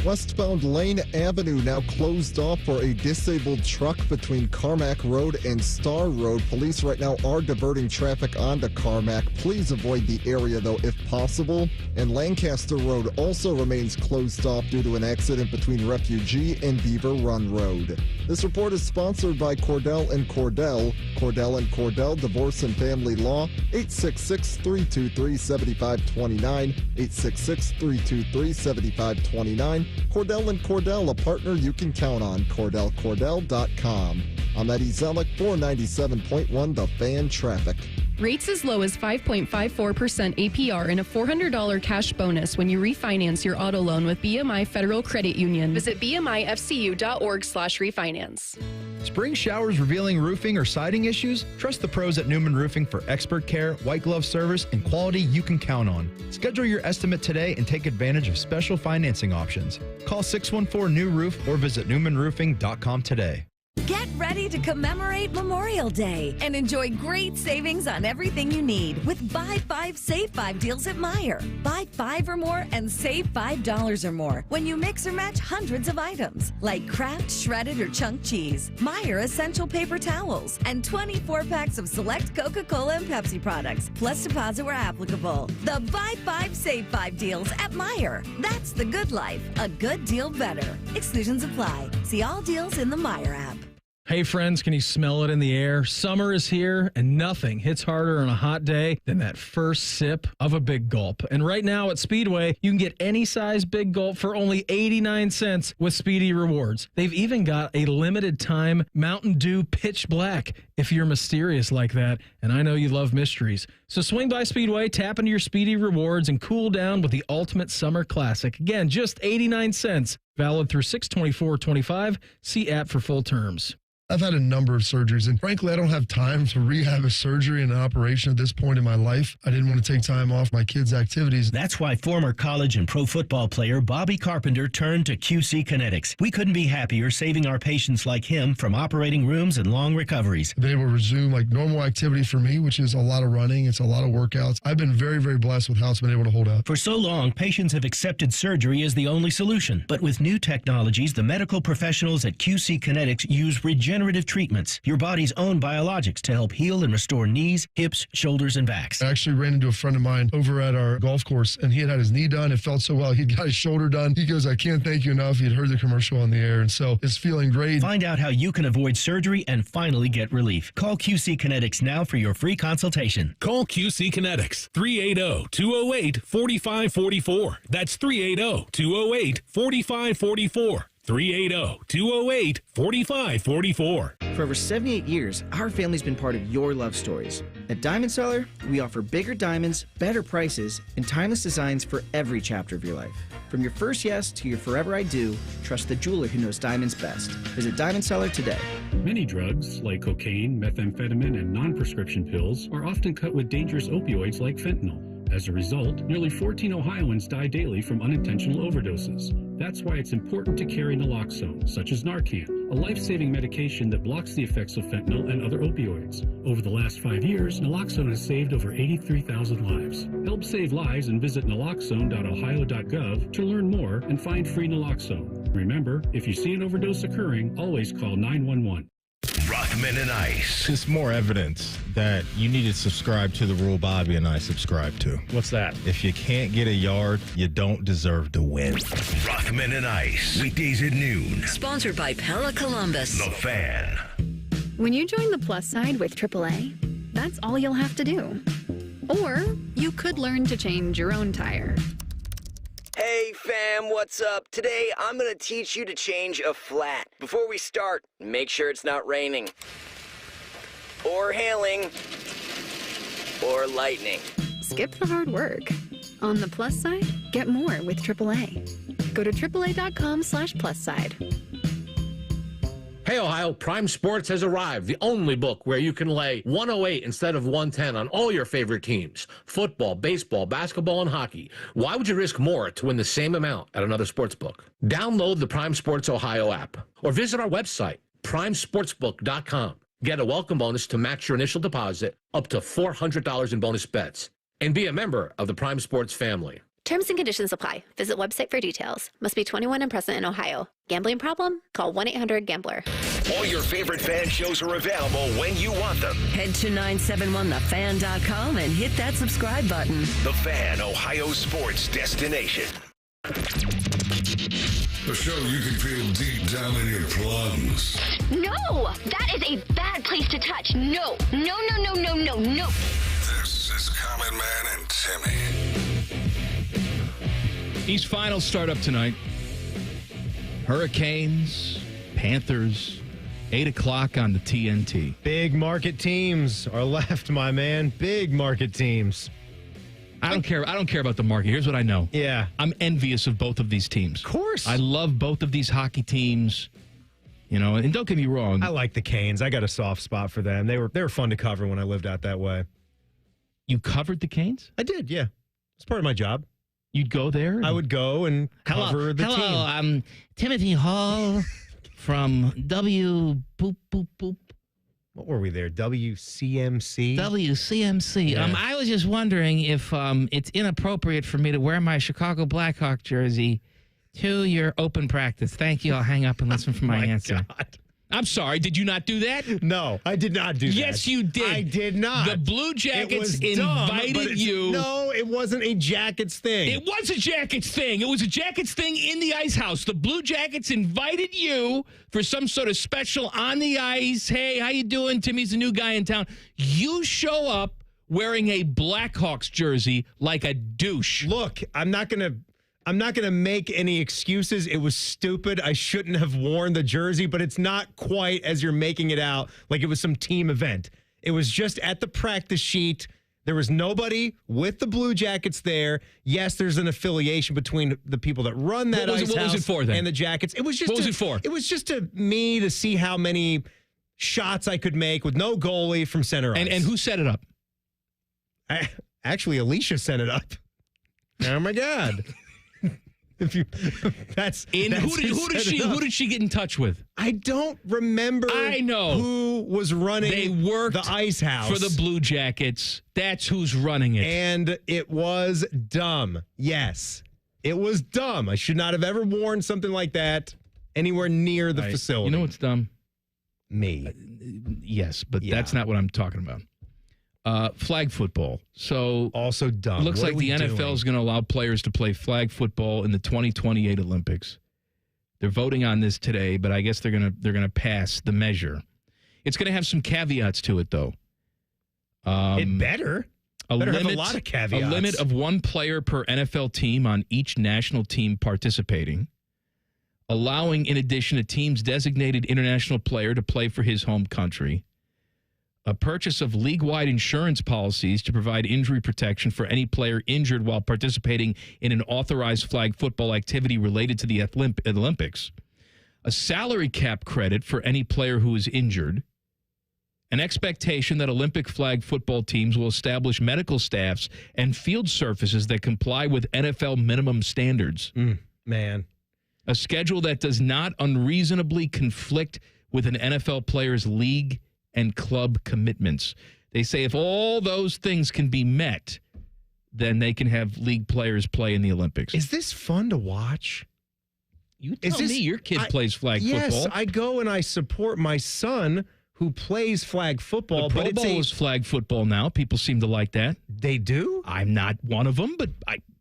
Westbound Lane Avenue now closed off for a disabled truck between Carmack Road and Star Road. Police right now are diverting traffic onto Carmack. Please avoid the area, though, if possible. And Lancaster Road also remains closed off due to an accident between Refugee and Beaver Run Road. This report is sponsored by Cordell & Cordell. Cordell & Cordell Divorce and Family Law, 866-323-7529, 866-323-7529. Cordell & Cordell, a partner you can count on. CordellCordell.com. I'm Eddie Zellick, 497.1 The Fan Traffic. Rates as low as 5.54% APR and a $400 cash bonus when you refinance your auto loan with BMI Federal Credit Union. Visit bmifcu.org/refinance. Spring showers revealing roofing or siding issues? Trust the pros at Newman Roofing for expert care, white glove service, and quality you can count on. Schedule your estimate today and take advantage of special financing options. Call 614-NEW-ROOF or visit newmanroofing.com today. Get ready to commemorate Memorial Day and enjoy great savings on everything you need with Buy 5, Save 5 deals at Meijer. Buy 5 or more and save $5 or more when you mix or match hundreds of items like Kraft shredded or chunk cheese, Meijer essential paper towels, and 24 packs of select Coca-Cola and Pepsi products, plus deposit where applicable. The Buy 5, Save 5 deals at Meijer. That's the good life. A good deal better. Exclusions apply. See all deals in the Meijer app. Hey friends, can you smell it in the air? Summer is here and nothing hits harder on a hot day than that first sip of a Big Gulp. And right now at Speedway, you can get any size Big Gulp for only 89 cents with Speedy Rewards. They've even got a limited time Mountain Dew Pitch Black if you're mysterious like that, and I know you love mysteries. So swing by Speedway, tap into your Speedy Rewards, and cool down with the ultimate summer classic. Again, just 89 cents. Valid through 6/24/25. See app for full terms. I've had a number of surgeries, and frankly, I don't have time to rehab a surgery and an operation at this point in my life. I didn't want to take time off my kids' activities. That's why former college and pro football player Bobby Carpenter turned to QC Kinetics. We couldn't be happier saving our patients like him from operating rooms and long recoveries. I've been able to resume like normal activity for me, which is a lot of running. It's a lot of workouts. I've been very, very blessed with how it's been able to hold up. For so long, patients have accepted surgery as the only solution. But with new technologies, the medical professionals at QC Kinetics use regenerative treatments, your body's own biologics, to help heal and restore knees, hips, shoulders, and backs. I actually ran into a friend of mine over at our golf course, and he had his knee done. It felt so well. He'd got his shoulder done. He goes, I can't thank you enough. He'd heard the commercial on the air, and so it's feeling great. Find out how you can avoid surgery and finally get relief. Call QC Kinetics now for your free consultation. Call QC Kinetics, 380-208-4544. That's 380-208-4544. 380-208-4544. For over 78 years, our family's been part of your love stories. At Diamond Seller, we offer bigger diamonds, better prices, and timeless designs for every chapter of your life. From your first yes to your forever I do, trust the jeweler who knows diamonds best. Visit Diamond Seller today. Many drugs, like cocaine, methamphetamine, and non-prescription pills, are often cut with dangerous opioids like fentanyl. As a result, nearly 14 Ohioans die daily from unintentional overdoses. That's why it's important to carry naloxone, such as Narcan, a life-saving medication that blocks the effects of fentanyl and other opioids. Over the last 5 years, naloxone has saved over 83,000 lives. Help save lives and visit naloxone.ohio.gov to learn more and find free naloxone. Remember, if you see an overdose occurring, always call 911. Rockman and Ice. It's more evidence that you need to subscribe to the rule Bobby and I subscribe to. What's that? If you can't get a yard, you don't deserve to win. Rockman and Ice. Weekdays at noon. Sponsored by Pella Columbus. The Fan. When you join the plus side with AAA, that's all you'll have to do. Or you could learn to change your own tire. Hey fam, what's up? Today I'm gonna teach you to change a flat. Before we start, make sure it's not raining, or hailing, or lightning. Skip the hard work. On the plus side, get more with AAA. Go to AAA.com/plus side. Hey Ohio, Prime Sports has arrived, the only book where you can lay 108 instead of 110 on all your favorite teams. Football, baseball, basketball, and hockey. Why would you risk more to win the same amount at another sports book? Download the Prime Sports Ohio app or visit our website, primesportsbook.com. Get a welcome bonus to match your initial deposit up to $400 in bonus bets. And be a member of the Prime Sports family. Terms and conditions apply. Visit website for details. Must be 21 and present in Ohio. Gambling problem? Call 1-800-GAMBLER. All your favorite fan shows are available when you want them. Head to 971thefan.com and hit that subscribe button. The Fan, Ohio sports destination. The show you can feel deep down in your plums. No! That is a bad place to touch. No. No, no, no, no, no, no. This is Common Man and Timmy. East Finals start up tonight. Hurricanes, Panthers, 8 o'clock on the TNT. Big market teams are left, my man. Big market teams. I don't care about the market. Here's what I know. Yeah. I'm envious of both of these teams. Of course. I love both of these hockey teams. You know, and don't get me wrong. I like the Canes. I got a soft spot for them. They were fun to cover when I lived out that way. You covered the Canes? I did, yeah. It's part of my job. You'd go there? I would go and cover the team. Hello, Timothy Hall from W. Boop, boop, boop. What were we there? WCMC? WCMC. Yeah. I was just wondering if it's inappropriate for me to wear my Chicago Blackhawk jersey to your open practice. Thank you. I'll hang up and listen for my answer. God. I'm sorry. Did you not do that? No, I did not do that. Yes, you did. I did not. The Blue Jackets It was dumb, but invited you. No, it wasn't a Jackets thing. It was a Jackets thing. It was a Jackets thing in the ice house. The Blue Jackets invited you for some sort of special on the ice. Hey, how you doing? Timmy's the new guy in town. You show up wearing a Blackhawks jersey like a douche. Look, I'm not gonna make any excuses. It was stupid. I shouldn't have worn the jersey, but it's not quite as you're making it out like it was some team event. It was just at the practice sheet. There was nobody with the Blue Jackets there. Yes, there's an affiliation between the people that run that ice What house was it for then? and the Jackets. It was just What was it for? It was just me to see how many shots I could make with no goalie from center ice. And who set it up? Actually, Alicia set it up. Oh my God. Who did she get in touch with? I don't remember. I know who was running. They worked the ice house for the Blue Jackets. That's who's running it. And it was dumb. Yes, it was dumb. I should not have ever worn something like that anywhere near the facility. You know what's dumb? Me. Yes, but that's not what I'm talking about. Flag football. So also dumb. Looks What like are the we NFL doing? is going to allow players to play flag football in the 2028 Olympics. They're voting on this today, but I guess they're gonna pass the measure. It's going to have some caveats to it, though. It better. Have a lot of caveats. A limit of one player per NFL team on each national team participating. Allowing, in addition, a team's designated international player to play for his home country. A purchase of league-wide insurance policies to provide injury protection for any player injured while participating in an authorized flag football activity related to the Olympics. A salary cap credit for any player who is injured. An expectation that Olympic flag football teams will establish medical staffs and field surfaces that comply with NFL minimum standards. Man. A schedule that does not unreasonably conflict with an NFL player's league and club commitments. They say if all those things can be met, then they can have league players play in the Olympics. Is this fun to watch? You tell me your kid plays flag football. Yes, I go and I support my son who plays flag football. The Pro but it's Bowl is flag football now. People seem to like that. They do? I'm not one of them, but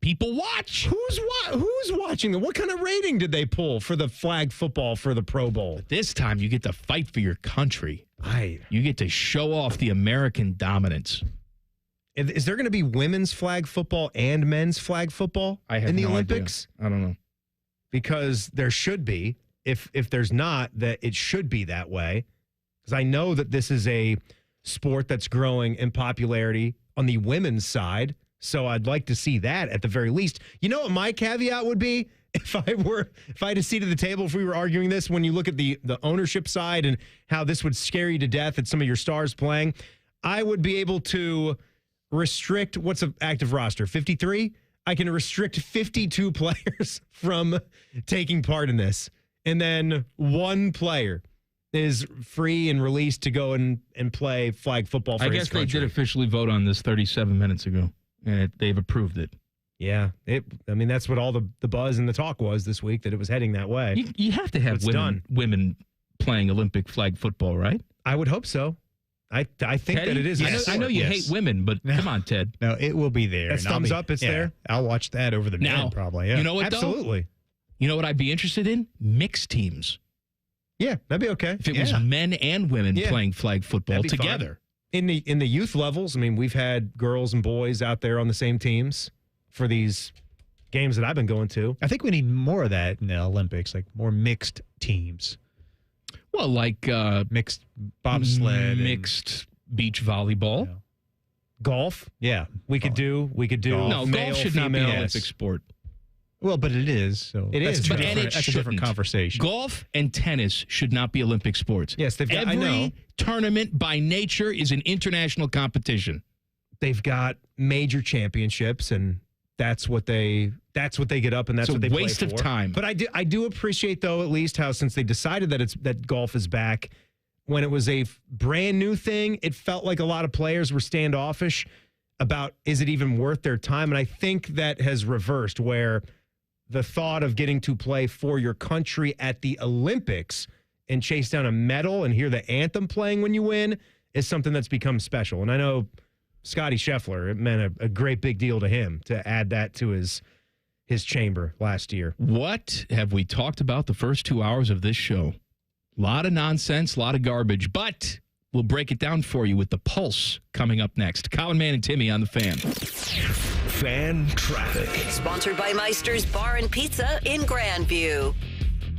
people watch. Who's watching them? What kind of rating did they pull for the flag football for the Pro Bowl? But this time you get to fight for your country. You get to show off the American dominance. Is there going to be women's flag football and men's flag football in the Olympics? I don't know. Because there should be. If there's not, that it should be that way. Because I know that this is a sport that's growing in popularity on the women's side. So I'd like to see that at the very least. You know what my caveat would be? If I had a seat at the table, if we were arguing this, when you look at the ownership side and how this would scare you to death at some of your stars playing, I would be able to restrict, what's an active roster, 53? I can restrict 52 players from taking part in this. And then one player is free and released to go and play flag football for his country. I guess they did officially vote on this 37 minutes ago, and they've approved it. Yeah, that's what all the buzz and the talk was this week, that it was heading that way. You have to have women playing Olympic flag football, right? I would hope so. I think Teddy? that it is. Yes. I know you hate women, but come on, Ted. No, it will be there. That's thumbs up. It's there. I'll watch that over the men, probably. Yeah. You know what, Absolutely. Though? You know what I'd be interested in? Mixed teams. Yeah, that'd be okay. If it was men and women playing flag football together. Fun. In the youth levels, we've had girls and boys out there on the same teams for these games that I've been going to. I think we need more of that in the Olympics, like more mixed teams. Well, like mixed bobsled, mixed beach volleyball, golf. Yeah, we could do. No, golf should not be an Olympic sport. Well, but it is. So it is. But that's a different conversation. Golf and tennis should not be Olympic sports. Yes, they've got. Every I know. tournament by nature is an international competition. They've got major championships, and that's what they get up and that's It's what they a play waste of for. time. But I do appreciate, though, at least how since they decided that golf is back, when it was a brand new thing, it felt like a lot of players were standoffish about, is it even worth their time? And I think that has reversed, where the thought of getting to play for your country at the Olympics and chase down a medal and hear the anthem playing when you win is something that's become special. And I know Scotty Scheffler, it meant a great big deal to him to add that to his chamber last year. What have we talked about the first 2 hours of this show? A lot of nonsense, a lot of garbage, but we'll break it down for you with the Pulse coming up next. Colin Man and Timmy on the Fan. Fan traffic. Sponsored by Meister's Bar and Pizza in Grandview.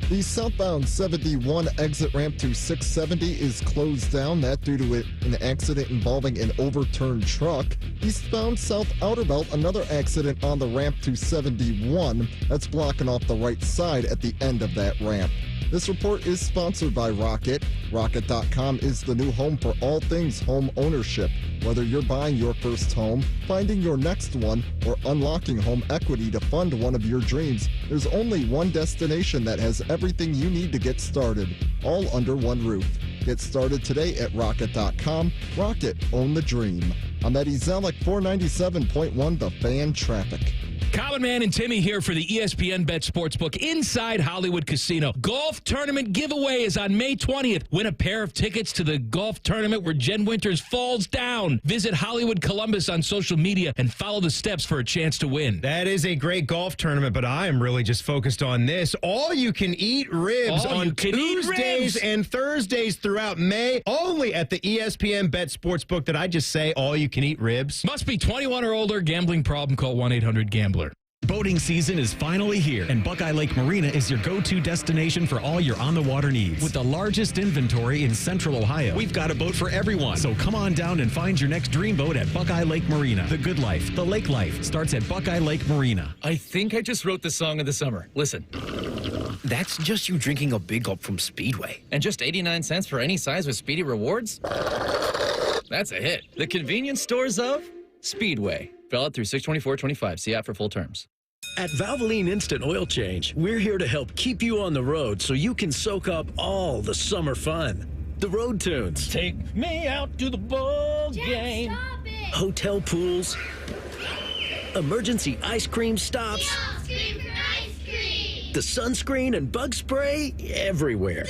The southbound 71 exit ramp to 670 is closed down. That due to an accident involving an overturned truck. Eastbound South Outer Belt, another accident on the ramp to 71. That's blocking off the right side at the end of that ramp. This report is sponsored by Rocket. Rocket.com is the new home for all things home ownership. Whether you're buying your first home, finding your next one, or unlocking home equity to fund one of your dreams, there's only one destination that has everything you need to get started, all under one roof. Get started today at Rocket.com. Rocket, own the dream. I'm Eddie Zellick, 497.1 The Fan Traffic. Colin Man and Timmy here for the ESPN Bet Sportsbook inside Hollywood Casino. Golf tournament giveaway is on May 20th. Win a pair of tickets to the golf tournament where Jen Winters falls down. Visit Hollywood Columbus on social media and follow the steps for a chance to win. That is a great golf tournament, but I am really just focused on this. All you can eat ribs on Tuesdays and Thursdays throughout May, only at the ESPN Bet Sportsbook. Did I just say all you can eat ribs? Must be 21 or older. Gambling problem, call 1-800-GAMBLER. Boating season is finally here, and Buckeye Lake Marina is your go-to destination for all your on-the-water needs. With the largest inventory in Central Ohio, we've got a boat for everyone. So come on down and find your next dream boat at Buckeye Lake Marina. The good life, the lake life, starts at Buckeye Lake Marina. I think I just wrote the song of the summer. Listen. That's just you drinking a big gulp from Speedway. And just 89 cents for any size with Speedy Rewards? That's a hit. The convenience stores of Speedway. Valid through 6/24/25. See app for full terms. At Valvoline Instant Oil Change, we're here to help keep you on the road so you can soak up all the summer fun. The road tunes. Take me out to the ball game. Hotel pools. Emergency ice cream stops. The sunscreen and bug spray everywhere.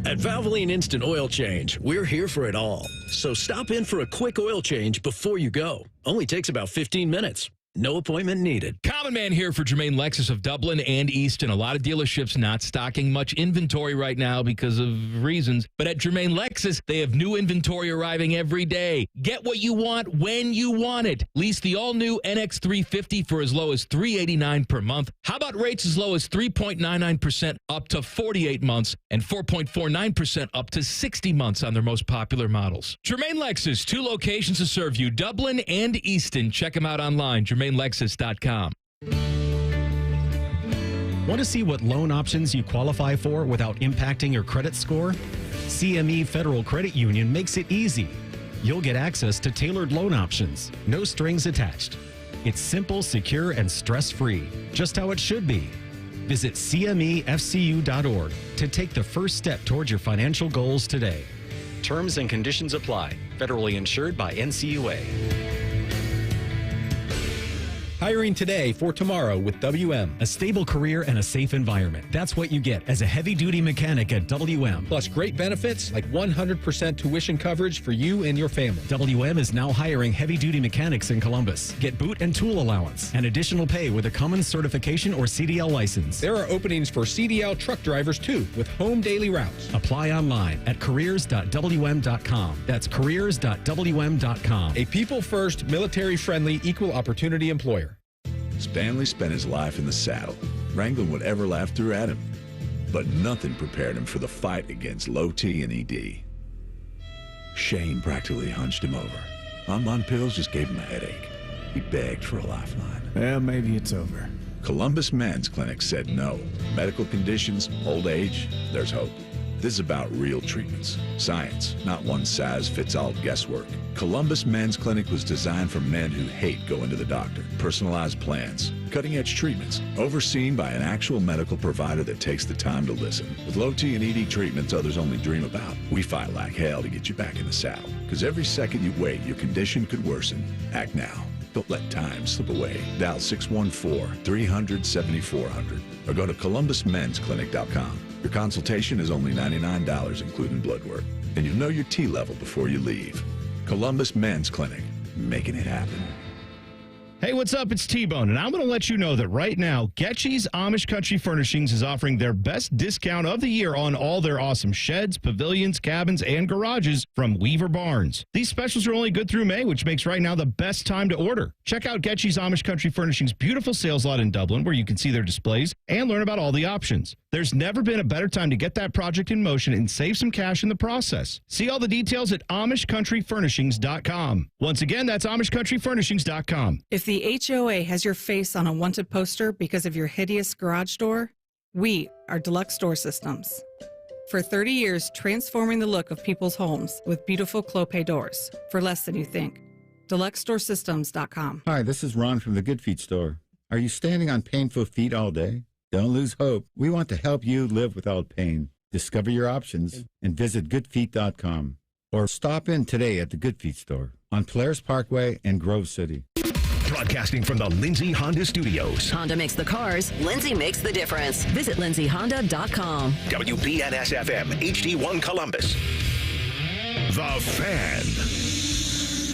At Valvoline Instant Oil Change, we're here for it all. So stop in for a quick oil change before you go. Only takes about 15 minutes. No appointment needed. Common Man here for Jermaine Lexus of Dublin and Easton. A lot of dealerships not stocking much inventory right now because of reasons. But at Jermaine Lexus, they have new inventory arriving every day. Get what you want when you want it. Lease the all-new NX350 for as low as $389 per month. How about rates as low as 3.99% up to 48 months and 4.49% up to 60 months on their most popular models? Jermaine Lexus, 2 locations to serve you, Dublin and Easton. Check them out online, JermaineLexus.com. Want to see what loan options you qualify for without impacting your credit score? CME Federal Credit Union makes it easy. You'll get access to tailored loan options, no strings attached. It's simple, secure, and stress-free, just how it should be. Visit CMEFCU.org to take the first step towards your financial goals today. Terms and conditions apply. Federally insured by NCUA. Hiring today for tomorrow with WM. A stable career and a safe environment. That's what you get as a heavy-duty mechanic at WM. Plus great benefits like 100% tuition coverage for you and your family. WM is now hiring heavy-duty mechanics in Columbus. Get boot and tool allowance and additional pay with a Cummins certification or CDL license. There are openings for CDL truck drivers too with home daily routes. Apply online at careers.wm.com. That's careers.wm.com. A people-first, military-friendly, equal opportunity employer. Stanley spent his life in the saddle, wrangling whatever life threw at him. But nothing prepared him for the fight against low T and ED. Shane practically hunched him over. Bonbon pills just gave him a headache. He begged for a lifeline. Well, maybe it's over. Columbus Men's Clinic said no. Medical conditions, old age, there's hope. This is about real treatments. Science, not one-size-fits-all guesswork. Columbus Men's Clinic was designed for men who hate going to the doctor. Personalized plans, cutting-edge treatments, overseen by an actual medical provider that takes the time to listen. With low T and ED treatments others only dream about, we fight like hell to get you back in the saddle. Because every second you wait, your condition could worsen. Act now. Don't let time slip away. Dial 614-300-7400 or go to columbusmensclinic.com. Your consultation is only $99, including blood work. And you'll know your T level before you leave. Columbus Men's Clinic, making it happen. Hey, what's up? It's T-Bone, and I'm going to let you know that right now, Getchy's Amish Country Furnishings is offering their best discount of the year on all their awesome sheds, pavilions, cabins, and garages from Weaver Barnes. These specials are only good through May, which makes right now the best time to order. Check out Getchy's Amish Country Furnishings' beautiful sales lot in Dublin, where you can see their displays and learn about all the options. There's never been a better time to get that project in motion and save some cash in the process. See all the details at AmishCountryFurnishings.com. Once again, that's AmishCountryFurnishings.com. If the HOA has your face on a wanted poster because of your hideous garage door, we are Deluxe Door Systems. For 30 years, transforming the look of people's homes with beautiful Clopay doors for less than you think. DeluxeDoorSystems.com. Hi, this is Ron from the Good Feet store. Are you standing on painful feet all day? Don't lose hope. We want to help you live without pain. Discover your options and visit goodfeet.com or stop in today at the Good Feet store on Polaris Parkway in Grove City. Broadcasting from the Lindsay Honda Studios. Honda makes the cars. Lindsay makes the difference. Visit lindsayhonda.com. WBNS-FM, HD1 Columbus. The Fan.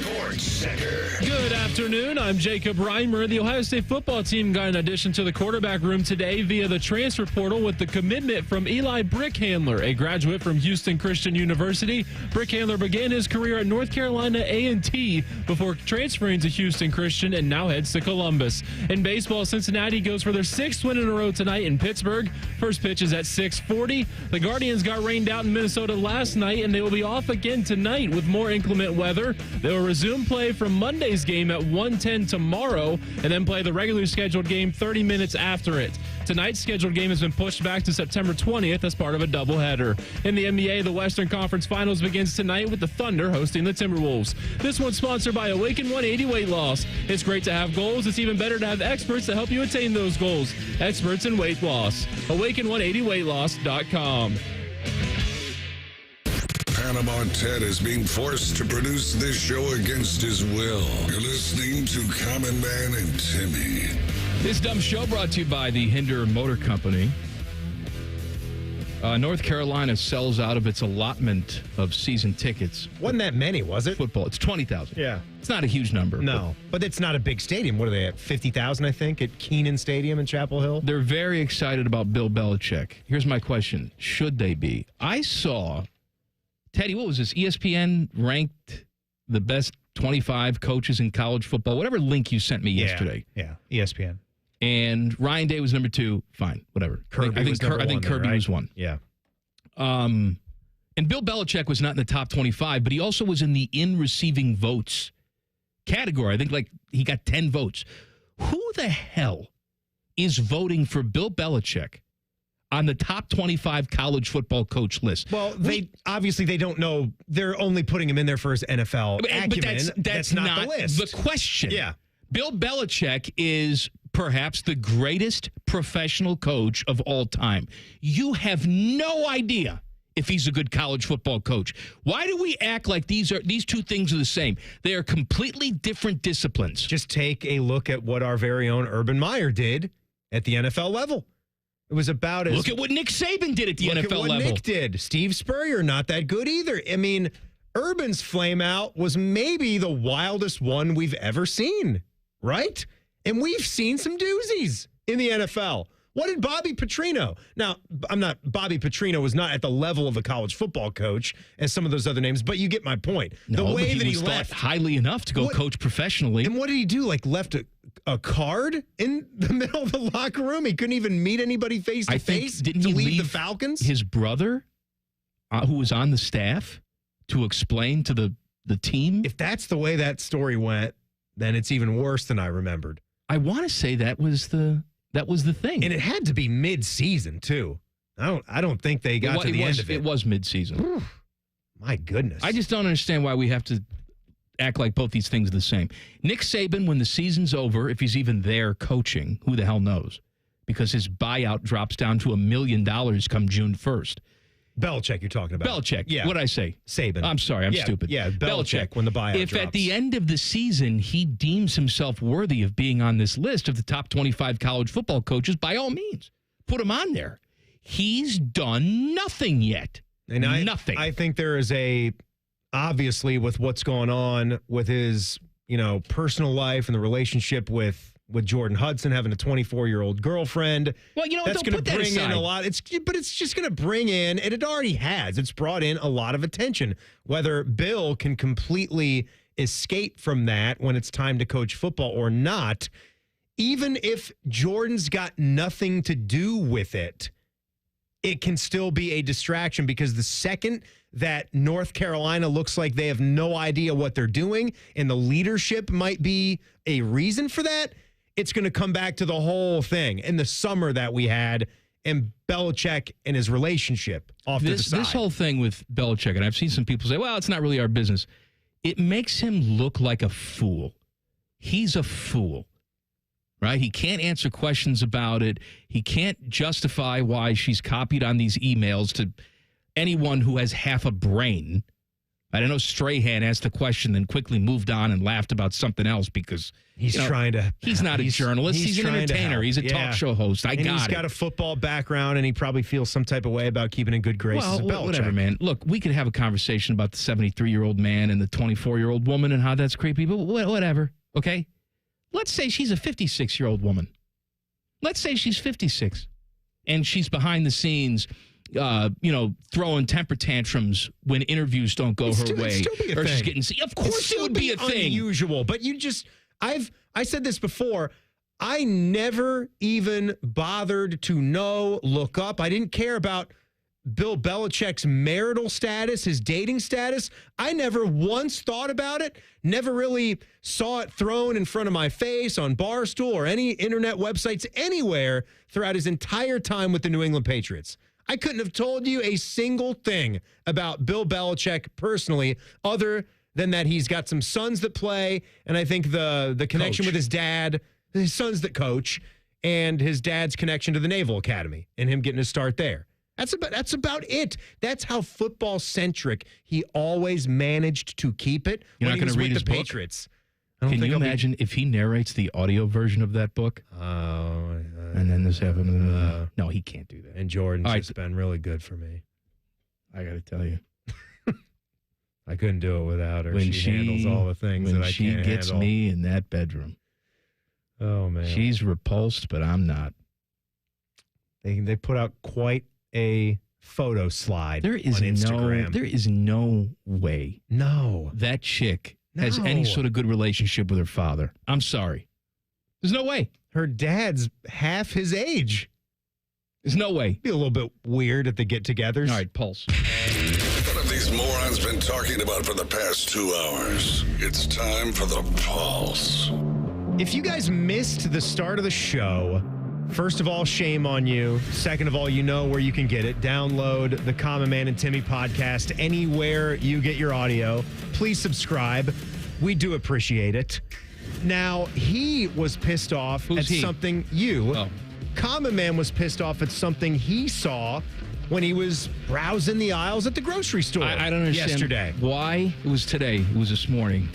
Sports Center. Good afternoon. I'm Jacob Reimer. The Ohio State football team got an addition to the quarterback room today via the transfer portal with the commitment from Eli Brickhandler, a graduate from Houston Christian University. Brickhandler began his career at North Carolina A&T before transferring to Houston Christian and now heads to Columbus. In baseball, Cincinnati goes for their 6th win in a row tonight in Pittsburgh. First pitch is at 6:40. The Guardians got rained out in Minnesota last night, and they will be off again tonight with more inclement weather. They will resume play from Monday's game at 1:10 tomorrow and then play the regularly scheduled game 30 minutes after it. Tonight's scheduled game has been pushed back to September 20th as part of a doubleheader. In the NBA, the Western Conference Finals begins tonight with the Thunder hosting the Timberwolves. This one's sponsored by Awaken 180 Weight Loss. It's great to have goals. It's even better to have experts to help you attain those goals. Experts in weight loss. Awaken180weightloss.com. Panama Ted is being forced to produce this show against his will. You're listening to Common Man and Timmy. This dumb show brought to you by the Hinder Motor Company. North Carolina sells out of its allotment of season tickets. Wasn't that many, was it? Football. It's 20,000. Yeah. It's not a huge number. No, but it's not a big stadium. What are they at? 50,000, I think, at Keenan Stadium in Chapel Hill? They're very excited about Bill Belichick. Here's my question. Should they be? I saw, Teddy, what was this? ESPN ranked the best 25 coaches in college football, whatever link you sent me yesterday. Yeah, ESPN. And Ryan Day was number 2. Fine, whatever. Kirby was number 1. I think Kirby was 1. Yeah. And Bill Belichick was not in the top 25, but he also was in the in-receiving votes category. I think he got 10 votes. Who the hell is voting for Bill Belichick on the top 25 college football coach list? Well, they don't know. They're only putting him in there for his NFL acumen. But that's not the list. The question. Yeah. Bill Belichick is perhaps the greatest professional coach of all time. You have no idea if he's a good college football coach. Why do we act like these two things are the same? They are completely different disciplines. Just take a look at what our very own Urban Meyer did at the NFL level. It was about as... Look at what Nick Saban did at the NFL level. Look at what Nick did. Steve Spurrier, not that good either. I mean, Urban's flame out was maybe the wildest one we've ever seen, right? And we've seen some doozies in the NFL. What did Bobby Petrino? Now, Bobby Petrino was not at the level of a college football coach as some of those other names, but you get my point. No, the way that he left highly enough to go coach professionally. And what did he do? Left a card in the middle of the locker room? He couldn't even meet anybody face to face to leave the Falcons? His brother, who was on the staff, to explain to the team? If that's the way that story went, then it's even worse than I remembered. I want to say that was the thing. And it had to be mid-season, too. I don't think they got to the end of it. It was midseason. My goodness. I just don't understand why we have to act like both these things are the same. Nick Saban, when the season's over, if he's even there coaching, who the hell knows? Because his buyout drops down to $1 million come June 1st. Belichick, you're talking about. Belichick. Yeah. What'd I say? Saban. I'm sorry. I'm stupid. Yeah, Belichick when the buyout If drops. at the end of the season he deems himself worthy of being on this list of the top 25 college football coaches, by all means, put him on there. He's done nothing yet. And nothing. I think there is obviously with what's going on with his, personal life and the relationship with Jordan Hudson having a 24-year-old girlfriend. Well, that's going to bring in a lot. But it's just going to bring in, and it already has. It's brought in a lot of attention. Whether Bill can completely escape from that when it's time to coach football or not, even if Jordan's got nothing to do with it, it can still be a distraction because the second that North Carolina looks like they have no idea what they're doing and the leadership might be a reason for that, it's going to come back to the whole thing and the summer that we had and Belichick and his relationship off to the side. This whole thing with Belichick, and I've seen some people say, well, it's not really our business. It makes him look like a fool. He's a fool. Right? He can't answer questions about it. He can't justify why she's copied on these emails to anyone who has half a brain. I know Strahan asked the question, then quickly moved on and laughed about something else because he's trying to. He's not a journalist. He's an entertainer. He's a talk show host. He's got a football background, and he probably feels some type of way about keeping in good graces. Well, whatever, man. Look, we could have a conversation about the 73-year-old man and the 24-year-old woman and how that's creepy, but whatever. Okay. Let's say she's a 56-year-old woman. Let's say she's 56, and she's behind the scenes, throwing temper tantrums when interviews don't go her way. Or she's getting. Of course, it would be a thing. Unusual, but I said this before. I never even bothered to look up. I didn't care about Bill Belichick's marital status, his dating status. I never once thought about it, never really saw it thrown in front of my face on Barstool or any internet websites anywhere throughout his entire time with the New England Patriots. I couldn't have told you a single thing about Bill Belichick personally other than that he's got some sons that play, and I think the connection with his dad, his sons that coach, and his dad's connection to the Naval Academy and him getting his start there. That's about it. That's how football centric he always managed to keep it. You're when not going to read with his the book? Patriots. Can you imagine if he narrates the audio version of that book? And then this happened. No, he can't do that. And Jordan's just been really good for me. I got to tell you. I couldn't do it without her. She handles all the things that I can't handle. When she gets me in that bedroom. Oh, man. She's repulsed, but I'm not. They put out quite a photo slide on Instagram. There is no way. No. That chick has any sort of good relationship with her father. I'm sorry. There's no way. Her dad's half his age. There's no way. Be a little bit weird at the get-togethers. All right, Pulse. What have these morons been talking about for the past 2 hours? It's time for the Pulse. If you guys missed the start of the show, first of all, shame on you. Second of all, you know where you can get it. Download the Common Man and Timmy podcast anywhere you get your audio. Please subscribe. We do appreciate it. Now, he was pissed off at something Common Man was pissed off at something he saw when he was browsing the aisles at the grocery store. I don't understand yesterday. Why? It was today. It was this morning.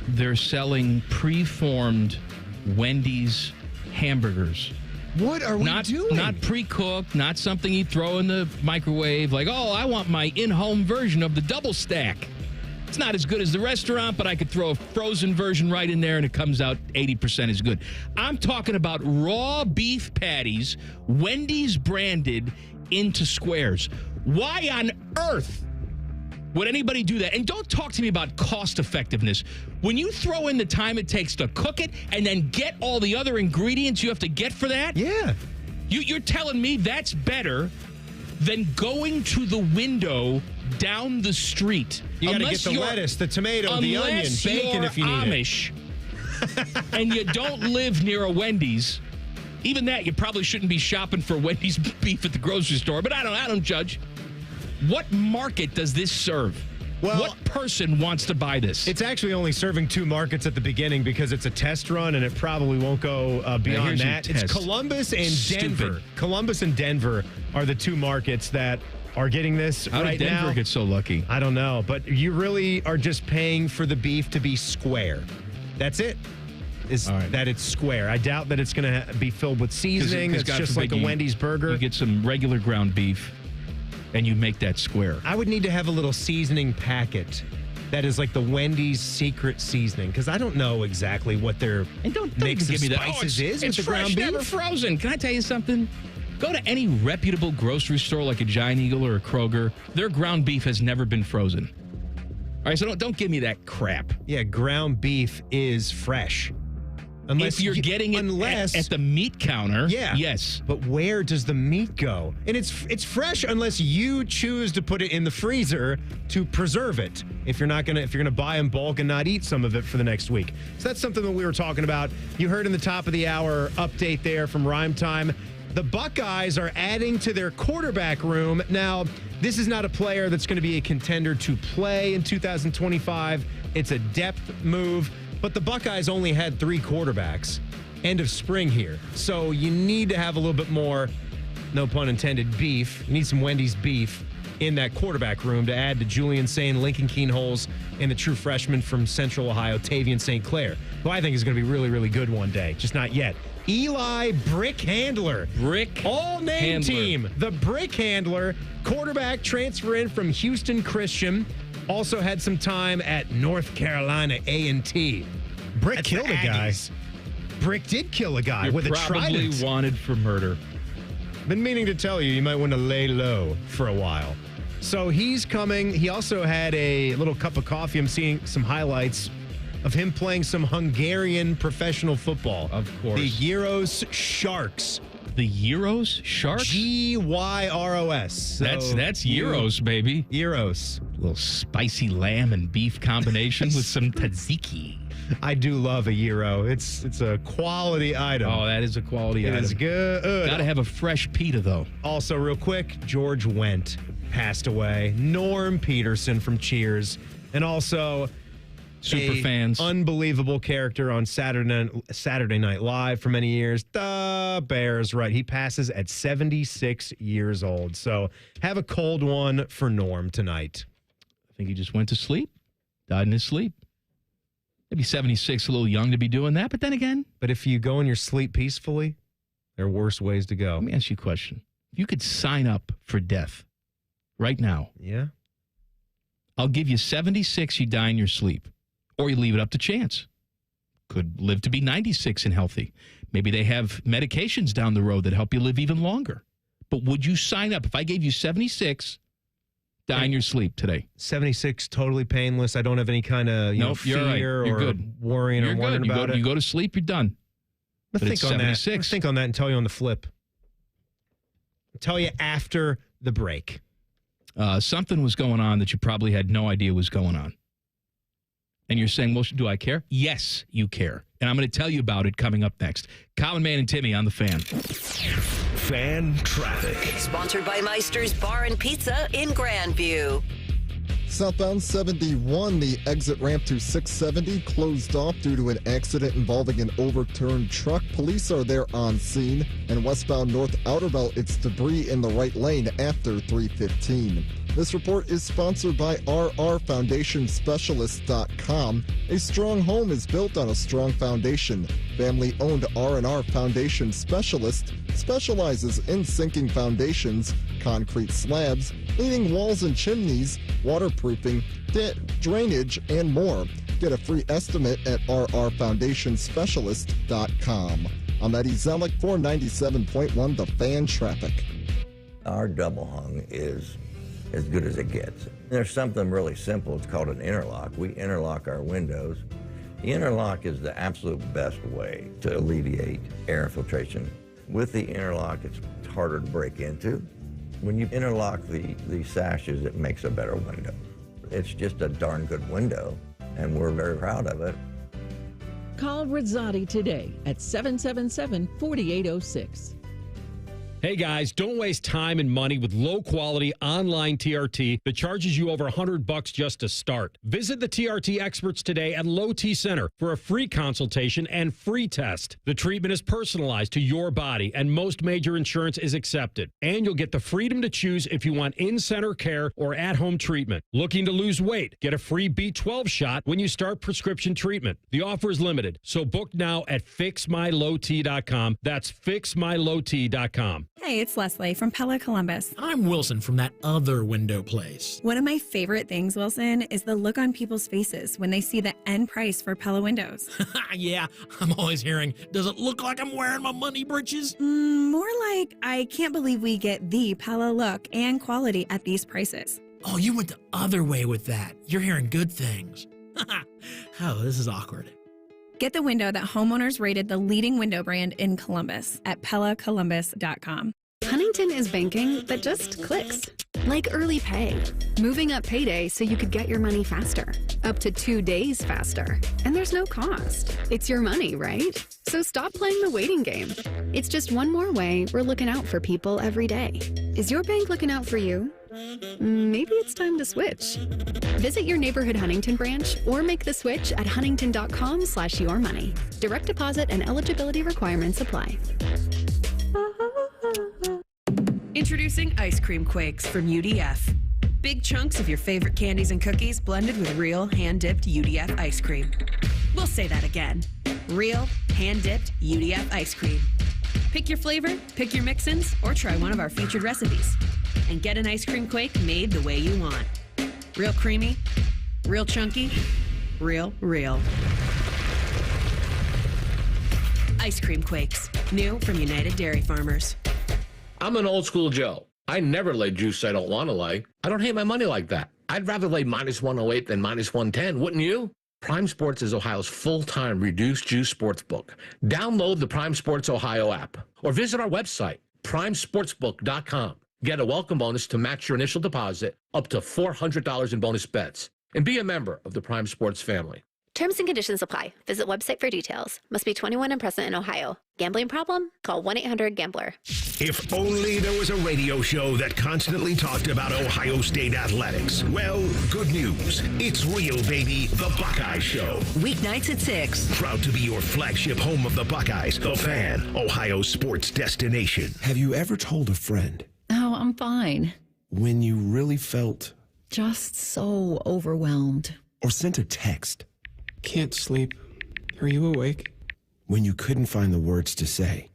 They're selling preformed Wendy's hamburgers. What are we doing? Not pre-cooked, not something you throw in the microwave. Like, I want my in-home version of the double stack. It's not as good as the restaurant, but I could throw a frozen version right in there and it comes out 80% as good. I'm talking about raw beef patties, Wendy's branded, into squares. Why on earth would anybody do that? And don't talk to me about cost effectiveness. When you throw in the time it takes to cook it and then get all the other ingredients you have to get for that? Yeah. You're telling me that's better than going to the window down the street. You got to get the lettuce, the tomato, the onion, bacon if you need Amish, and you don't live near a Wendy's, Even that, you probably shouldn't be shopping for Wendy's beef at the grocery store, but I don't judge. What market does this serve? Well, what person wants to buy this? It's actually only serving 2 markets at the beginning because it's a test run, and it probably won't go beyond that. It's Columbus and Denver. Columbus and Denver are the 2 markets that are getting this How right did Denver now. get so lucky? I don't know, but you really are just paying for the beef to be square. That's it. That it's square. I doubt that it's going to be filled with seasoning. It's just like a Wendy's burger. You get some regular ground beef, and you make that square. I would need to have a little seasoning packet that is like the Wendy's secret seasoning, because I don't know exactly what their mix of spices is with the ground beef. Never frozen. Can I tell you something? Go to any reputable grocery store like a Giant Eagle or a Kroger. Their ground beef has never been frozen. All right, so don't give me that crap. Yeah, ground beef is fresh. If you're getting it at the meat counter, yes. But where does the meat go? And it's fresh unless you choose to put it in the freezer to preserve it. If you're gonna buy in bulk and not eat some of it for the next week. So that's something that we were talking about. You heard in the top of the hour update there from Rhyme Time. The Buckeyes are adding to their quarterback room. Now, this is not a player that's going to be a contender to play in 2025. It's a depth move. But the Buckeyes only had 3 quarterbacks end of spring here. So you need to have a little bit more, no pun intended, beef. You need some Wendy's beef in that quarterback room to add to Julian Sain, Lincoln Keenholz, and the true freshman from Central Ohio, Tavian St. Clair, who I think is going to be really, really good one day. Just not yet. Eli Brick Handler. All-name team. The Brick Handler, quarterback transfer in from Houston Christian. Also had some time at North Carolina A&T. Brick killed a guy. Brick did kill a guy with a trident. Probably wanted for murder. Been meaning to tell you might want to lay low for a while. So he's coming. He also had a little cup of coffee. I'm seeing some highlights of him playing some Hungarian professional football. Of course. The Gyros Sharks. The Gyros Sharks? Gyros. So, that's Gyros, baby. Gyros. A little spicy lamb and beef combination with some tzatziki. I do love a gyro. It's a quality item. Oh, that is a quality item. It is good. Got to have a fresh pita, though. Also, real quick, George Wendt passed away. Norm Peterson from Cheers. And also... super fans. Unbelievable character on Saturday Night Live for many years. The Bears, right. He passes at 76 years old. So have a cold one for Norm tonight. I think he just went to sleep, died in his sleep. Maybe 76, a little young to be doing that, but then again. But if you go in your sleep peacefully, there are worse ways to go. Let me ask you a question. If you could sign up for death right now. Yeah. I'll give you 76, you die in your sleep. Or you leave it up to chance. Could live to be 96 and healthy. Maybe they have medications down the road that help you live even longer. But would you sign up if I gave you 76, die in your sleep today? 76, totally painless. I don't have any kind of fear You're or good. worrying You're or wondering about it. You go to sleep, you're done. Let's think on that. Let's think on that and tell you on the flip. I'll tell you after the break. Something was going on that you probably had no idea was going on. And you're saying, well, do I care? Yes, you care. And I'm going to tell you about it coming up next. Common Man and Timmy on the Fan. Fan Traffic. Sponsored by Meister's Bar and Pizza in Grandview. Southbound 71, the exit ramp to 670 closed off due to an accident involving an overturned truck. Police are there on scene. And westbound North Outer Belt, it's debris in the right lane after 315. This report is sponsored by rrfoundationspecialist.com. A strong home is built on a strong foundation. Family-owned R&R Foundation Specialist specializes in sinking foundations, concrete slabs, leaning walls and chimneys, waterproofing, drainage, and more. Get a free estimate at rrfoundationspecialist.com. I'm Eddie Zellick for 97.1 The Fan Traffic. Our double hung is as good as it gets. There's something really simple. It's called an interlock. We interlock our windows. The interlock is the absolute best way to alleviate air infiltration. With the interlock, it's harder to break into. When you interlock the sashes, it makes a better window. It's just a darn good window, and we're very proud of it. Call Rizzotti today at 777-4806. Hey guys, don't waste time and money with low-quality online TRT that charges you over $100 just to start. Visit the TRT experts today at Low T Center for a free consultation and free test. The treatment is personalized to your body, and most major insurance is accepted. And you'll get the freedom to choose if you want in-center care or at-home treatment. Looking to lose weight? Get a free B12 shot when you start prescription treatment. The offer is limited, so book now at fixmylowt.com. That's fixmylowt.com. Hey, it's Leslie from Pella Columbus. I'm Wilson from that other window place. One of my favorite things, Wilson, is the look on people's faces when they see the end price for Pella windows. Yeah, I'm always hearing, does it look like I'm wearing my money britches? More like, I can't believe we get the Pella look and quality at these prices. Oh, you went the other way with that. You're hearing good things. Oh, this is awkward. Get the window that homeowners rated the leading window brand in Columbus at PellaColumbus.com. Huntington is banking that just clicks. Like early pay. Moving up payday so you could get your money faster. Up to 2 days faster. And there's no cost. It's your money, right? So stop playing the waiting game. It's just one more way we're looking out for people every day. Is your bank looking out for you? Maybe it's time to switch. Visit your neighborhood Huntington branch or make the switch at huntington.com/yourmoney. Direct deposit and eligibility requirements apply. Introducing Ice Cream Quakes from UDF. Big chunks of your favorite candies and cookies blended with real hand-dipped UDF ice cream. We'll say that again. Real hand-dipped UDF ice cream. Pick your flavor, pick your mix-ins, or try one of our featured recipes. And get an ice cream quake made the way you want. Real creamy, real chunky, real. Ice Cream Quakes, new from United Dairy Farmers. I'm an old school Joe. I never lay juice I don't want to lay. I don't hate my money like that. I'd rather lay -108 than -110, wouldn't you? Prime Sports is Ohio's full-time reduced juice sports book. Download the Prime Sports Ohio app or visit our website, primesportsbook.com. Get a welcome bonus to match your initial deposit up to $400 in bonus bets. And be a member of the Prime Sports family. Terms and conditions apply. Visit website for details. Must be 21 and present in Ohio. Gambling problem? Call 1-800-GAMBLER. If only there was a radio show that constantly talked about Ohio State athletics. Well, good news. It's real, baby. The Buckeye Show. Weeknights at 6. Proud to be your flagship home of the Buckeyes. The Fan, Ohio sports destination. Have you ever told a friend? Oh, I'm fine. When you really felt? Just so overwhelmed. Or sent a text? Can't sleep. Are you awake? When you couldn't find the words to say.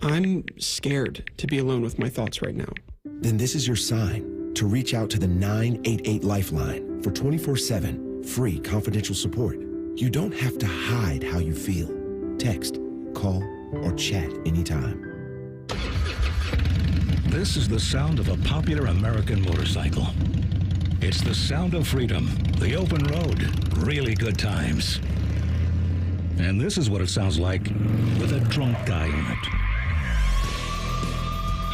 I'm scared to be alone with my thoughts right now. Then this is your sign to reach out to the 988 Lifeline for 24/7 free confidential support. You don't have to hide how you feel. Text, call, or chat anytime. This is the sound of a popular American motorcycle. It's the sound of freedom, the open road, really good times. And this is what it sounds like with a drunk guy in it.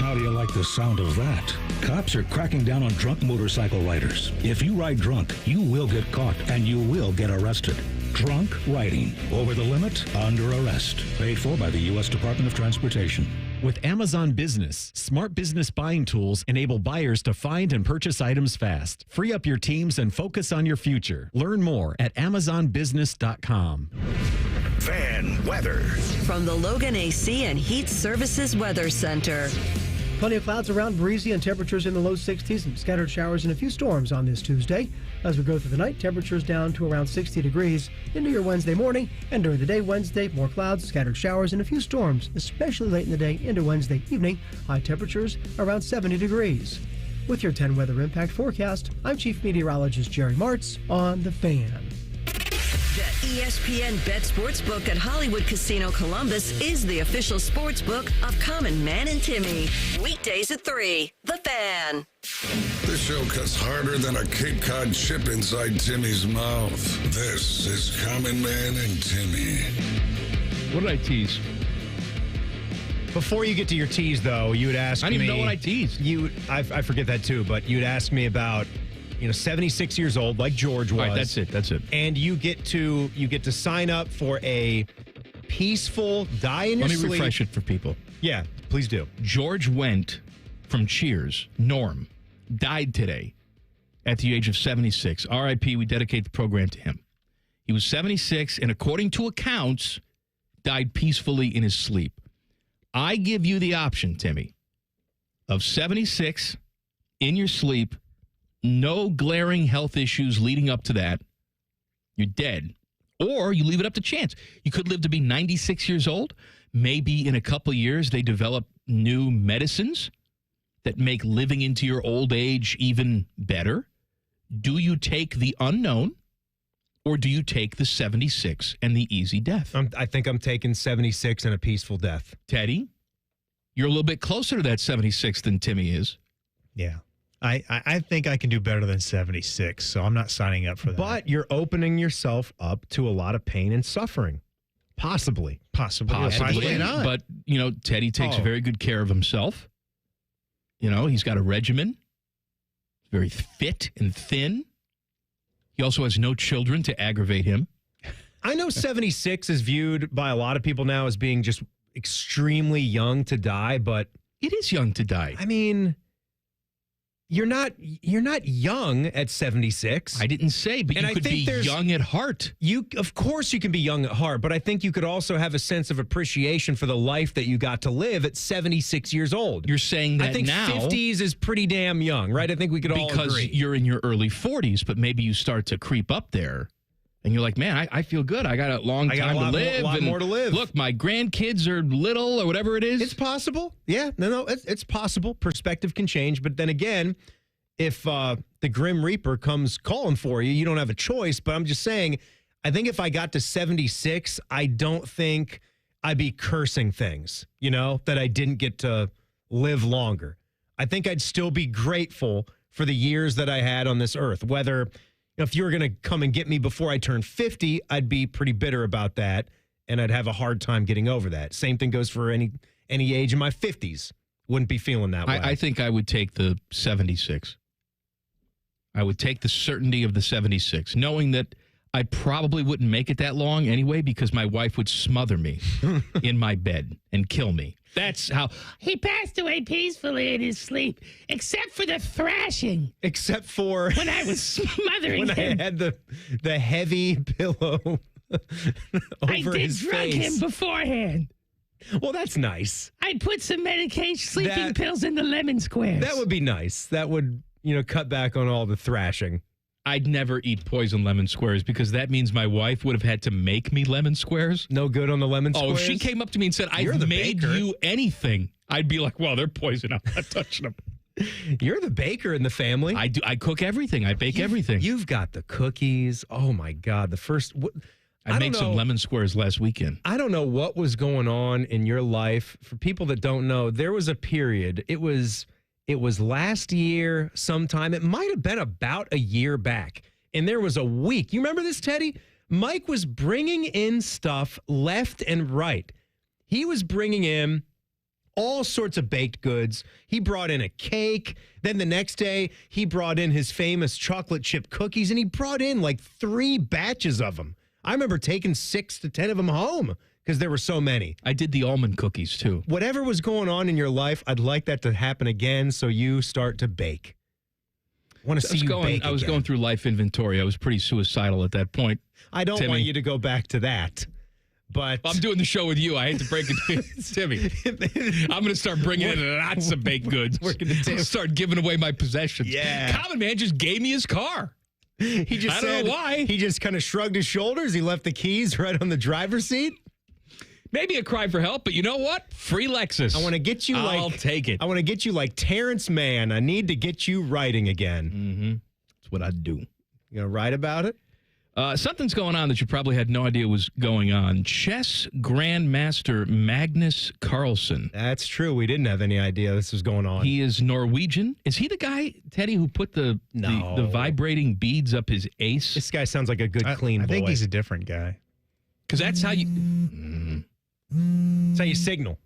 How do you like the sound of that? Cops are cracking down on drunk motorcycle riders. If you ride drunk, you will get caught and you will get arrested. Drunk riding, over the limit, under arrest. Paid for by the U.S. Department of Transportation. With Amazon Business, smart business buying tools enable buyers to find and purchase items fast. Free up your teams and focus on your future. Learn more at amazonbusiness.com. Fan weather. From the Logan AC and Heat Services Weather Center. Plenty of clouds around, breezy, and temperatures in the low 60s, and scattered showers and a few storms on this Tuesday. As we go through the night, temperatures down to around 60 degrees into your Wednesday morning, and during the day Wednesday, more clouds, scattered showers, and a few storms, especially late in the day into Wednesday evening. High temperatures around 70 degrees. With your 10 weather impact forecast, I'm Chief Meteorologist Jerry Martz on The Fan. The ESPN Bet Sportsbook at Hollywood Casino Columbus is the official sportsbook of Common Man and Timmy. Weekdays at 3. The Fan. This show cuts harder than a Cape Cod chip inside Timmy's mouth. This is Common Man and Timmy. What did I tease? Before you get to your tease, though, you would ask me... I don't even know what I teased. I forget that, too, but you'd ask me about 76 years old, like George was. All right, that's it. And you get to sign up for a peaceful die in your sleep. Let me refresh it for people. Yeah, please do. George Wendt from Cheers, Norm, died today at the age of 76. R.I.P. We dedicate the program to him. He was 76, and according to accounts, died peacefully in his sleep. I give you the option, Timmy, of 76 in your sleep, no glaring health issues leading up to that. You're dead. Or you leave it up to chance. You could live to be 96 years old. Maybe in a couple of years they develop new medicines that make living into your old age even better. Do you take the unknown, or do you take the 76 and the easy death? I think I'm taking 76 and a peaceful death. Teddy, you're a little bit closer to that 76 than Timmy is. Yeah. I think I can do better than 76, so I'm not signing up for that. But you're opening yourself up to a lot of pain and suffering. Possibly. Possibly. But, Teddy takes very good care of himself. He's got a regimen. Very fit and thin. He also has no children to aggravate him. I know 76 is viewed by a lot of people now as being just extremely young to die, but it is young to die. I mean, you're not young at 76. I didn't say, but you could be young at heart. Of course you can be young at heart, but I think you could also have a sense of appreciation for the life that you got to live at 76 years old. You're saying that I think now 50s is pretty damn young, right? I think we could all agree. Because you're in your early 40s, but maybe you start to creep up there. And you're like, man, I feel good. I got a long time to live. A lot more to live. Look, my grandkids are little or whatever it is. It's possible. Yeah, no, it's possible. Perspective can change. But then again, if the Grim Reaper comes calling for you, you don't have a choice. But I'm just saying, I think if I got to 76, I don't think I'd be cursing things, that I didn't get to live longer. I think I'd still be grateful for the years that I had on this earth, whether... If you were going to come and get me before I turned 50, I'd be pretty bitter about that, and I'd have a hard time getting over that. Same thing goes for any age in my 50s. Wouldn't be feeling that way. I think I would take the 76. I would take the certainty of the 76, knowing that I probably wouldn't make it that long anyway because my wife would smother me in my bed and kill me. That's how he passed away peacefully in his sleep, except for the thrashing. Except for when I was smothering him. I had the heavy pillow over his face. I did drug him beforehand. Well, that's nice. I'd put some sleeping pills in the lemon squares. That would be nice. That would, cut back on all the thrashing. I'd never eat poison lemon squares because that means my wife would have had to make me lemon squares. No good on the lemon squares? Oh, if she came up to me and said, I've made you anything, I'd be like, well, they're poison. I'm not touching them. You're the baker in the family. I do. I cook everything. I bake everything. You've got the cookies. Oh, my God. I made some lemon squares last weekend. I don't know what was going on in your life. For people that don't know, there was a period. It was last year sometime. It might have been about a year back. And there was a week. You remember this, Teddy? Mike was bringing in stuff left and right. He was bringing in all sorts of baked goods. He brought in a cake. Then the next day, he brought in his famous chocolate chip cookies. And he brought in like 3 batches of them. I remember taking 6 to 10 of them home. Because there were so many. I did the almond cookies, too. Whatever was going on in your life, I'd like that to happen again so you start to bake. I want to see you bake I was again. going through life inventory. I was pretty suicidal at that point. I don't want you to go back to that. But I'm doing the show with you. I hate to break it to you, Timmy. I'm going to start bringing in lots of baked goods. I'm going to start giving away my possessions. Yeah. Common Man just gave me his car. I don't know why. He just kind of shrugged his shoulders. He left the keys right on the driver's seat. Maybe a cry for help, but you know what? Free Lexus. I want to get you I'll take it. I want to get you like Terrence Mann. I need to get you writing again. Mm-hmm. That's what I'd do. You going to write about it? Something's going on that you probably had no idea was going on. Chess Grandmaster Magnus Carlsen. That's true. We didn't have any idea this was going on. He is Norwegian. Is he the guy, Teddy, who put the vibrating beads up his ace? This guy sounds like a good, clean boy. I think he's a different guy. Because that's how you... That's how you signal.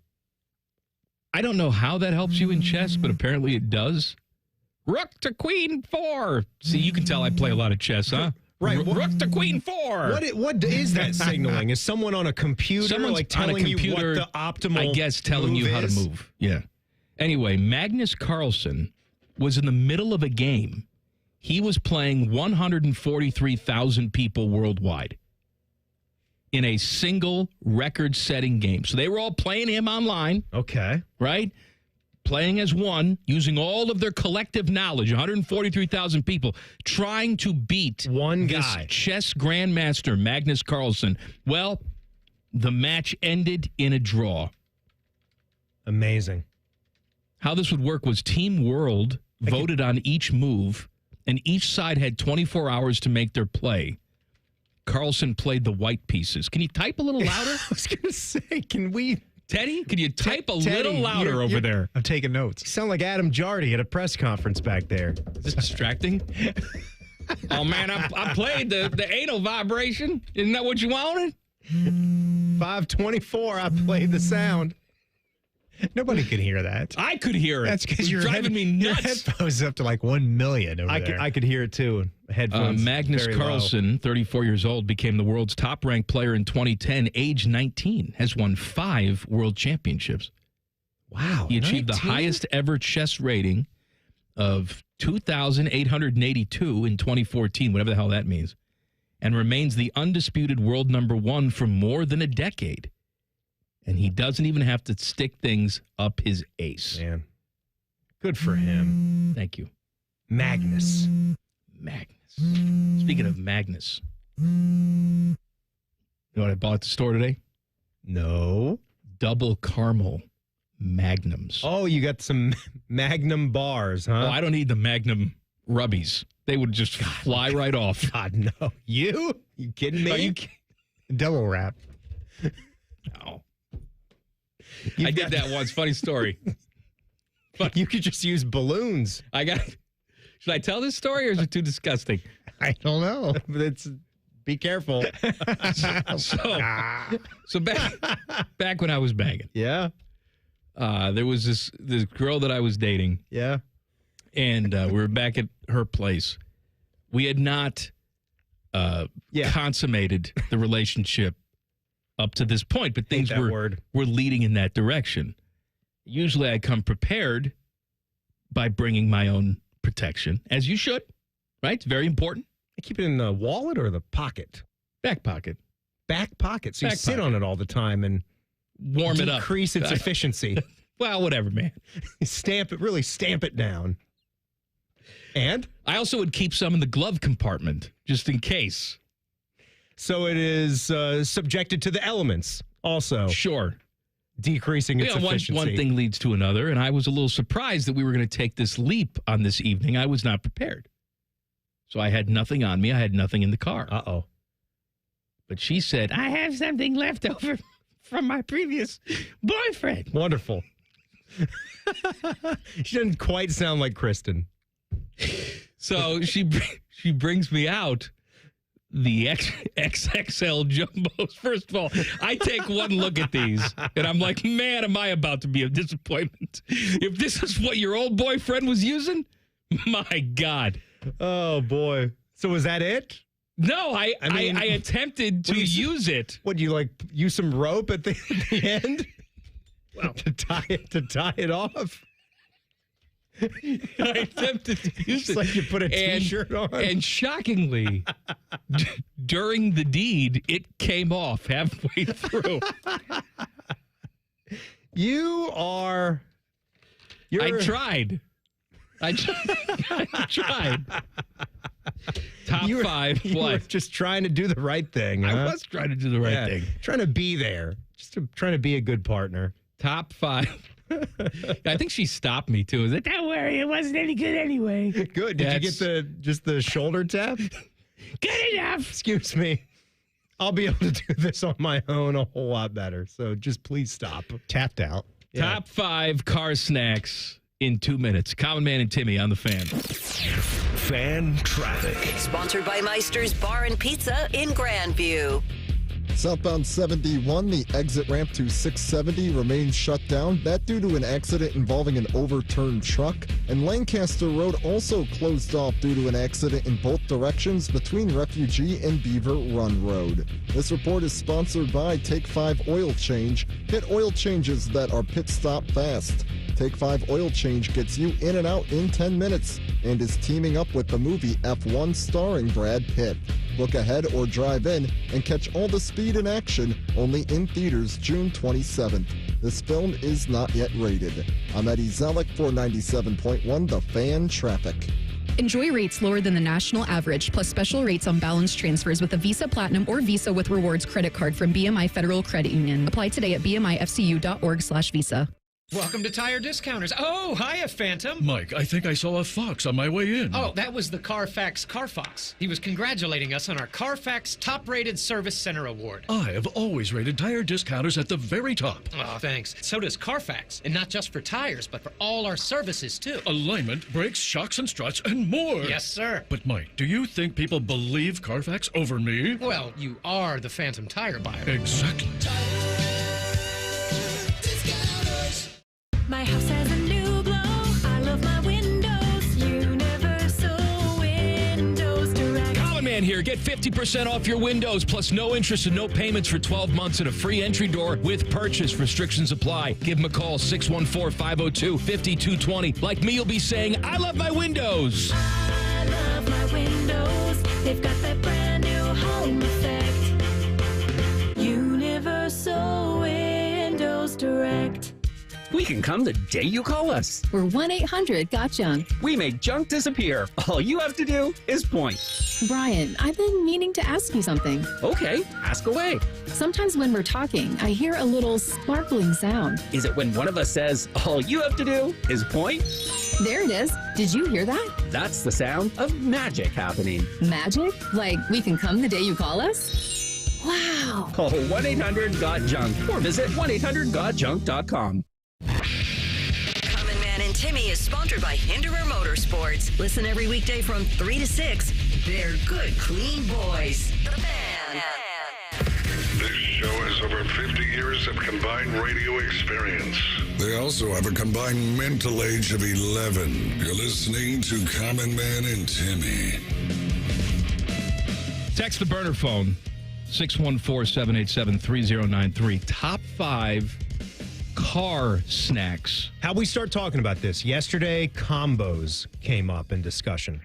I don't know how that helps you in chess, but apparently it does. Rook to queen 4. See, you can tell I play a lot of chess, huh? Right. Rook to queen 4. What is that signaling? Is someone on a computer Someone's telling on a computer, you what the optimal I guess telling you how to is? move. Yeah. Anyway, Magnus Carlsen was in the middle of a game. He was playing 143,000 people worldwide in a single record-setting game. So they were all playing him online. Okay. Right? Playing as one, using all of their collective knowledge, 143,000 people, trying to beat one this guy, chess grandmaster, Magnus Carlsen. Well, the match ended in a draw. Amazing. How this would work was Team World voted on each move, and each side had 24 hours to make their play. Carlsen played the white pieces. Can you type a little louder? I was going to say, can we... Teddy, can you type a Teddy, little louder over there? I'm taking notes. You sound like Adam Jardy at a press conference back there. Is this distracting? Oh, man, I played the anal vibration. Isn't that what you wanted? 524, I played the sound. Nobody could hear that. I could hear it. That's because you're driving me nuts. Your headphones up to like 1 million over there. I could hear it too. Headphones. Magnus very Carlsen, 34 years old, became the world's top-ranked player in 2010, age 19, has won 5 world championships. Wow. He achieved 19? the highest ever chess rating of 2,882 in 2014, whatever the hell that means, and remains the undisputed world number 1 for more than a decade. And he doesn't even have to stick things up his ace. Man. Good for him. Thank you. Magnus. Speaking of Magnus, you know what I bought at the store today? No. Double caramel Magnums. Oh, you got some Magnum bars, huh? Oh, I don't need the Magnum Rubbies. They would just fly right off. God, no. You kidding me? Are you double wrap? No. I did that once. Funny story. But you could just use balloons. Should I tell this story or is it too disgusting? I don't know. Be careful. So back when I was banging. Yeah. There was this girl that I was dating. Yeah. And we were back at her place. We had not consummated the relationship up to this point, but things were leading in that direction. Usually I come prepared by bringing my own protection, as you should, right? It's very important. I keep it in the wallet or the pocket? Back pocket. Back pocket. So you sit on it all the time and warm it up. Decrease its efficiency. Well, whatever, man. Really stamp it down. And? I also would keep some in the glove compartment, just in case. So it is subjected to the elements also. Sure. Decreasing its efficiency. One thing leads to another, and I was a little surprised that we were going to take this leap on this evening. I was not prepared. So I had nothing on me. I had nothing in the car. Uh-oh. But she said, I have something left over from my previous boyfriend. Wonderful. She doesn't quite sound like Kristen. So she brings me out the XXL jumbos. First of all, I take one look at these, and I'm like, man, am I about to be a disappointment. If this is what your old boyfriend was using, my God. Oh, boy. So was that it? No, I attempted to use it. Would you use some rope at the end? Well, to tie it off. I attempted to use it. Like you put a T-shirt on. And shockingly, during the deed, it came off halfway through. I tried. I tried. Top 5. You were just trying to do the right thing. Huh? I was trying to do the right thing. Trying to be there. Trying to be a good partner. Top 5. I think she stopped me too. Is it? Don't worry, it wasn't any good anyway. Good. Did you get just the shoulder tap? Good enough. Excuse me. I'll be able to do this on my own a whole lot better. So just please stop. Tapped out. Yeah. Top 5 car snacks in 2 minutes. Common Man and Timmy on the Fan. Fan traffic. Sponsored by Meister's Bar and Pizza in Grandview. Southbound 71, the exit ramp to 670 remains shut down. That due to an accident involving an overturned truck. And Lancaster Road also closed off due to an accident in both directions between Refugee and Beaver Run Road. This report is sponsored by Take 5 Oil Change. Get oil changes that are pit stop fast. Take 5 Oil Change gets you in and out in 10 minutes and is teaming up with the movie F1 starring Brad Pitt. Look ahead or drive in and catch all the speed in action only in theaters June 27th. This film is not yet rated. I'm Eddie Zellick for 97.1 The Fan Traffic. Enjoy rates lower than the national average, plus special rates on balance transfers with a Visa Platinum or Visa with Rewards credit card from BMI Federal Credit Union. Apply today at bmifcu.org/visa. Welcome to Tire Discounters. Oh, hiya, Phantom. Mike, I think I saw a fox on my way in. Oh, that was the Carfax Carfox. He was congratulating us on our Carfax Top-Rated Service Center Award. I have always rated Tire Discounters at the very top. Oh, thanks. So does Carfax. And not just for tires, but for all our services, too. Alignment, brakes, shocks, and struts, and more. Yes, sir. But, Mike, do you think people believe Carfax over me? Well, you are the Phantom tire buyer. Exactly. My house has a new glow. I love my windows. Universal Windows Direct. Common Man here. Get 50% off your windows, plus no interest and no payments for 12 months and a free entry door with purchase. Restrictions apply. Give them a call, 614-502-5220. Like me, you'll be saying, I love my windows. I love my windows. They've got that brand new home effect. Universal Windows Direct. We can come the day you call us. We're 1-800-GOT-JUNK. We make junk disappear. All you have to do is point. Brian, I've been meaning to ask you something. Okay, ask away. Sometimes when we're talking, I hear a little sparkling sound. Is it when one of us says, all you have to do is point? There it is. Did you hear that? That's the sound of magic happening. Magic? Like we can come the day you call us? Wow. Call 1-800-GOT-JUNK or visit 1-800-GOT-JUNK.com. Common Man and Timmy is sponsored by Hinderer Motorsports. Listen every weekday from 3 to 6. They're good, clean boys. The Fan. This show has over 50 years of combined radio experience. They also have a combined mental age of 11. You're listening to Common Man and Timmy. Text the burner phone, 614-787-3093. Top 5 car snacks. How'd we start talking about this? Yesterday, combos came up in discussion.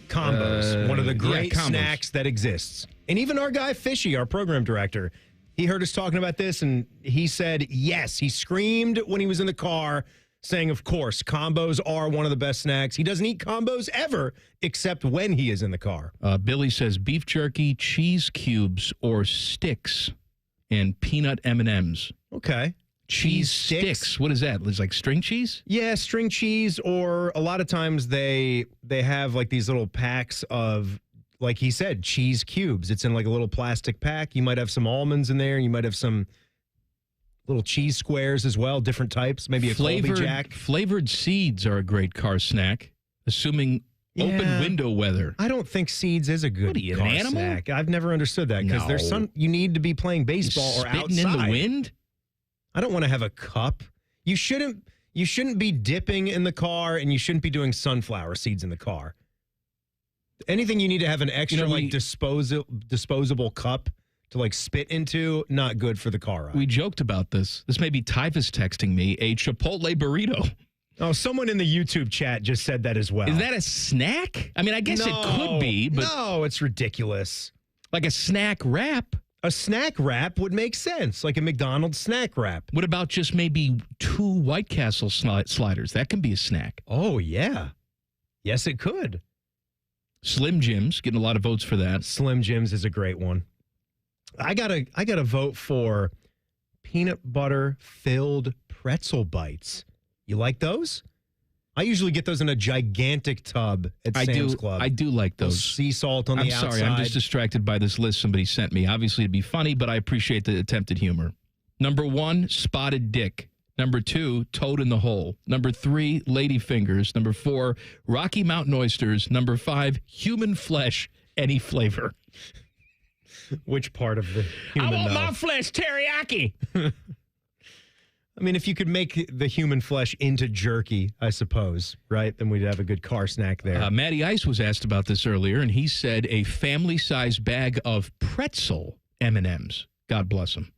Combos, one of the great snacks that exists. And even our guy, Fishy, our program director, he heard us talking about this, and he said yes. He screamed when he was in the car, saying, of course, combos are one of the best snacks. He doesn't eat combos ever, except when he is in the car. Billy says beef jerky, cheese cubes, or sticks, and peanut M&Ms. Okay. Cheese sticks. What is that? It's like string cheese? Yeah, string cheese, or a lot of times they have like these little packs of, like he said, cheese cubes. It's in like a little plastic pack. You might have some almonds in there. You might have some little cheese squares as well, different types, maybe a Colby Jack. Flavored seeds are a great car snack, assuming open window weather. I don't think seeds is a good car animal snack. I've never understood that because there's some, you need to be playing baseball or outside. In the wind? I don't want to have a cup. You shouldn't be dipping in the car, and you shouldn't be doing sunflower seeds in the car. Anything you need to have an extra disposable cup to like spit into, not good for the car ride. We joked about this. This may be Tyvus texting me a Chipotle burrito. Oh, someone in the YouTube chat just said that as well. Is that a snack? I mean, I guess it could be, but no, it's ridiculous. Like a snack wrap. A snack wrap would make sense, like a McDonald's snack wrap. What about just maybe 2 White Castle sliders? That can be a snack. Oh, yeah. Yes, it could. Slim Jims, getting a lot of votes for that. Slim Jims is a great one. I gotta vote for peanut butter filled pretzel bites. You like those? I usually get those in a gigantic tub at Sam's Club. I do like those. Sea salt on the outside. I'm sorry, I'm just distracted by this list somebody sent me. Obviously, it'd be funny, but I appreciate the attempted humor. Number 1, spotted dick. Number 2, toad in the hole. Number 3, lady fingers. Number 4, Rocky Mountain oysters. Number 5, human flesh, any flavor. Which part of the I human want my mouth? flesh teriyaki. I mean, if you could make the human flesh into jerky, I suppose, right? Then we'd have a good car snack there. Matty Ice was asked about this earlier, and he said a family-sized bag of pretzel M&Ms. God bless him.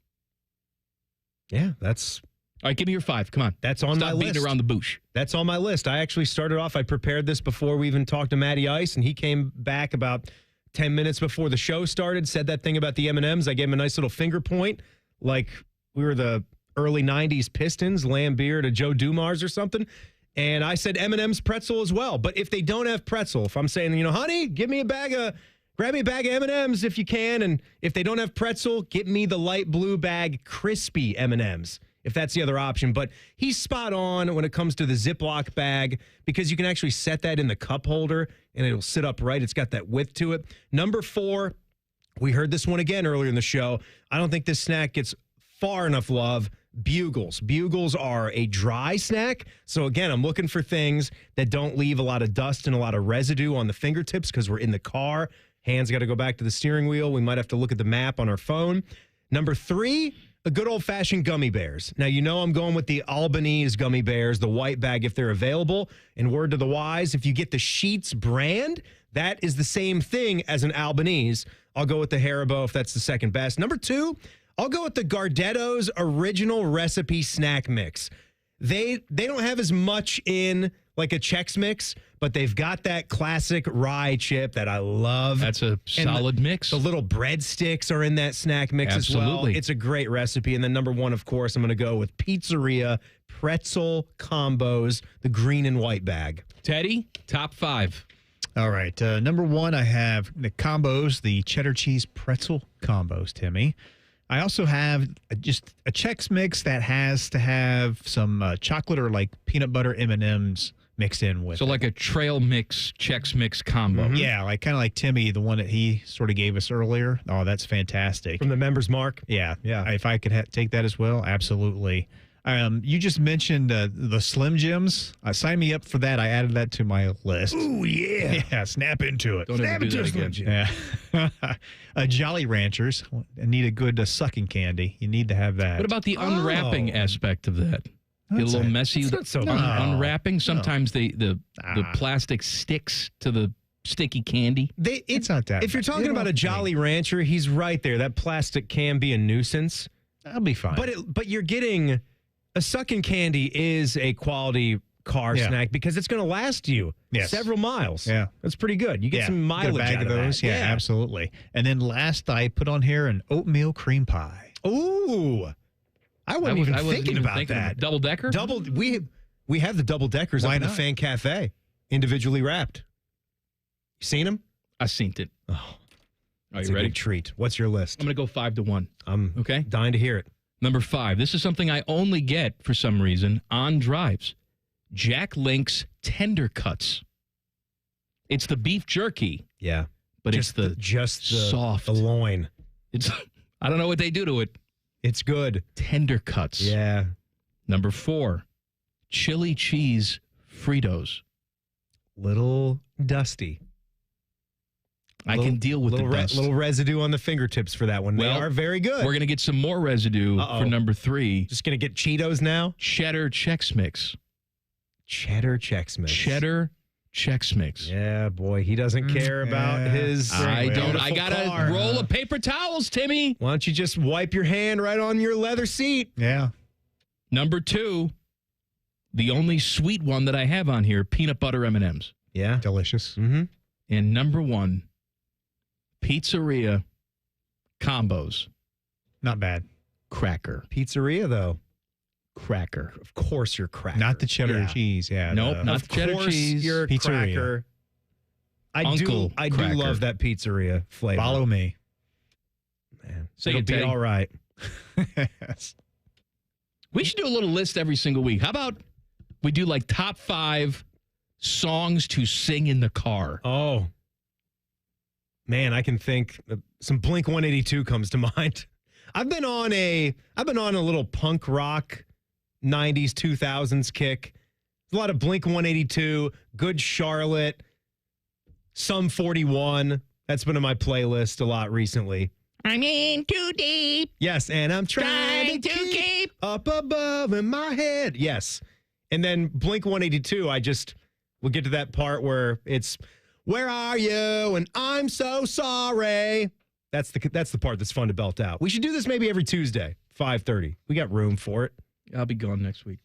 Yeah, that's... All right, give me your 5. Come on. That's on my list. Stop beating around the bush. That's on my list. I actually started off, I prepared this before we even talked to Matty Ice, and he came back about 10 minutes before the show started, said that thing about the M&Ms. I gave him a nice little finger point, like we were the early 90s Pistons, Lambeer to Joe Dumars or something. And I said M&M's pretzel as well. But if they don't have pretzel, if I'm saying, honey, grab me a bag of M&Ms if you can. And if they don't have pretzel, get me the light blue bag crispy M&Ms. If that's the other option. But he's spot on when it comes to the Ziploc bag because you can actually set that in the cup holder and it'll sit upright. It's got that width to it. Number 4, we heard this one again earlier in the show. I don't think this snack gets far enough love. Bugles. Bugles are a dry snack. So again, I'm looking for things that don't leave a lot of dust and a lot of residue on the fingertips because we're in the car. Hands got to go back to the steering wheel. We might have to look at the map on our phone. Number 3, a good old-fashioned gummy bears. Now, I'm going with the Albanese gummy bears, the white bag if they're available. And word to the wise, if you get the Sheetz brand, that is the same thing as an Albanese. I'll go with the Haribo if that's the second best. Number 2, I'll go with the Gardetto's original recipe snack mix. They don't have as much in like a Chex Mix, but they've got that classic rye chip that I love. That's a solid mix. The little breadsticks are in that snack mix as well. Absolutely. It's a great recipe. And then number 1, of course, I'm going to go with Pizzeria pretzel combos, the green and white bag. Teddy, top 5. All right. Number 1, I have the combos, the cheddar cheese pretzel combos, Timmy. I also have just a Chex Mix that has to have some chocolate or like peanut butter M&Ms mixed in with So like a trail mix, Chex Mix combo. Mm-hmm. Yeah, like kind of like Timmy, the one that he sort of gave us earlier. Oh, that's fantastic. From the Members Mark? Yeah. If I could take that as well, absolutely. You just mentioned the Slim Jims. Sign me up for that. I added that to my list. Ooh, yeah. Yeah, snap into it. Don't ever do that again. Yeah. Jolly Ranchers. I need a good sucking candy. You need to have that. What about the unwrapping aspect of that? Get a little messy. It's not so Unwrapping. Sometimes the plastic sticks to the sticky candy. It's not that. If you're talking about a Jolly Rancher, he's right there. That plastic can be a nuisance. That'll be fine. But you're getting a sucking candy is a quality car snack because it's going to last you several miles. Yeah. That's pretty good. You get some mileage get a bag out of those. that. Yeah, absolutely. And then last, I put on here an oatmeal cream pie. Ooh. I wasn't even thinking about that. Double decker? We have the double deckers up in the Fan Cafe, individually wrapped. You seen them? I seen it. Oh, are you ready? A big treat. What's your list? I'm going to go 5 to 1. I'm okay. Dying to hear it. Number 5. This is something I only get for some reason on drives. Jack Link's Tender Cuts. It's the beef jerky. Yeah. But just it's the soft. The loin. It's I don't know what they do to it. It's good. Tender Cuts. Yeah. Number 4. Chili cheese Fritos. Little dusty. I can deal with the dust. Little residue on the fingertips for that one. They are very good. We're going to get some more residue for number 3. Just going to get Cheetos now? Cheddar Chex Mix. Cheddar Chex Mix. Cheddar Chex Mix. Yeah, boy. He doesn't care about his I don't. I got car, a roll of paper towels, Timmy. Why don't you just wipe your hand right on your leather seat? Yeah. Number 2, the only sweet one that I have on here, peanut butter M&Ms. Yeah. Delicious. Mm-hmm. And number 1, Pizzeria combos. Not bad. Cracker. Pizzeria, though. Cracker. Of course you're cracker. Not the cheddar cheese. Yeah. Nope, not the cheddar cheese. You're Pizzeria. Cracker. I do Cracker. love that pizzeria flavor. Follow me. Man. Say It'll it, be Teddy. all right. Yes. We should do a little list every single week. How about we do like top 5 songs to sing in the car? Oh. Man, I can think some Blink 182 comes to mind. I've been on a little punk rock 90s 2000s kick. A lot of Blink 182, Good Charlotte, Sum 41. That's been on my playlist a lot recently. I'm in too deep. Yes, and I'm trying to keep up above in my head. Yes. And then Blink 182, we'll get to that part where it's, where are you? And I'm so sorry. That's the part that's fun to belt out. We should do this maybe every Tuesday, 5:30. We got room for it. I'll be gone next week.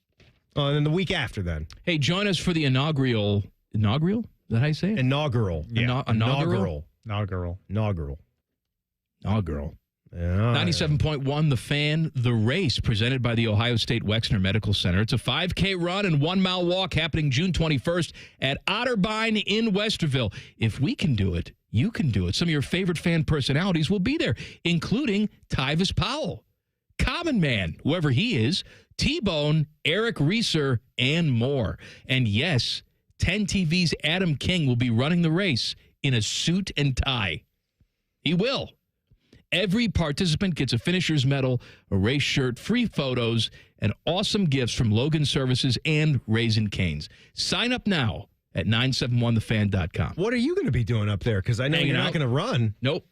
Oh, and then the week after then. Hey, join us for the inaugural? Is that how you say it? Inaugural. Yeah. Inaugural. Inaugural. Yeah. 97.1 The Fan, The Race, presented by the Ohio State Wexner Medical Center. It's a 5K run and 1 mile walk happening June 21st at Otterbein in Westerville. If we can do it, you can do it. Some of your favorite fan personalities will be there, including Tyvis Powell, Common Man, whoever he is, T-Bone, Eric Reeser, and more. And yes, 10 TV's Adam King will be running the race in a suit and tie. He will. Every participant gets a finisher's medal, a race shirt, free photos, and awesome gifts from Logan Services and Raising Cane's. Sign up now at 971thefan.com. What are you going to be doing up there? Because I know you're not going to run. Nope.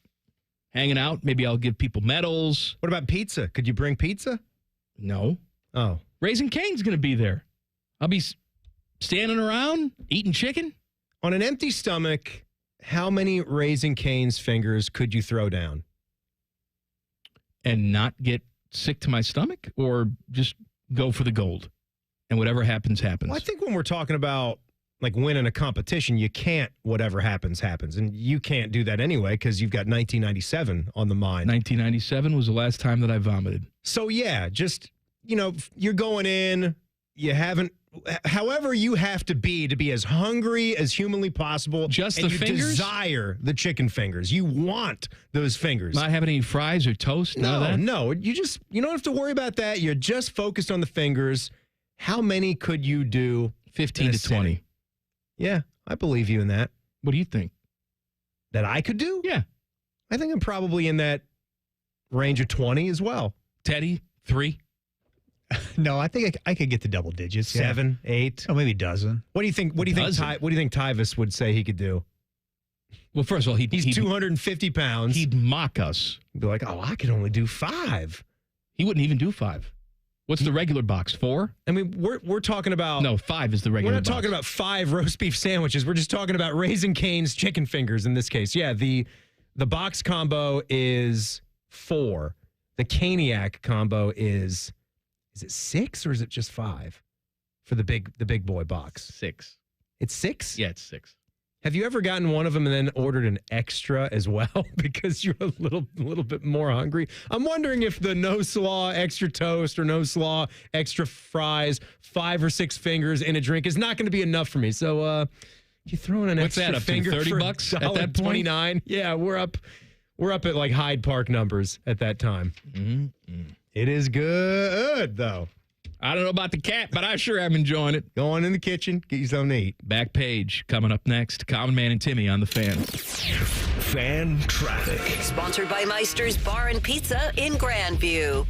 Hanging out. Maybe I'll give people medals. What about pizza? Could you bring pizza? No. Oh. Raising Cane's going to be there. I'll be standing around eating chicken. On an empty stomach, how many Raising Cane's fingers could you throw down? And not get sick to my stomach, or just go for the gold? And whatever happens, happens. Well, I think when we're talking about like winning a competition, you can't whatever happens, happens. And you can't do that anyway because you've got 1997 on the mind. 1997 was the last time that I vomited. So, yeah, just, you're going in, you haven't, however you have to be as hungry as humanly possible. Just and the fingers? You desire the chicken fingers. You want those fingers. Not having any fries or toast? No. You don't have to worry about that. You're just focused on the fingers. How many could you do? 15 to 20. City? Yeah, I believe you in that. What do you think? That I could do? Yeah. I think I'm probably in that range of 20 as well. Teddy, 3? No, I think I could get to double digits. 7, 8. Oh, maybe a dozen. What do you think? What do you think Tyvis would say he could do? Well, first of all, he's 250 pounds. He'd mock us. He'd be like, "Oh, I could only do 5." He wouldn't even do 5. What's the regular box? 4? I mean, we're talking about 5 is the regular. We're not box. talking about 5 roast beef sandwiches. We're just talking about Raising Cane's chicken fingers in this case. Yeah, the box combo is 4. The Caniac combo is it 6 or is it just 5 for the big boy box? 6. It's 6? Yeah, it's 6. Have you ever gotten one of them and then ordered an extra as well because you're a little bit more hungry? I'm wondering if the no slaw extra toast or no slaw extra fries, 5 or 6 fingers in a drink is not going to be enough for me. So you throw in an What's extra that, up finger to $30 for bucks at that point? $29. Yeah, we're up at like Hyde Park numbers at that time. Mm-hmm. It is good though. I don't know about the cat, but I sure am enjoying it. Go on in the kitchen, get you something to eat. Back page coming up next. Common Man and Timmy on the Fan. Fan traffic. Sponsored by Meister's Bar and Pizza in Grandview.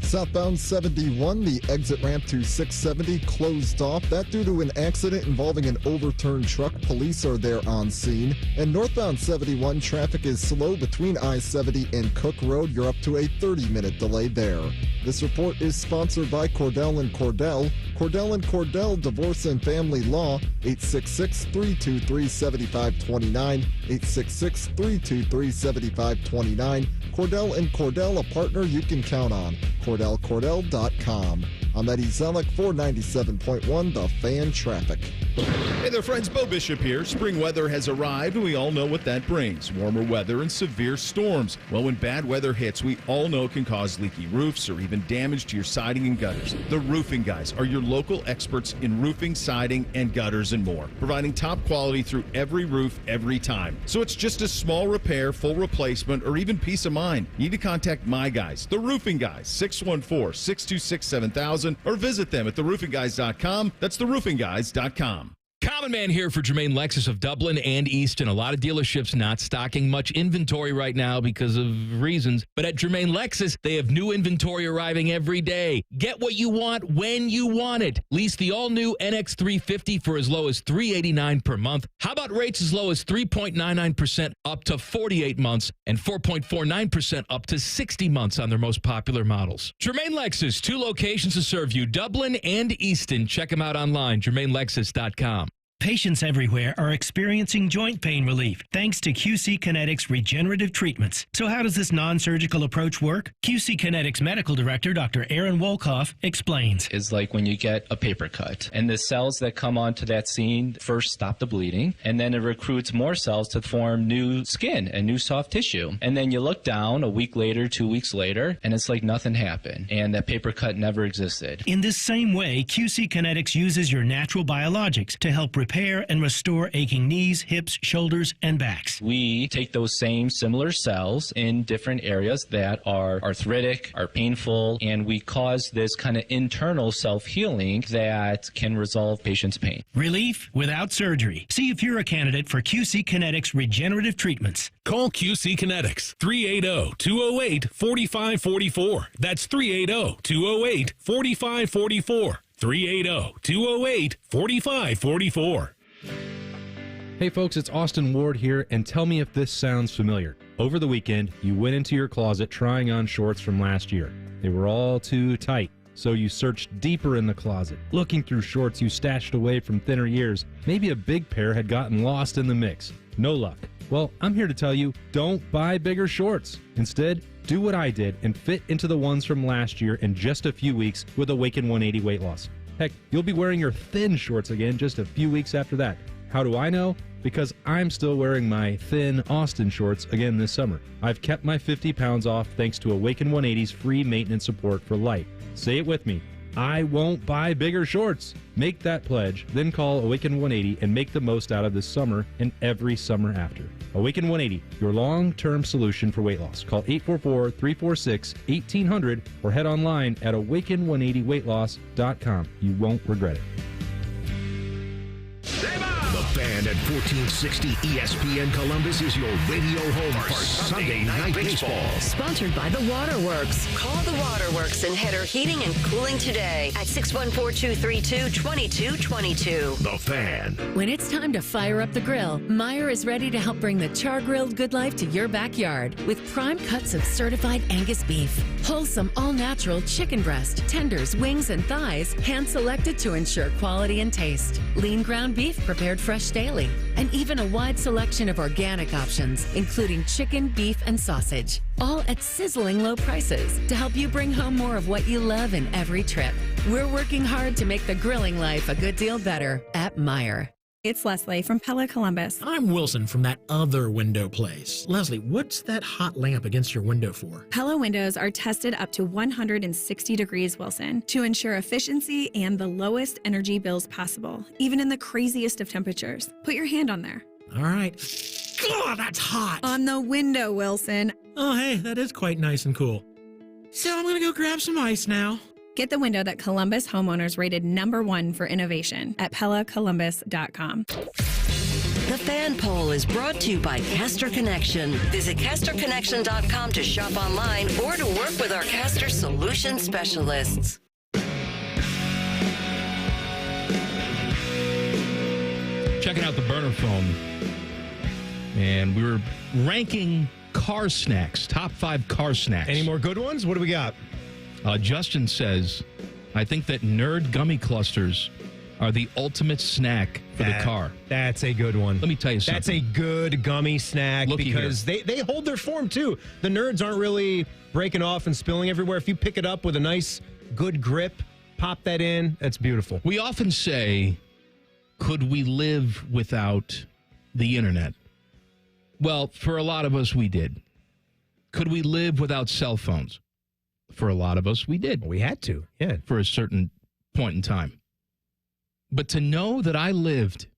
Southbound 71, the exit ramp to 670 closed off. That due to an accident involving an overturned truck. Police are there on scene. And northbound 71, traffic is slow between I-70 and Cook Road. You're up to a 30-minute delay there. This report is sponsored by Cordell & Cordell. Cordell & Cordell, Divorce and Family Law, 866-323-7529, 866-323-7529. Cordell & Cordell, a partner you can count on. CordellCordell.com. I'm Eddie Zellick for 97.1 The Fan Traffic. Hey there, friends. Bo Bishop here. Spring weather has arrived, and we all know what that brings. Warmer weather and severe storms. Well, when bad weather hits, we all know it can cause leaky roofs or even damage to your siding and gutters. The Roofing Guys are your local experts in roofing, siding, and gutters and more, providing top quality through every roof, every time. So it's just a small repair, full replacement, or even peace of mind. You need to contact my guys, the Roofing Guys, 614-626-7000, or visit them at theroofingguys.com. That's theroofingguys.com. Common Man here for Jermaine Lexus of Dublin and Easton. A lot of dealerships not stocking much inventory right now because of reasons. But at Jermaine Lexus, they have new inventory arriving every day. Get what you want when you want it. Lease the all-new NX350 for as low as $389 per month. How about rates as low as 3.99% up to 48 months and 4.49% up to 60 months on their most popular models. Jermaine Lexus, 2 locations to serve you, Dublin and Easton. Check them out online, jermainelexus.com. Patients everywhere are experiencing joint pain relief thanks to QC Kinetics regenerative treatments. So how does this non-surgical approach work? QC Kinetics Medical Director Dr. Aaron Wolkoff explains. Is like when you get a paper cut and the cells that come onto that scene first stop the bleeding, and then it recruits more cells to form new skin and new soft tissue. And then you look down a week later, 2 weeks later, and it's like nothing happened and that paper cut never existed. In this same way, QC Kinetics uses your natural biologics to help repair and restore aching knees, hips, shoulders, and backs. We take those same similar cells in different areas that are arthritic, are painful, and we cause this kind of internal self-healing that can resolve patients' pain. Relief without surgery. See if you're a candidate for QC Kinetics regenerative treatments. Call QC Kinetics 380-208-4544. That's 380-208-4544. 380-208-4544. Hey folks, it's Austin Ward here, and tell me if this sounds familiar. Over the weekend, you went into your closet trying on shorts from last year. They were all too tight, so you searched deeper in the closet, looking through shorts you stashed away from thinner years. Maybe a big pair had gotten lost in the mix. No luck. Well, I'm here to tell you, don't buy bigger shorts. Instead, do what I did and fit into the ones from last year in just a few weeks with Awaken 180 weight loss. Heck, you'll be wearing your thin shorts again just a few weeks after that. How do I know? Because I'm still wearing my thin Austin shorts again this summer. I've kept my 50 pounds off thanks to Awaken 180's free maintenance support for life. Say it with me. I won't buy bigger shorts. Make that pledge, then call Awaken 180 and make the most out of this summer and every summer after. Awaken 180, your long-term solution for weight loss. Call 844-346-1800 or head online at awaken180weightloss.com. You won't regret it. The Fan at 1460 ESPN Columbus is your radio home for Sunday Night Baseball. Sponsored by the Waterworks. Call the Waterworks and Header Heating and Cooling today at 614-232-2222. The Fan. When it's time to fire up the grill, Meijer is ready to help bring the char-grilled good life to your backyard with prime cuts of certified Angus beef, wholesome all-natural chicken breast, tenders, wings, and thighs, hand-selected to ensure quality and taste, lean ground beef prepared fresh daily, and even a wide selection of organic options, including chicken, beef, and sausage, all at sizzling low prices to help you bring home more of what you love in every trip. We're working hard to make the grilling life a good deal better at Meijer. It's Leslie from Pella Columbus. I'm Wilson from that other window place. Leslie, what's that hot lamp against your window for? Pella windows are tested up to 160 degrees Wilson to ensure efficiency and the lowest energy bills possible, even in the craziest of temperatures. Put your hand on there. All right. God, that's hot. On the window, Wilson. Oh, hey, that is quite nice and cool. So I'm going to go grab some ice now. Get the window that Columbus homeowners rated #1 for innovation at PellaColumbus.com. The Fan Poll is brought to you by Caster Connection. Visit CasterConnection.com to shop online or to work with our Caster Solution Specialists. Checking out the burner phone, and we were ranking car snacks, top 5 car snacks. Any more good ones? What do we got? Justin says, I think that Nerd gummy clusters are the ultimate snack for the car. That's a good one. Let me tell you something. That's a good gummy snack because they hold their form too. The Nerds aren't really breaking off and spilling everywhere. If you pick it up with a nice, good grip, pop that in, that's beautiful. We often say, could we live without the internet? Well, for a lot of us, we did. Could we live without cell phones? For a lot of us, we did. We had to, yeah. For a certain point in time. But to know that I lived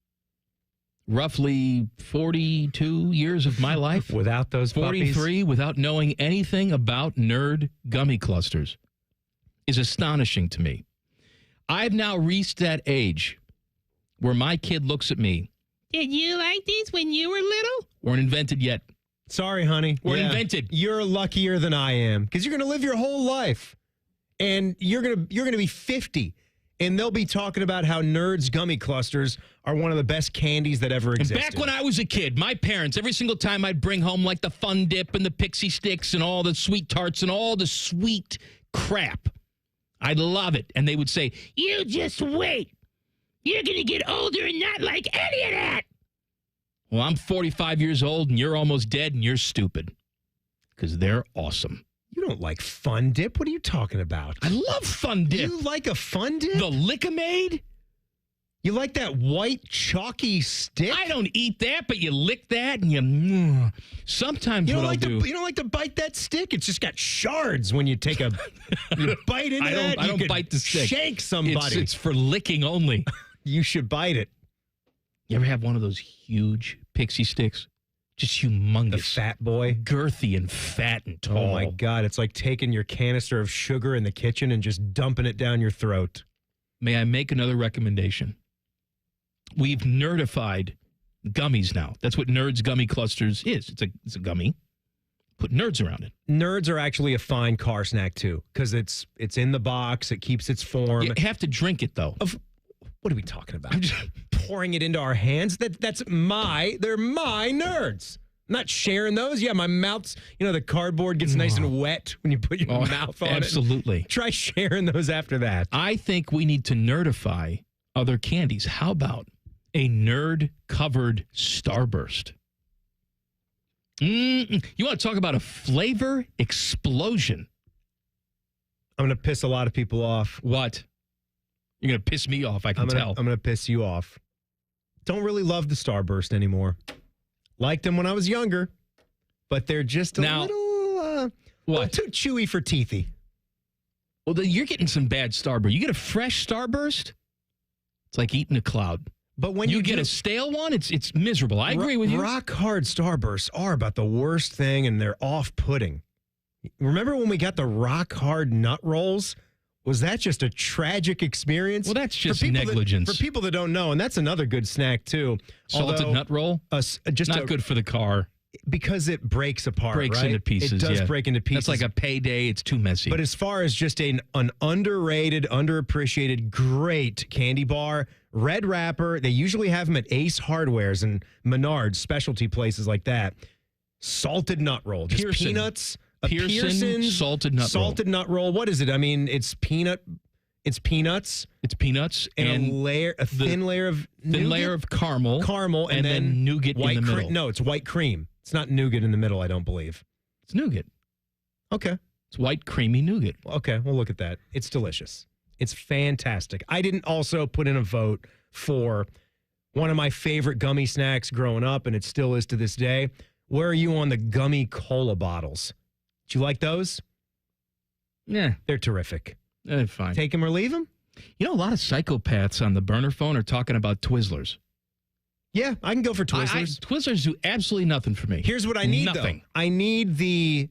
roughly 42 years of my life without those 43 puppies, without knowing anything about Nerd gummy clusters is astonishing to me. I've now reached that age where my kid looks at me. Did you like these when you were little? Weren't invented yet. Sorry, honey. We're invented. You're luckier than I am because you're going to live your whole life, and you're going to be 50, and they'll be talking about how Nerds gummy clusters are one of the best candies that ever existed. And back when I was a kid, my parents, every single time I'd bring home like the Fun Dip and the Pixie Sticks and all the sweet tarts and all the sweet crap, I'd love it. And they would say, You just wait. You're going to get older and not like any of that. well, I'm 45 years old and you're almost dead and you're stupid because they're awesome. You don't like Fun Dip? What are you talking about? I love Fun Dip. You like a Fun Dip? The Lick-A-Maid? You like that white chalky stick? I don't eat that, but you lick that and you... Sometimes You what don't I'll like do... to. You don't like to bite that stick. It's just got shards when you take a you bite into that. I you don't could bite the stick. Shake somebody. It's for licking only. You should bite it. You ever have one of those huge pixie sticks? Just humongous. The fat boy. Girthy and fat and tall. Oh, my God. It's like taking your canister of sugar in the kitchen and just dumping it down your throat. May I make another recommendation? We've nerdified gummies now. That's what Nerds Gummy Clusters is. It's a gummy. Put nerds around it. Nerds are actually a fine car snack, too, because it's in the box. It keeps its form. You have to drink it, though. What are we talking about? I'm just pouring it into our hands. They're my nerds. I'm not sharing those. Yeah, my mouth's, the cardboard gets nice and wet when you put your mouth on absolutely. it. Try sharing those after that. I think we need to nerdify other candies. How about a nerd-covered Starburst? You want to talk about a flavor explosion? I'm going to piss a lot of people off. What? You're going to piss me off, I can tell. I'm going to piss you off. Don't really love the Starburst anymore. Liked them when I was younger, but they're just a little too chewy for teethy. Well, then you're getting some bad Starburst. You get a fresh Starburst, it's like eating a cloud. But when you get a stale one, it's miserable. I agree with you. Rock hard Starbursts are about the worst thing, and they're off-putting. Remember when we got the rock hard nut rolls? Was that just a tragic experience? Well, that's just negligence. For people that don't know, and that's another good snack, too. Salted nut roll? Not good for the car. Because it breaks apart, breaks into pieces. It does break into pieces. That's like a payday. It's too messy. But as far as just an underrated, underappreciated, great candy bar, red wrapper, they usually have them at Ace Hardware's and Menards, specialty places like that. Salted nut roll. Just Pearson. Peanuts. Pearson's salted nut roll. Salted nut roll. What is it? I mean, it's peanuts. It's peanuts and a thin layer of caramel, and then nougat white in the middle. No, it's white cream. It's not nougat in the middle, I don't believe. It's nougat. Okay. It's white creamy nougat. Okay, we'll look at that. It's delicious. It's fantastic. I didn't also put in a vote for one of my favorite gummy snacks growing up, and it still is to this day. Where are you on the gummy cola bottles? Do you like those? Yeah. They're terrific. Fine. Take them or leave them? You know, a lot of psychopaths on the burner phone are talking about Twizzlers. Yeah, I can go for Twizzlers. Twizzlers do absolutely nothing for me. Here's what I need, nothing. Though. I need the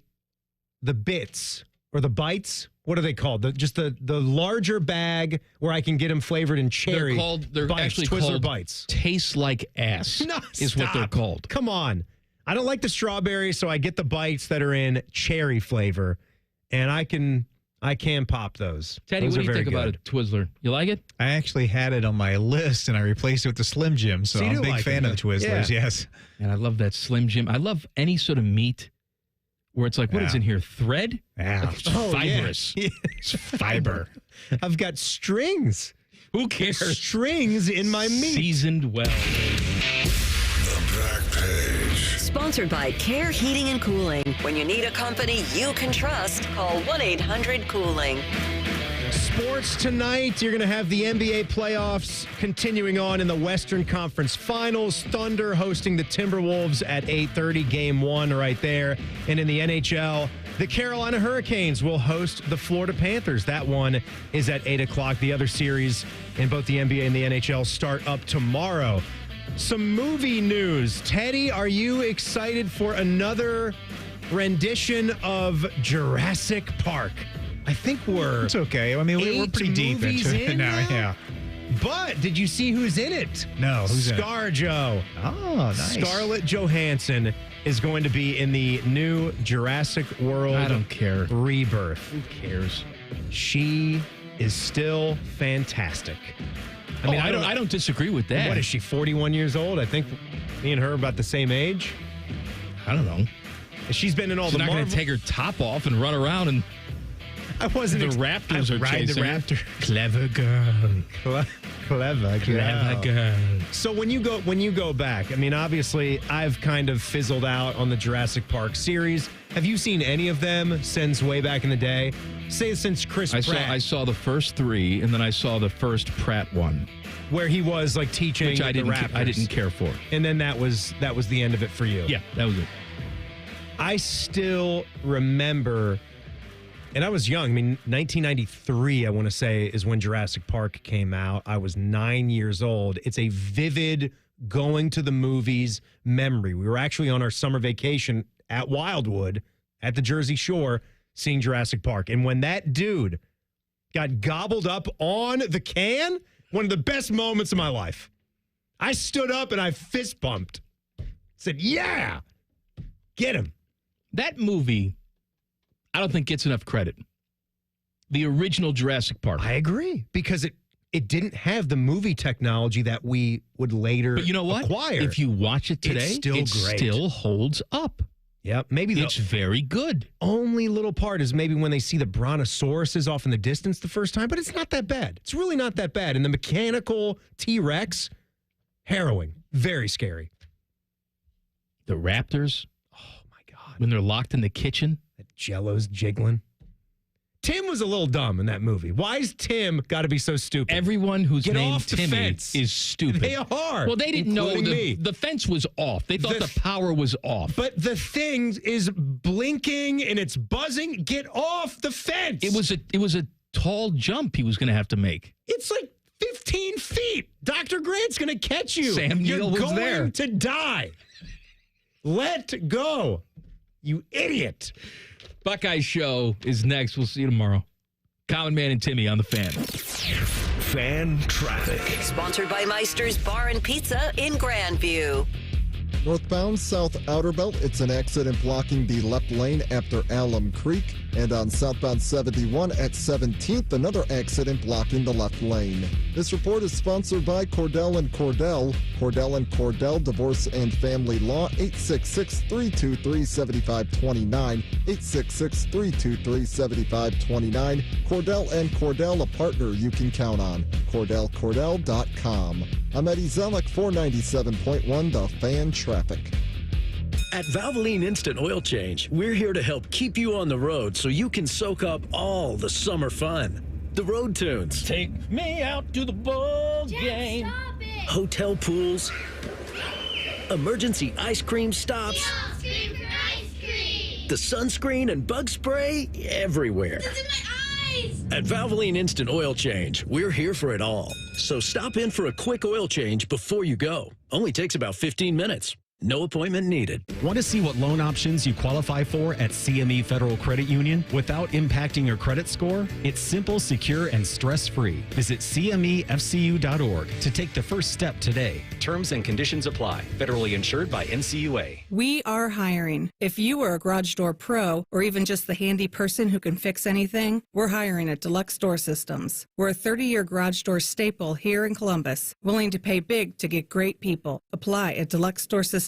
bits or the bites. What are they called? The larger bag where I can get them flavored in cherry. They're bites, actually Twizzler called Bites. Taste like ass. No, is what they're called. Come on. I don't like the strawberry, so I get the bites that are in cherry flavor, and I can pop those. Teddy, those what do you think good. about a Twizzler? You like it? I actually had it on my list, and I replaced it with the Slim Jim, so I'm a big fan of the Twizzlers, yes. And I love that Slim Jim. I love any sort of meat where it's like, what is in here? Thread? Yeah. Like it's fibrous. Yeah. It's fiber. I've got strings. Who cares? Strings in my meat. Seasoned well. The Back Page. Sponsored by Care Heating and Cooling. When you need a company you can trust, call 1-800-COOLING. Sports tonight. You're going to have the NBA playoffs continuing on in the Western Conference Finals. Thunder hosting the Timberwolves at 8:30, Game 1 right there. And in the NHL, the Carolina Hurricanes will host the Florida Panthers. That one is at 8 o'clock. The other series in both the NBA and the NHL start up tomorrow. Some movie news. Teddy, are you excited for another rendition of Jurassic Park? I think we're... It's okay. I mean, we're pretty deep into it now, yeah. But did you see who's in it? No, who's in it? ScarJo. Oh, nice. Scarlett Johansson is going to be in the new Jurassic World. I don't care. Rebirth. Who cares? She is still fantastic. I don't disagree with that. What is she, 41 years old? I think me and her are about the same age. I don't know. She's been in all She's the not going Marvel. to take her top off and run around and I wasn't. the Raptors are ride the chasing her. Raptor. Clever girl. Clever girl. So when you go back, I mean, obviously, I've kind of fizzled out on the Jurassic Park series. Have you seen any of them since way back in the day? Say since Chris Pratt, I saw the first 3, and then I saw the first Pratt one, where he was like teaching which I the didn't. Raptors. I didn't care for. And then that was the end of it for you. Yeah, that was it. I still remember, and I was young. I mean, 1993, I want to say, is when Jurassic Park came out. I was 9 years old. It's a vivid going to the movies memory. We were actually on our summer vacation at Wildwood at the Jersey Shore seeing Jurassic Park. And when that dude got gobbled up on the can, one of the best moments of my life. I stood up and I fist bumped. Said, yeah, get him. That movie, I don't think gets enough credit. The original Jurassic Park. I agree, because it didn't have the movie technology that we would later But you know what? acquire. If you watch it today, it's still great. still holds up. Yep, maybe It's very good. only little part is maybe when they see the brontosauruses off in the distance the first time, but it's not that bad. It's really not that bad. And the mechanical T-Rex, harrowing, very scary. The Raptors. Oh, my God. When they're locked in the kitchen. That Jello's jiggling. Tim was a little dumb in that movie. Why's Tim got to be so stupid? Everyone who's Get named off the Timmy fence. is stupid. They are. Well, they didn't know including me. the fence was off. They thought the power was off. But the thing is blinking and it's buzzing. Get off the fence. It was a tall jump he was going to have to make. It's like 15 feet. Dr. Grant's going to catch you. Sam Neill You're was going there. to die. Let go. You idiot. Buckeye Show is next. We'll see you tomorrow. Common Man and Timmy on the Fan. Fan traffic. Sponsored by Meister's Bar and Pizza in Grandview. Northbound South Outer Belt, it's an accident blocking the left lane after Alum Creek. And on southbound 71 at 17th, another accident blocking the left lane. This report is sponsored by Cordell & Cordell. Cordell & Cordell Divorce and Family Law, 866-323-7529. 866-323-7529. Cordell & Cordell, a partner you can count on. CordellCordell.com. I'm Eddie Zellick, 497.1 The Fan Traffic. At Valvoline Instant Oil Change, we're here to help keep you on the road so you can soak up all the summer fun. The road tunes. Take me out to the ball game. Hotel pools. Emergency ice cream stops. The sunscreen and bug spray everywhere. At Valvoline Instant Oil Change, we're here for it all. So stop in for a quick oil change before you go. Only takes about 15 minutes. No appointment needed. Want to see what loan options you qualify for at CME Federal Credit Union without impacting your credit score? It's simple, secure, and stress-free. Visit CMEFCU.org to take the first step today. Terms and conditions apply. Federally insured by NCUA. We are hiring. If you are a garage door pro or even just the handy person who can fix anything, we're hiring at Deluxe Door Systems. We're a 30-year garage door staple here in Columbus, willing to pay big to get great people. Apply at deluxedoorsystems.com.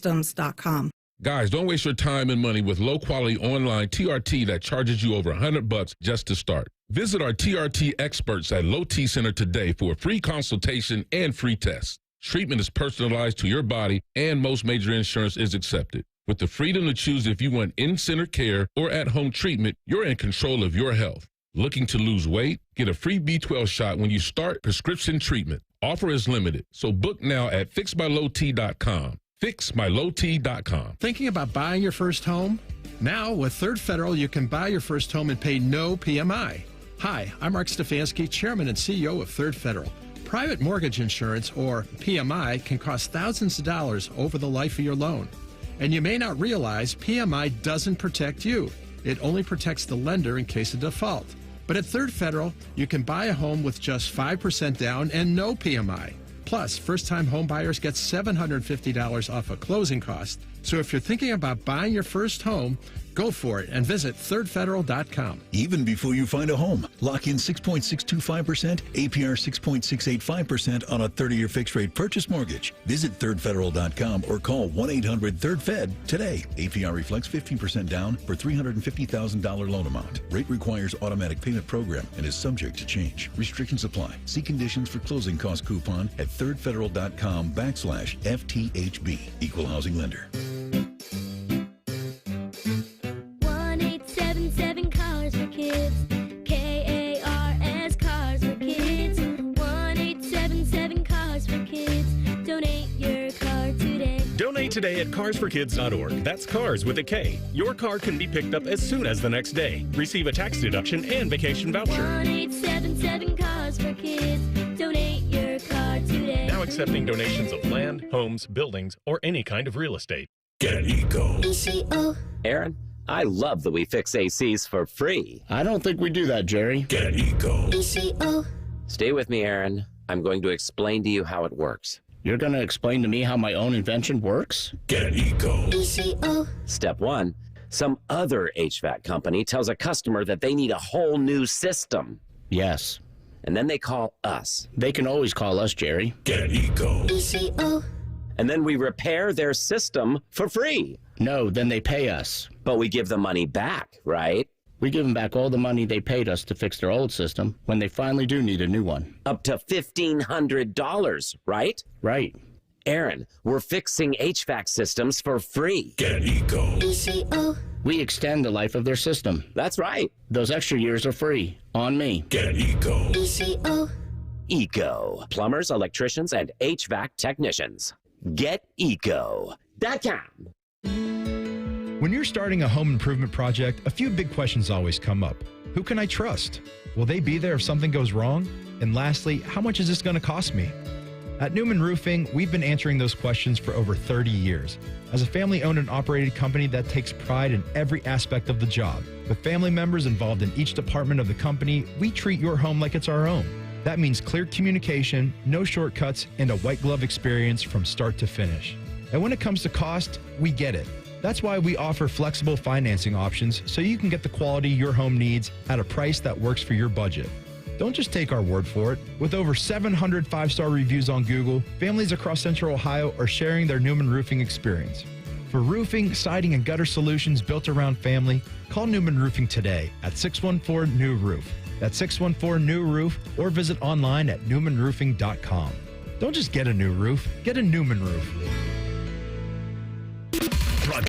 Guys, don't waste your time and money with low-quality online TRT that charges you over $100 just to start. Visit our TRT experts at Low T Center today for a free consultation and free test. Treatment is personalized to your body, and most major insurance is accepted. With the freedom to choose if you want in-center care or at-home treatment, you're in control of your health. Looking to lose weight? Get a free B12 shot when you start prescription treatment. Offer is limited, so book now at fixmylowt.com. fixmylowt.com. Thinking about buying your first home? Now, with Third Federal, you can buy your first home and pay no PMI. Hi, I'm Mark Stefanski, Chairman and CEO of Third Federal. Private mortgage insurance, or PMI, can cost thousands of dollars over the life of your loan. And you may not realize PMI doesn't protect you. It only protects the lender in case of default. But at Third Federal, you can buy a home with just 5% down and no PMI. Plus, first-time home buyers get $750 off a closing cost. So if you're thinking about buying your first home, go for it and visit thirdfederal.com. Even before you find a home, lock in 6.625%, APR 6.685% on a 30-year fixed-rate purchase mortgage. Visit thirdfederal.com or call 1-800-3rd-FED today. APR reflects 15% down for $350,000 loan amount. Rate requires automatic payment program and is subject to change. Restrictions apply. See conditions for closing cost coupon at thirdfederal.com/FTHB. Equal housing lender. 1-877 Cars for Kids. KARS Cars for Kids. 1-877 Cars for Kids. Donate your car today. Donate today at carsforkids.org. That's cars with a K. Your car can be picked up as soon as the next day. Receive a tax deduction and vacation voucher. 1-877 Cars for Kids. Donate your car today. Now accepting donations of land, homes, buildings, or any kind of real estate. Get Eco. ECO. Aaron, I love that we fix ACs for free. I don't think we do that, Jerry. Get Eco. ECO. Stay with me, Aaron. I'm going to explain to you how it works. You're going to explain to me how my own invention works? Get Eco. ECO. Step 1. Some other HVAC company tells a customer that they need a whole new system. Yes. And then they call us. They can always call us, Jerry. Get Eco. ECO. And then we repair their system for free. No, then they pay us. But we give the money back, right? We give them back all the money they paid us to fix their old system when they finally do need a new one. Up to $1,500, right? Right. Aaron, we're fixing HVAC systems for free. Get Eco. ECO. We extend the life of their system. That's right. Those extra years are free. On me. Get Eco. ECO. Eco. Plumbers, electricians, and HVAC technicians. GetEco.com. When you're starting a home improvement project, a few big questions always come up. Who can I trust? Will they be there if something goes wrong? And lastly, how much is this going to cost me? At Newman Roofing, we've been answering those questions for over 30 years. As a family-owned and operated company that takes pride in every aspect of the job, with family members involved in each department of the company, we treat your home like it's our own. That means clear communication, no shortcuts, and a white glove experience from start to finish. And when it comes to cost, we get it. That's why we offer flexible financing options so you can get the quality your home needs at a price that works for your budget. Don't just take our word for it. With over 700 5-star reviews on Google, families across Central Ohio are sharing their Newman Roofing experience. For roofing, siding, and gutter solutions built around family, call Newman Roofing today at 614-NEW-ROOF. That's 614-NEW-ROOF, or visit online at newmanroofing.com. Don't just get a new roof, get a Newman roof.